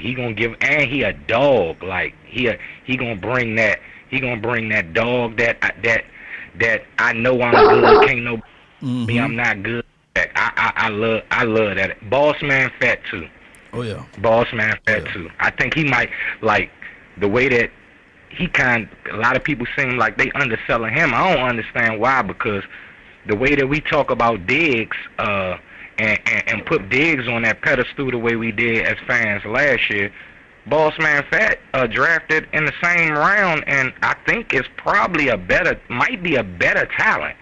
he gonna give, and he a dog. Like he gonna bring that dog, that I know I'm good. Can't no me. I'm not good. I love that. Boss man fat too. Oh yeah. Boss man fat too. I think he might like the way that he a lot of people seem like they underselling him. I don't understand why, because the way that we talk about Diggs and put Diggs on that pedestal the way we did as fans last year, Boss Man Fat drafted in the same round, and I think it's probably might be a better talent.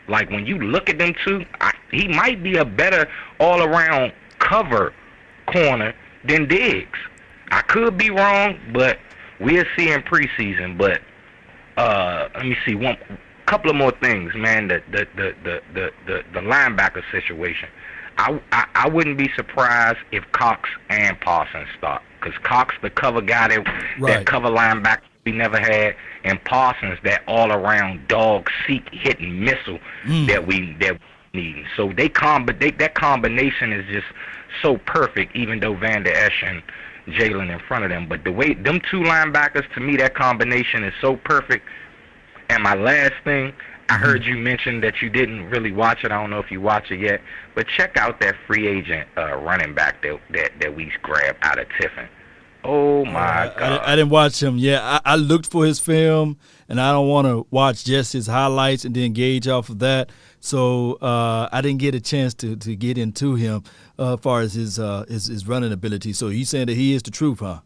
Like when you look at them two, he might be a better all-around cover corner than Diggs. I could be wrong, but we'll see in preseason. But let me see couple of more things, man. The linebacker situation. I wouldn't be surprised if Cox and Parsons start, because Cox the cover guy that cover linebacker we never had, and Parsons that all around dog seek hitting missile that we need. So that combination is just so perfect, even though Van Der Esch and Jalen in front of them. But the way them two linebackers, to me, that combination is so perfect. And my last thing, I heard you mention that you didn't really watch it. I don't know if you watch it yet, but check out that free agent running back that we grabbed out of Tiffin. Oh my God! I didn't watch him. Yeah, I looked for his film, and I don't want to watch just his highlights and then gauge off of that. So I didn't get a chance to get into him as far as his running ability. So you saying that he is the truth, huh?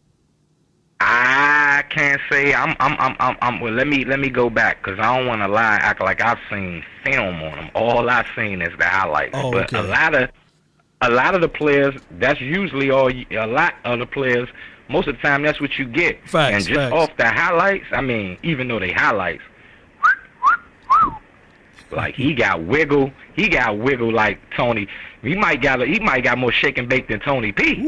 I can't say well, let me go back, because I don't want to lie, act like I've seen film on him. All I've seen is the highlights. But a lot of the players, that's usually a lot of the players, most of the time that's what you get. Facts, and just off the highlights, I mean, even though they highlights, like he got wiggle like Tony. He might got more shake and bake than Tony P.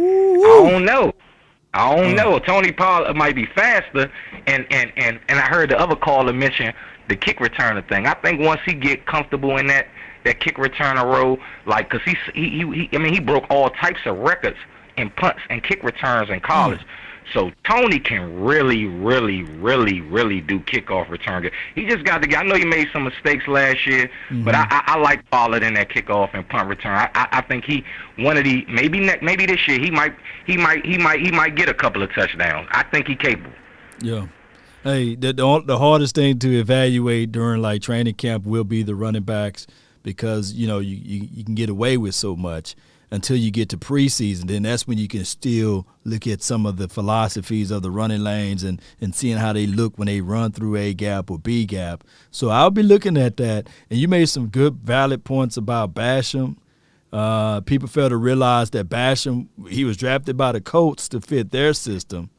I don't know. Tony Pollard might be faster, and I heard the other caller mention the kick returner thing. I think once he get comfortable in that kick returner role, like, cause he broke all types of records in punts and kick returns in college. So Tony can really, really, really, really do kickoff return. He just got to get. I know he made some mistakes last year, but I like Pollard in that kickoff and punt return. I think he one of the maybe this year he might get a couple of touchdowns. I think he's capable. Yeah. Hey, the hardest thing to evaluate during like training camp will be the running backs, because you can get away with so much until you get to preseason. Then that's when you can still look at some of the philosophies of the running lanes and seeing how they look when they run through A gap or B gap. So I'll be looking at that. And you made some good, valid points about Basham. People fail to realize that Basham, he was drafted by the Colts to fit their system.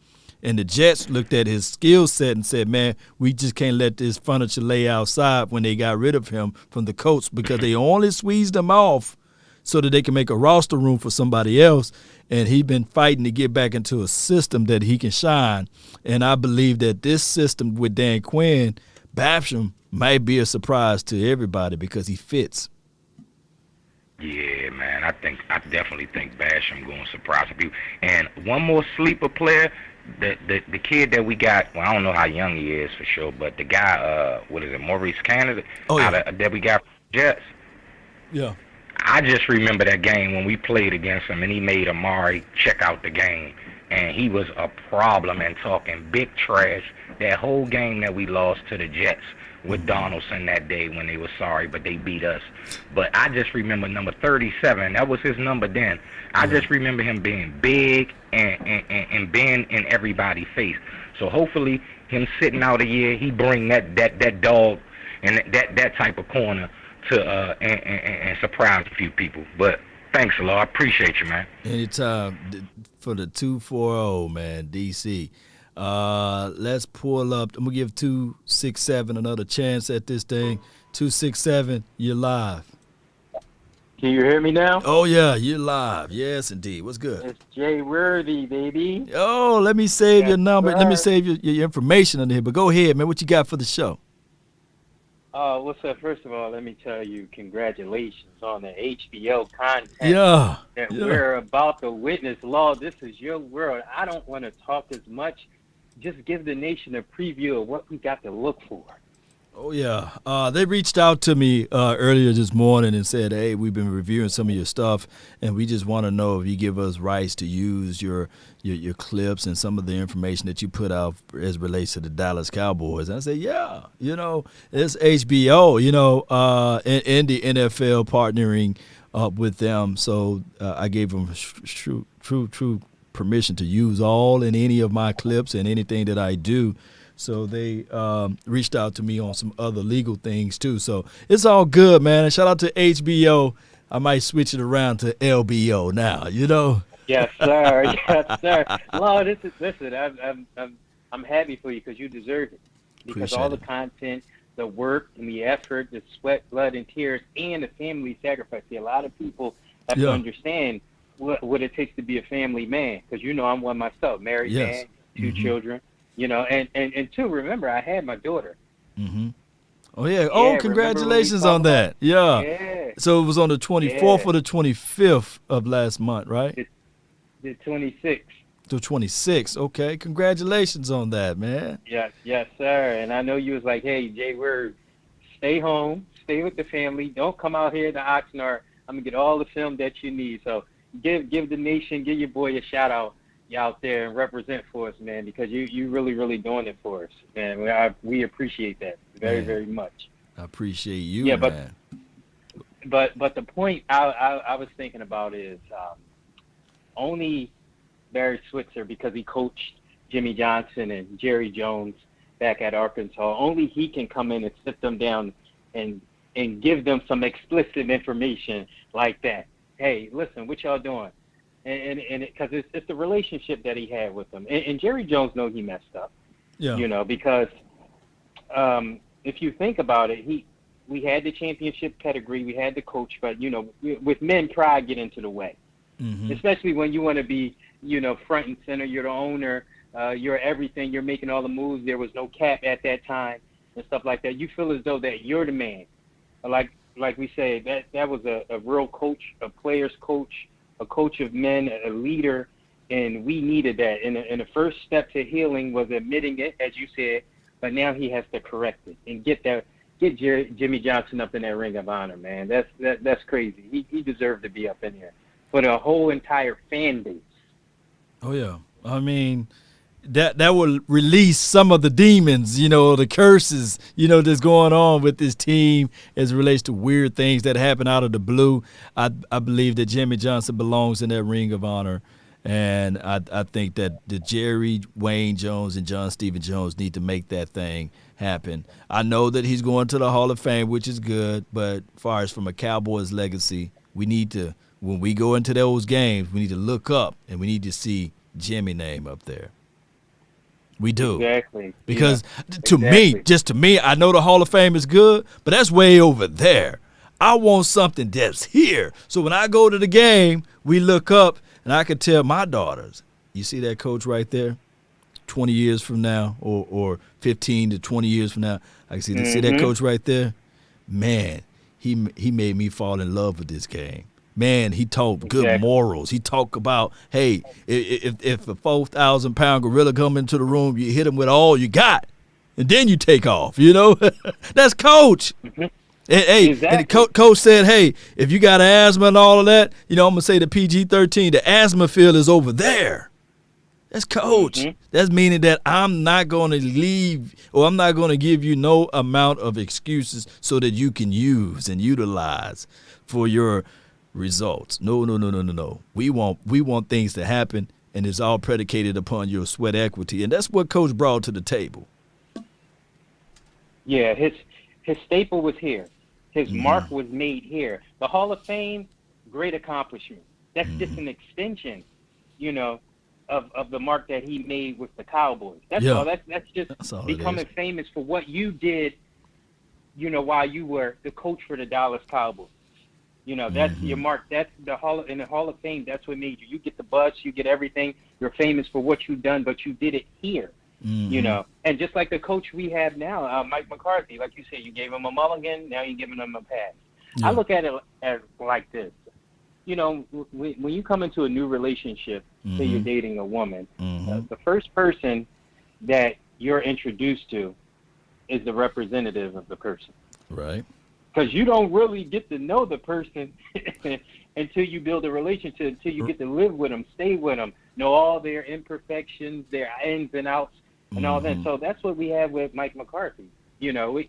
And the Jets looked at his skill set and said, man, we just can't let this furniture lay outside, when they got rid of him from the Colts, because they only squeezed him off so that they can make a roster room for somebody else. And he's been fighting to get back into a system that he can shine. And I believe that this system with Dan Quinn, Basham might be a surprise to everybody because he fits. Yeah, man, I definitely think Basham going to surprise people. And one more sleeper player, the kid that we got, well, I don't know how young he is for sure, but the guy, Maurice Canada, that we got from Jets. Yeah. I just remember that game when we played against him, and he made Amari check out the game, and he was a problem and talking big trash that whole game that we lost to the Jets with Donaldson that day when they were sorry, but they beat us. But I just remember number 37. That was his number then. I just remember him being big and being in everybody's face. So hopefully him sitting out a year, he bring that dog and that type of corner to and surprise a few people. But thanks a lot. I appreciate you, man. Anytime for the 240, man, DC. Let's pull up. I'm gonna give 267 another chance at this thing. 267, you're live. Can you hear me now? Oh yeah, you're live. Yes, indeed. What's good? It's Jay Worthy, baby. Oh, let me save your number. Let me save your information on here. But go ahead, man. What you got for the show? What's up? First of all, let me tell you, congratulations on the HBO content that we're about to witness. Law, this is your world. I don't want to talk as much. Just give the nation a preview of what we got to look for. Oh, yeah. They reached out to me earlier this morning and said, hey, we've been reviewing some of your stuff, and we just want to know if you give us rights to use your clips and some of the information that you put out as relates to the Dallas Cowboys. And I said, yeah, it's HBO, and the NFL partnering up with them. So I gave them true permission to use all and any of my clips and anything that I do. So they reached out to me on some other legal things, too. So it's all good, man. And shout out to HBO. I might switch it around to LBO now, Yes, sir. Yes, sir. Lord, listen, I'm happy for you because you deserve it. Because all the content, the work, and the effort, the sweat, blood, and tears, and the family sacrifice. See, a lot of people have to understand what it takes to be a family man. Because, I'm one myself, married man, 2 children. And two, remember, I had my daughter. Mm-hmm. Oh, yeah. Oh, congratulations on that. Yeah. So it was on the 24th or the 25th of last month, right? The 26th. The 26th. Okay. Congratulations on that, man. Yes, sir. And I know you was like, hey, Jay, stay home, stay with the family. Don't come out here to Oxnard. I'm going to get all the film that you need. So give the nation, give your boy a shout out. Out there and represent for us, man, because you really, really doing it for us, man. We appreciate that very, very much. I appreciate you, man. But the point I was thinking about is only Barry Switzer, because he coached Jimmy Johnson and Jerry Jones back at Arkansas. Only he can come in and sit them down and give them some explicit information like that. Hey, listen, what y'all doing? And because it's the relationship that he had with them. And Jerry Jones know he messed up. Yeah. Because if you think about it, we had the championship pedigree, we had the coach, but with men, pride get into the way. Mm-hmm. Especially when you want to be, front and center. You're the owner. You're everything. You're making all the moves. There was no cap at that time and stuff like that. You feel as though that you're the man. Like we say, that was a real coach, a player's coach, a coach of men, a leader, and we needed that. And the first step to healing was admitting it, as you said, but now he has to correct it and get Jimmy Johnson up in that Ring of Honor, man. That's crazy. He deserved to be up in there for the whole entire fan base. Oh yeah, I mean that will release some of the demons, the curses, that's going on with this team as it relates to weird things that happen out of the blue. I believe that Jimmy Johnson belongs in that Ring of Honor, and I think that the Jerry Wayne Jones and John Stephen Jones need to make that thing happen. I know that he's going to the Hall of Fame, which is good, but as far as from a Cowboys legacy, we need to, when we go into those games, we need to look up and we need to see Jimmy name up there. We do. Exactly. Because to me, I know the Hall of Fame is good, but that's way over there. I want something that's here. So when I go to the game, we look up, and I can tell my daughters, you see that coach right there? 20 years from now or 15 to 20 years from now, I can see that coach right there. Man, he made me fall in love with this game. Man, he taught good morals. He talked about, hey, if a 4,000-pound gorilla come into the room, you hit him with all you got, and then you take off. That's coach. And, hey, and the coach said, hey, if you got asthma and all of that, I'm gonna say the PG-13, the asthma field is over there. That's coach. That's meaning that I'm not going to leave, or I'm not going to give you no amount of excuses so that you can use and utilize for your results. No. We want things to happen, and it's all predicated upon your sweat equity, and that's what Coach brought to the table. Yeah, his staple was here. His mark was made here. The Hall of Fame, great accomplishment. That's just an extension, of the mark that he made with the Cowboys. That's all. That's just becoming famous for what you did, while you were the coach for the Dallas Cowboys. That's your mark. That's in the Hall of Fame. That's what made you. You get the bus. You get everything. You're famous for what you've done, but you did it here. And just like the coach we have now, Mike McCarthy, like you said, you gave him a mulligan. Now you're giving him a pass. Yeah. I look at it as like this. When you come into a new relationship, say you're dating a woman, the first person that you're introduced to is the representative of the person. Right. Because you don't really get to know the person until you build a relationship, until you get to live with them, stay with them, know all their imperfections, their ins and outs, and all that. So that's what we have with Mike McCarthy. You know,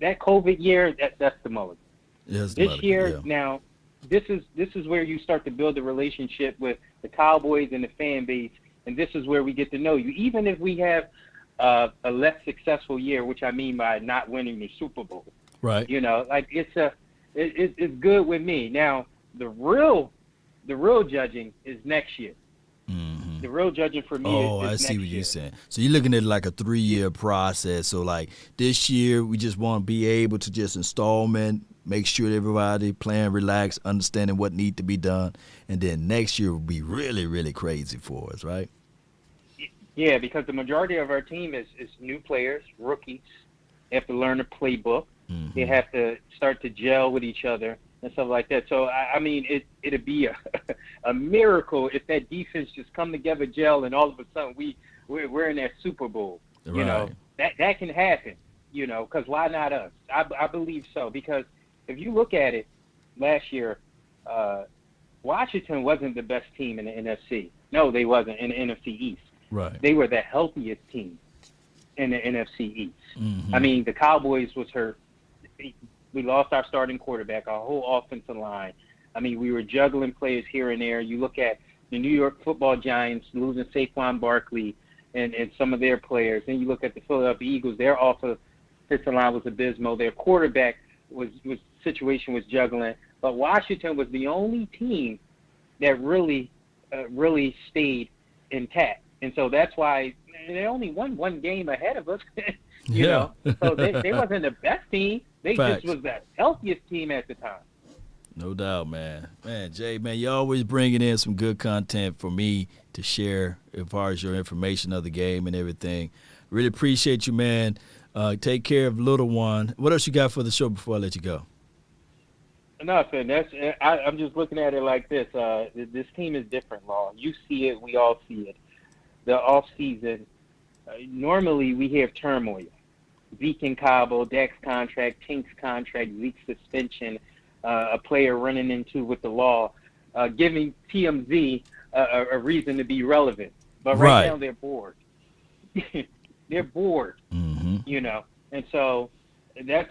that COVID year, that's the mulligan. Yes, This year, now, this is where you start to build a relationship with the Cowboys and the fan base, and this is where we get to know you. Even if we have a less successful year, which I mean by not winning the Super Bowl. Right. You know, like it's good with me. Now, the real judging is next year. Mm-hmm. The real judging for me is I next see what year. you're saying. So you're looking at it like a 3-year process. So like this year, we just want to be able to just installment, make sure everybody playing relaxed, understanding what needs to be done, and then next year will be really, really crazy for us, right? Yeah, because the majority of our team is new players, rookies. They have to learn the playbook. Mm-hmm. They have to start to gel with each other and stuff like that. So, I mean, it'd be a miracle if that defense just come together, gel, and all of a sudden we're in that Super Bowl. Right. You know, that can happen, you know, because why not us? I believe so, because if you look at it last year, Washington wasn't the best team in the NFC. No, they wasn't in the NFC East. Right. They were the healthiest team in the NFC East. Mm-hmm. I mean, the Cowboys was hurt. We lost our starting quarterback, our whole offensive line. I mean, we were juggling players here and there. You look at the New York Football Giants losing Saquon Barkley and some of their players. Then you look at the Philadelphia Eagles. Their offensive line was abysmal. Their quarterback situation was juggling. But Washington was the only team that really stayed intact. And so that's why they only won one game ahead of us. You know, so they wasn't the best team. They Facts. just was the healthiest team at the time. No doubt, man. Man, Jay, man, you always bringing in some good content for me to share as far as your information of the game and everything. Really appreciate you, man. Take care of little one. What else you got for the show before I let you go? Nothing. I'm just looking at it like this. This team is different, Law. You see it. We all see it. The off season. Normally we have turmoil. Zeke and Cabo, Dak's contract, Tink's contract, Zeke's suspension, a player running into with the law, giving TMZ a reason to be relevant. But right now they're bored. They're bored, you know. And so that's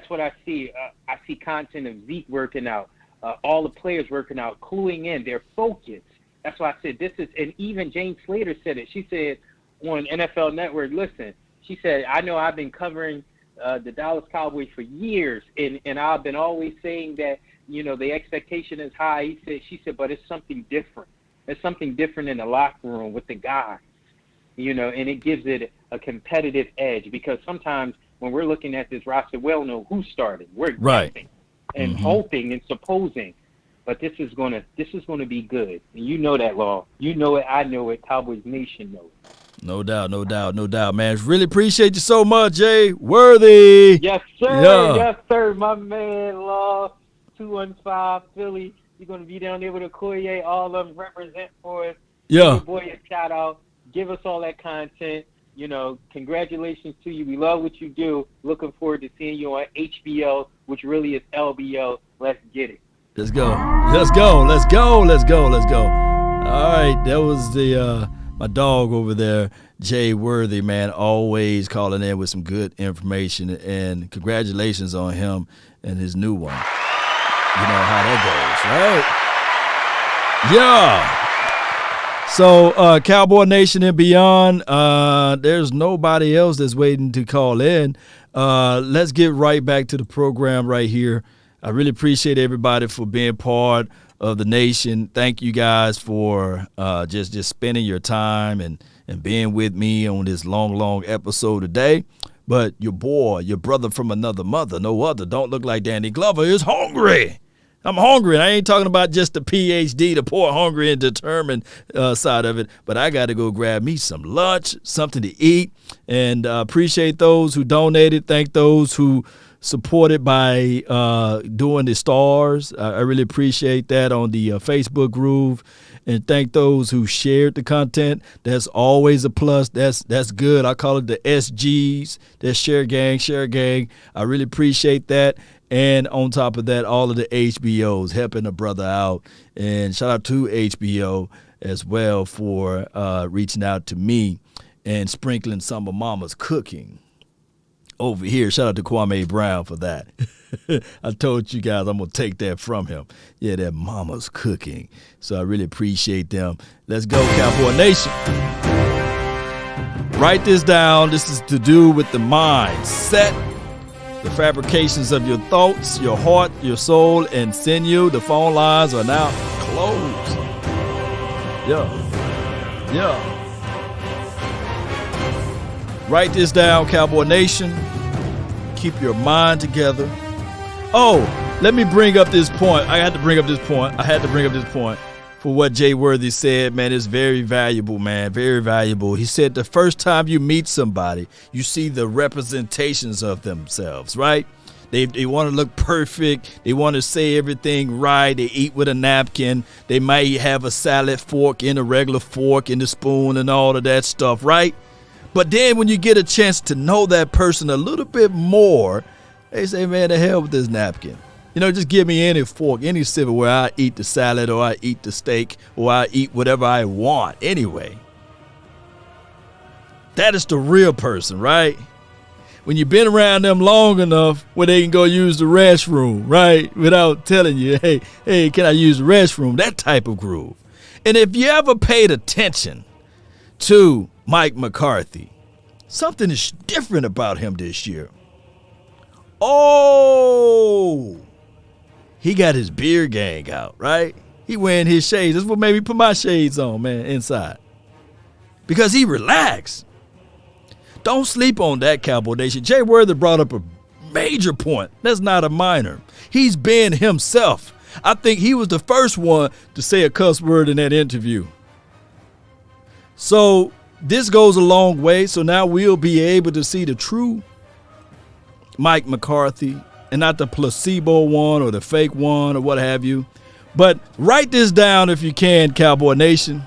what I see. I see content of Zeke working out, all the players working out, cluing in, they're focused. That's why I said this is, and even Jane Slater said it. She said on NFL Network, listen, she said, I know I've been covering the Dallas Cowboys for years, and I've been always saying that, you know, the expectation is high. She said, but it's something different. It's something different in the locker room with the guys, you know, and it gives it a competitive edge because sometimes when we're looking at this roster, we don't know who's starting. We're guessing and hoping and supposing. But this is gonna be good. And you know that, Law. You know it, I know it, Cowboys Nation knows it. No doubt, man. Really appreciate you so much, Jay. Worthy. Yes, sir. Yeah. Yes, sir. My man, Law, 215 Philly. You're going to be down there with Okoye. All of them represent for us. Yeah. Give your boy a shout out. Give us all that content. You know, congratulations to you. We love what you do. Looking forward to seeing you on HBO, which really is LBO. Let's get it. Let's go. All right, that was the my dog over there, Jay Worthy, man, always calling in with some good information, and congratulations on him and his new one. You know how that goes, right? Yeah. So, Cowboy Nation and beyond, there's nobody else that's waiting to call in. Let's get right back to the program right here. I really appreciate everybody for being part of the nation. Thank you guys for just spending your time and being with me on this long episode today. But your boy, your brother from another mother, no other, don't look like Danny Glover, is hungry. I'm hungry. I ain't talking about just the PhD, the poor, hungry, and determined side of it, but I got to go grab me some lunch, something to eat, and appreciate those who donated. Thank those who supported by doing the stars. I really appreciate that on the Facebook group and thank those who shared the content. That's always a plus. That's good. I call it the SGs. That's share gang. I really appreciate that. And on top of that, all of the HBOs helping a brother out. And shout out to HBO as well for reaching out to me and sprinkling some of Mama's cooking over here. Shout out to Kwame Brown for that. I told you guys I'm going to take that from him. Yeah, that Mama's cooking. So I really appreciate them. Let's go, Cowboy Nation. Write this down. This is to do with the mindset, the fabrications of your thoughts, your heart, your soul, and sinew. The phone lines are now closed. Yeah. Write this down, Cowboy Nation. Keep your mind together. Oh, let me bring up this point. I had to bring up this point for what Jay Worthy said, man. It's very valuable, man. Very valuable. He said the first time you meet somebody, you see the representations of themselves, right? They want to look perfect. They want to say everything right. They eat with a napkin. They might have a salad fork in a regular fork and a spoon and all of that stuff, right? But then when you get a chance to know that person a little bit more, they say, man, the hell with this napkin. You know, just give me any fork, any silverware. I eat the salad or I eat the steak or I eat whatever I want anyway. That is the real person, right? When you've been around them long enough where they can go use the restroom, right? Without telling you, hey, can I use the restroom? That type of groove. And if you ever paid attention to Mike McCarthy, something is different about him this year. Oh, he got his beer gang out, right? He wearing his shades. That's what made me put my shades on, man, inside. Because he relaxed. Don't sleep on that, Cowboy Nation. Jay Worthy brought up a major point. That's not a minor. He's been himself. I think he was the first one to say a cuss word in that interview. So this goes a long way. So now we'll be able to see the true Mike McCarthy and not the placebo one or the fake one or what have you. But write this down if you can, Cowboy Nation.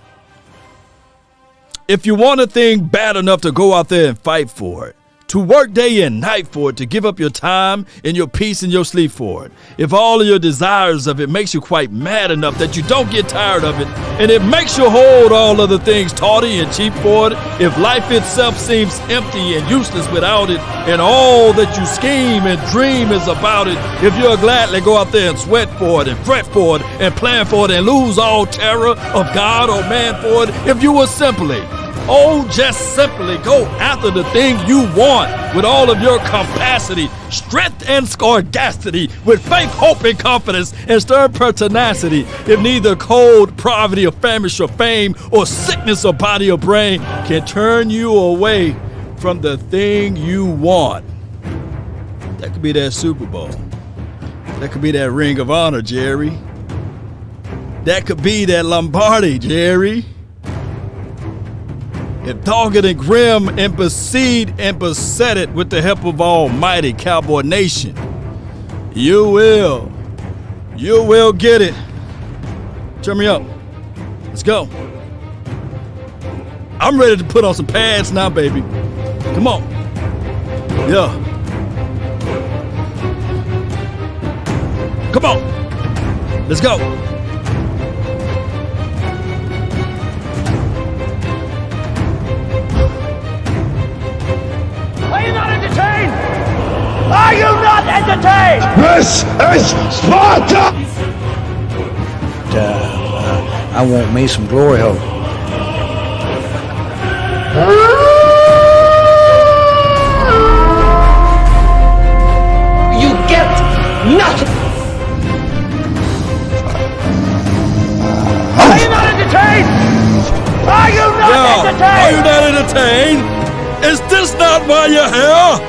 If you want a thing bad enough to go out there and fight for it, to work day and night for it, to give up your time and your peace and your sleep for it, if all of your desires of it makes you quite mad enough that you don't get tired of it, and it makes you hold all other things tawdry and cheap for it, if life itself seems empty and useless without it, and all that you scheme and dream is about it, if you'll gladly go out there and sweat for it and fret for it and plan for it and lose all terror of God or man for it, if you will simply just simply go after the thing you want with all of your capacity, strength, and scorgasity, with faith, hope, and confidence, and stern pertinacity. If neither cold, poverty, or famish, or fame, or sickness, or body, or brain can turn you away from the thing you want. That could be that Super Bowl. That could be that Ring of Honor, Jerry. That could be that Lombardi, Jerry. If dogged and grim and besieged and beset it with the help of Almighty Cowboy Nation, you will get it. Turn me up. Let's go. I'm ready to put on some pads now, baby. Come on. Yeah. Come on. Let's go. Are you not entertained? This is Sparta! I want me some glory hole. You get nothing! Are you not entertained? Are you not entertained? Are you not entertained? Is this not why you're here?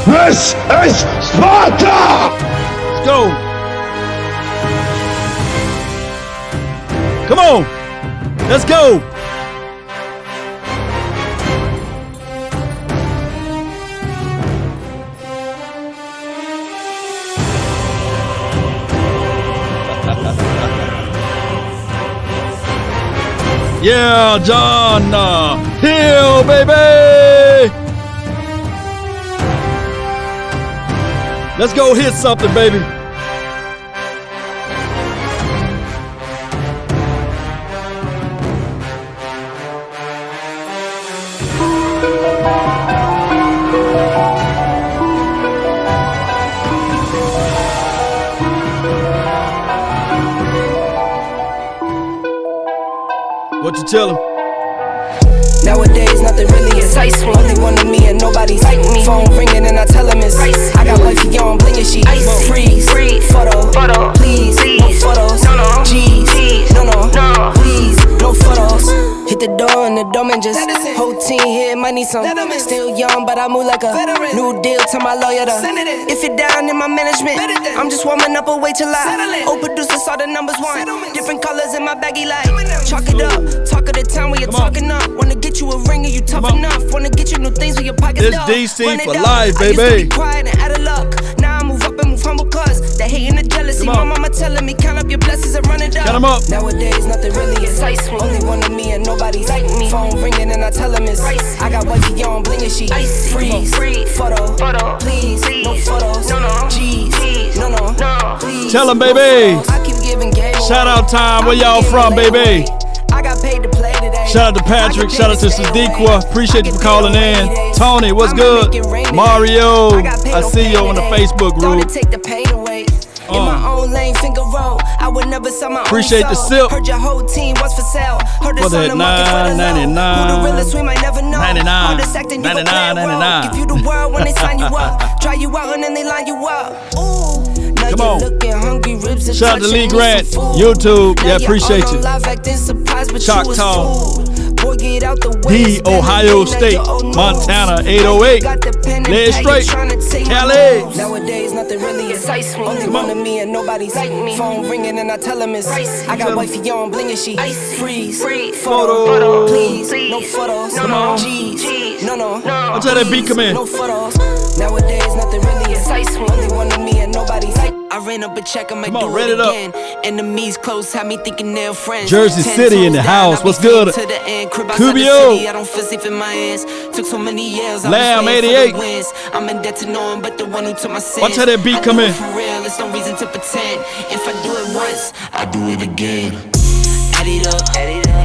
This is Sparta! Let's go. Come on. Let's go. Yeah, John Hill, baby. Let's go hit something, baby. What you tell him? Nowadays, nothing really excites me. Only one of me and nobody's like me. Phone ringing and I tell him it's ice. I got wifey on blingin', she freeze. Photo, please, no photos. G's, no, please, no photos. Hit the door and the dome and just whole team here might need some. Still young, but I move like a new deal to my lawyer. If you're down in my management, I'm just warming up, wait till I old producer saw the numbers one. Different colors in my baggy light. Chalk it up, talk of the time when you're talking up. Wanna get you a ring and you tough enough. Wanna get you new things with your pockets up. It's DC for life, baby. I used to be quiet and out of luck. Now I move up and move humble cause they hate and the jealousy. My mama telling me count up your blessings and run it up. Count 'em up. Nowadays nothing really excites me. Only one of me and nobody's like me. Phone ringing and I tell him it's ice. I got wifey on blingin', she freeze. Photo, please, no photos. G's, no, please. Tell him, baby. I keep giving game. Shout out time. Where y'all from, baby? I got paid to play today. Shout out to Patrick. Shout out to Sadiqua. Appreciate you for calling in. Tony, what's good? Mario, I see you on the Facebook group. Take the pain away. In my own lane, finger roll. I would never sell my Appreciate own the soul. sip. Heard your whole team was for sale. Heard For it's on that the market for the low. Who the realest, we might never know. 99, All this acting, you can play a 99, role. 99. Give you the world when they sign you up. Try you out and then they line you up. Ooh. Now Come you're on. looking hungry, ribs and Shout out to Lee touching Grant, me some food. YouTube. Now Yeah, you're appreciate all you. on live acting surprised, but you was Choctaw. fooled. Boy, get out the way. The Ohio State, Montana, 808. Lay it straight. Cali. Nowadays, nothing really excites me. Only one of me and nobody's like me. Phone ringing and I tell him it's ice. I got wifey on blingin', she freeze. Photo, please, no photos. G's, no. Let's have that beat come in. No photos. Nowadays, nothing really excites me. Only one of me and nobody's like. I ran up a check, I might Come on, do read it it up. again. Enemies close, had me thinking they're friends. Jersey 10 City in the toes house. down, I What's be good? to the end. Crib outside the Cubio. city, I don't feel safe in my hands. Took so many years, I Lamb, was waiting 88. for the wins. I'm in debt to no one but the one who took my sins. Watch how that beat I come do in. it for real, it's no reason to pretend. If I do it once, I do it again. Add it up,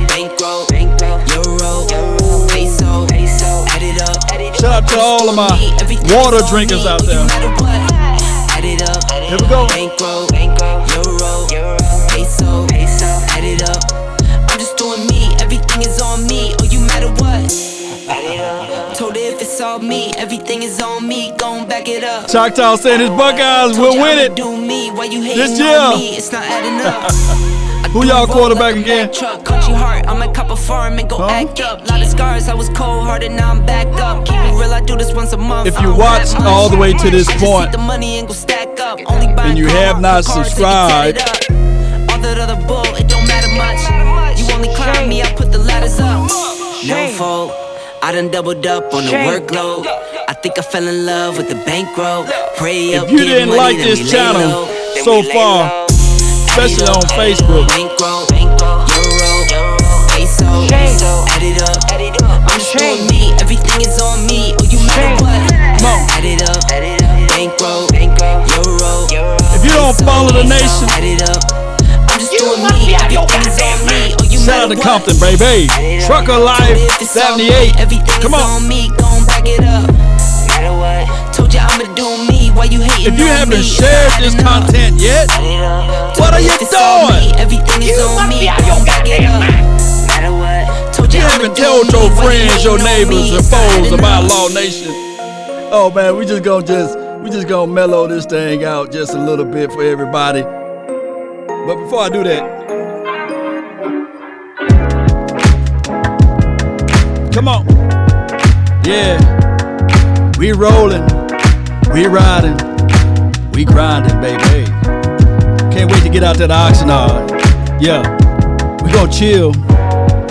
bankroll, euro, peso, add it up. Shout out to all of my water drinkers out there. Add it up, Here we go. bankroll, euro, peso, add it up. I'm just doing me, everything is on me. Oh, you matter what? Add it up. Told her if it's all me, everything is on me. Gon' back it up. Choctaw saying his Buckeyes will win it Do me, why you hating this on year. me? It's not adding up. Who y'all quarterback again? Truck, country heart, I might cop a farm and go act up. Lot of scars, I was cold hearted, now I'm back up. Keep it real, I do this once a month. If you watch all the way to this point the money and go stack up. Only buy and you have not subscribed, all that other bull, it don't matter much. You only climb me, I put the ladders up. No fault, I done doubled up on the workload. I think I fell in love with the bankroll. Pray up, if you get didn't money, like then this we lay channel low, then so we lay far, low. especially on Facebook, Bankroll, euro, peso, add it up. I'm just doing me, everything is on me. Oh, you matter what? Add it up, bankroll, euro. if you don't follow the nation, Add it up. I'm just doing me, everything is on me. Oh, you shout out matter to what? Compton, baby. Trucker Life 78. Come on. Me, gon' back it up. Matter what? Told you I'ma do me. Why you hating If you on haven't me? shared this content yet, what are you doing? Everything is on me. Gon' back it up. Matter what? Told You you haven't told your friends, your neighbors, and foes about Law Nation. Oh man, we just gonna mellow this thing out just a little bit for everybody. But before I do that, come on. Yeah, we rolling, we riding, we grinding, baby. Can't wait to get out to the Oxnard. Yeah, we gonna chill,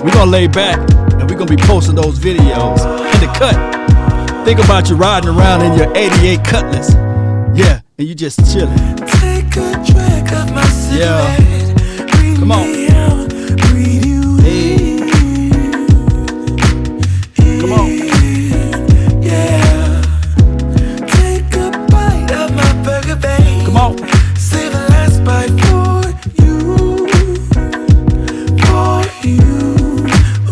we gonna lay back, and we gonna be posting those videos in the cut. Think about you riding around in your 88 Cutlass. Yeah, and you just chilling. Take a drag of my Yeah. cigarette. Come on. Breathe me out, breathe you Hey. in. Come on. Yeah. Take a bite of my burger, babe. Come on. Save the last bite for you. For you.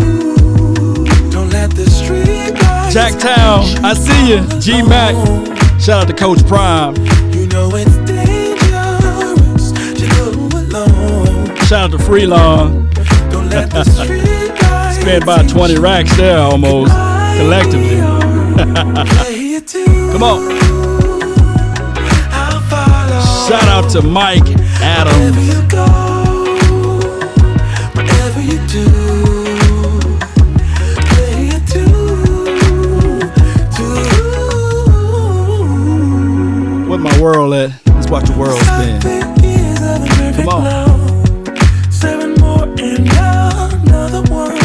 Ooh. Don't let the street lights Jacktown, I see you. G-Mac. Shout out to Coach Prime. You know it's dangerous to go alone. Shout out to Freelon. Don't let the street lights Spent about 20 racks there almost, collectively. Come on. Shout out to Mike Adams. Wherever you go, whatever you do, where you do. Where my world at? Let's watch the world spin. Come on. 7 more and another one.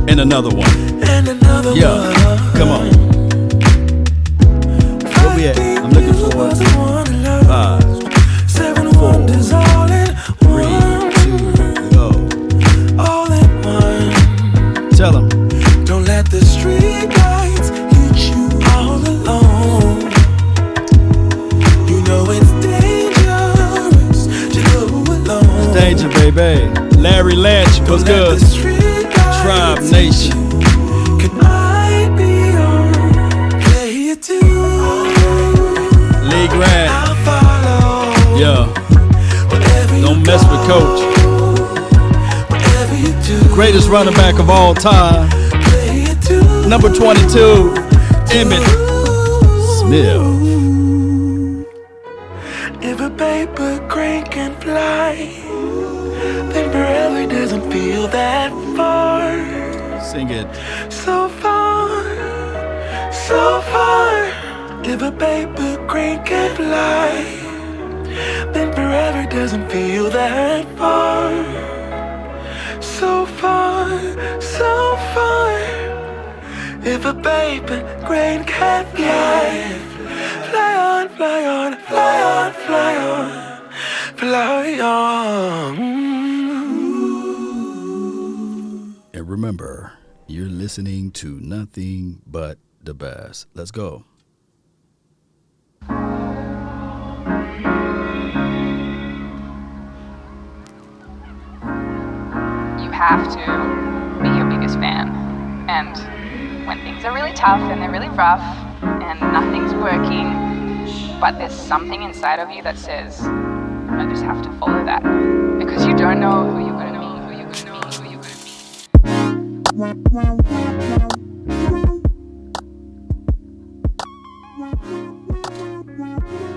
And another one. And another Yeah. one. Come on. Where we at? I'm looking for 5, 4, 3, 2, go. All in one. Tell them. Don't let the street lights hit you all alone. You know it's dangerous to go alone. Danger, baby. Larry Lynch, what's good? Tribe Nation. Could I be on player 2? Lee Grant. I'll follow. Yeah. Don't mess with Coach. Whatever you do. Greatest running back of all time. Number 22, Emmitt Smith. If a paper crane can fly, then forever doesn't feel that far. Sing it. So far, so far. If a paper crane can fly, then forever doesn't feel that far. So far, so far. If a paper crane can fly, fly on, fly on, fly on, fly on, fly on. And remember, you're listening to nothing but the best. Let's go. You have to be your biggest fan. And when things are really tough and they're really rough and nothing's working, but there's something inside of you that says, I just have to follow that. Because you don't know who you're going to meet, who you're going to meet, who you're going to meet.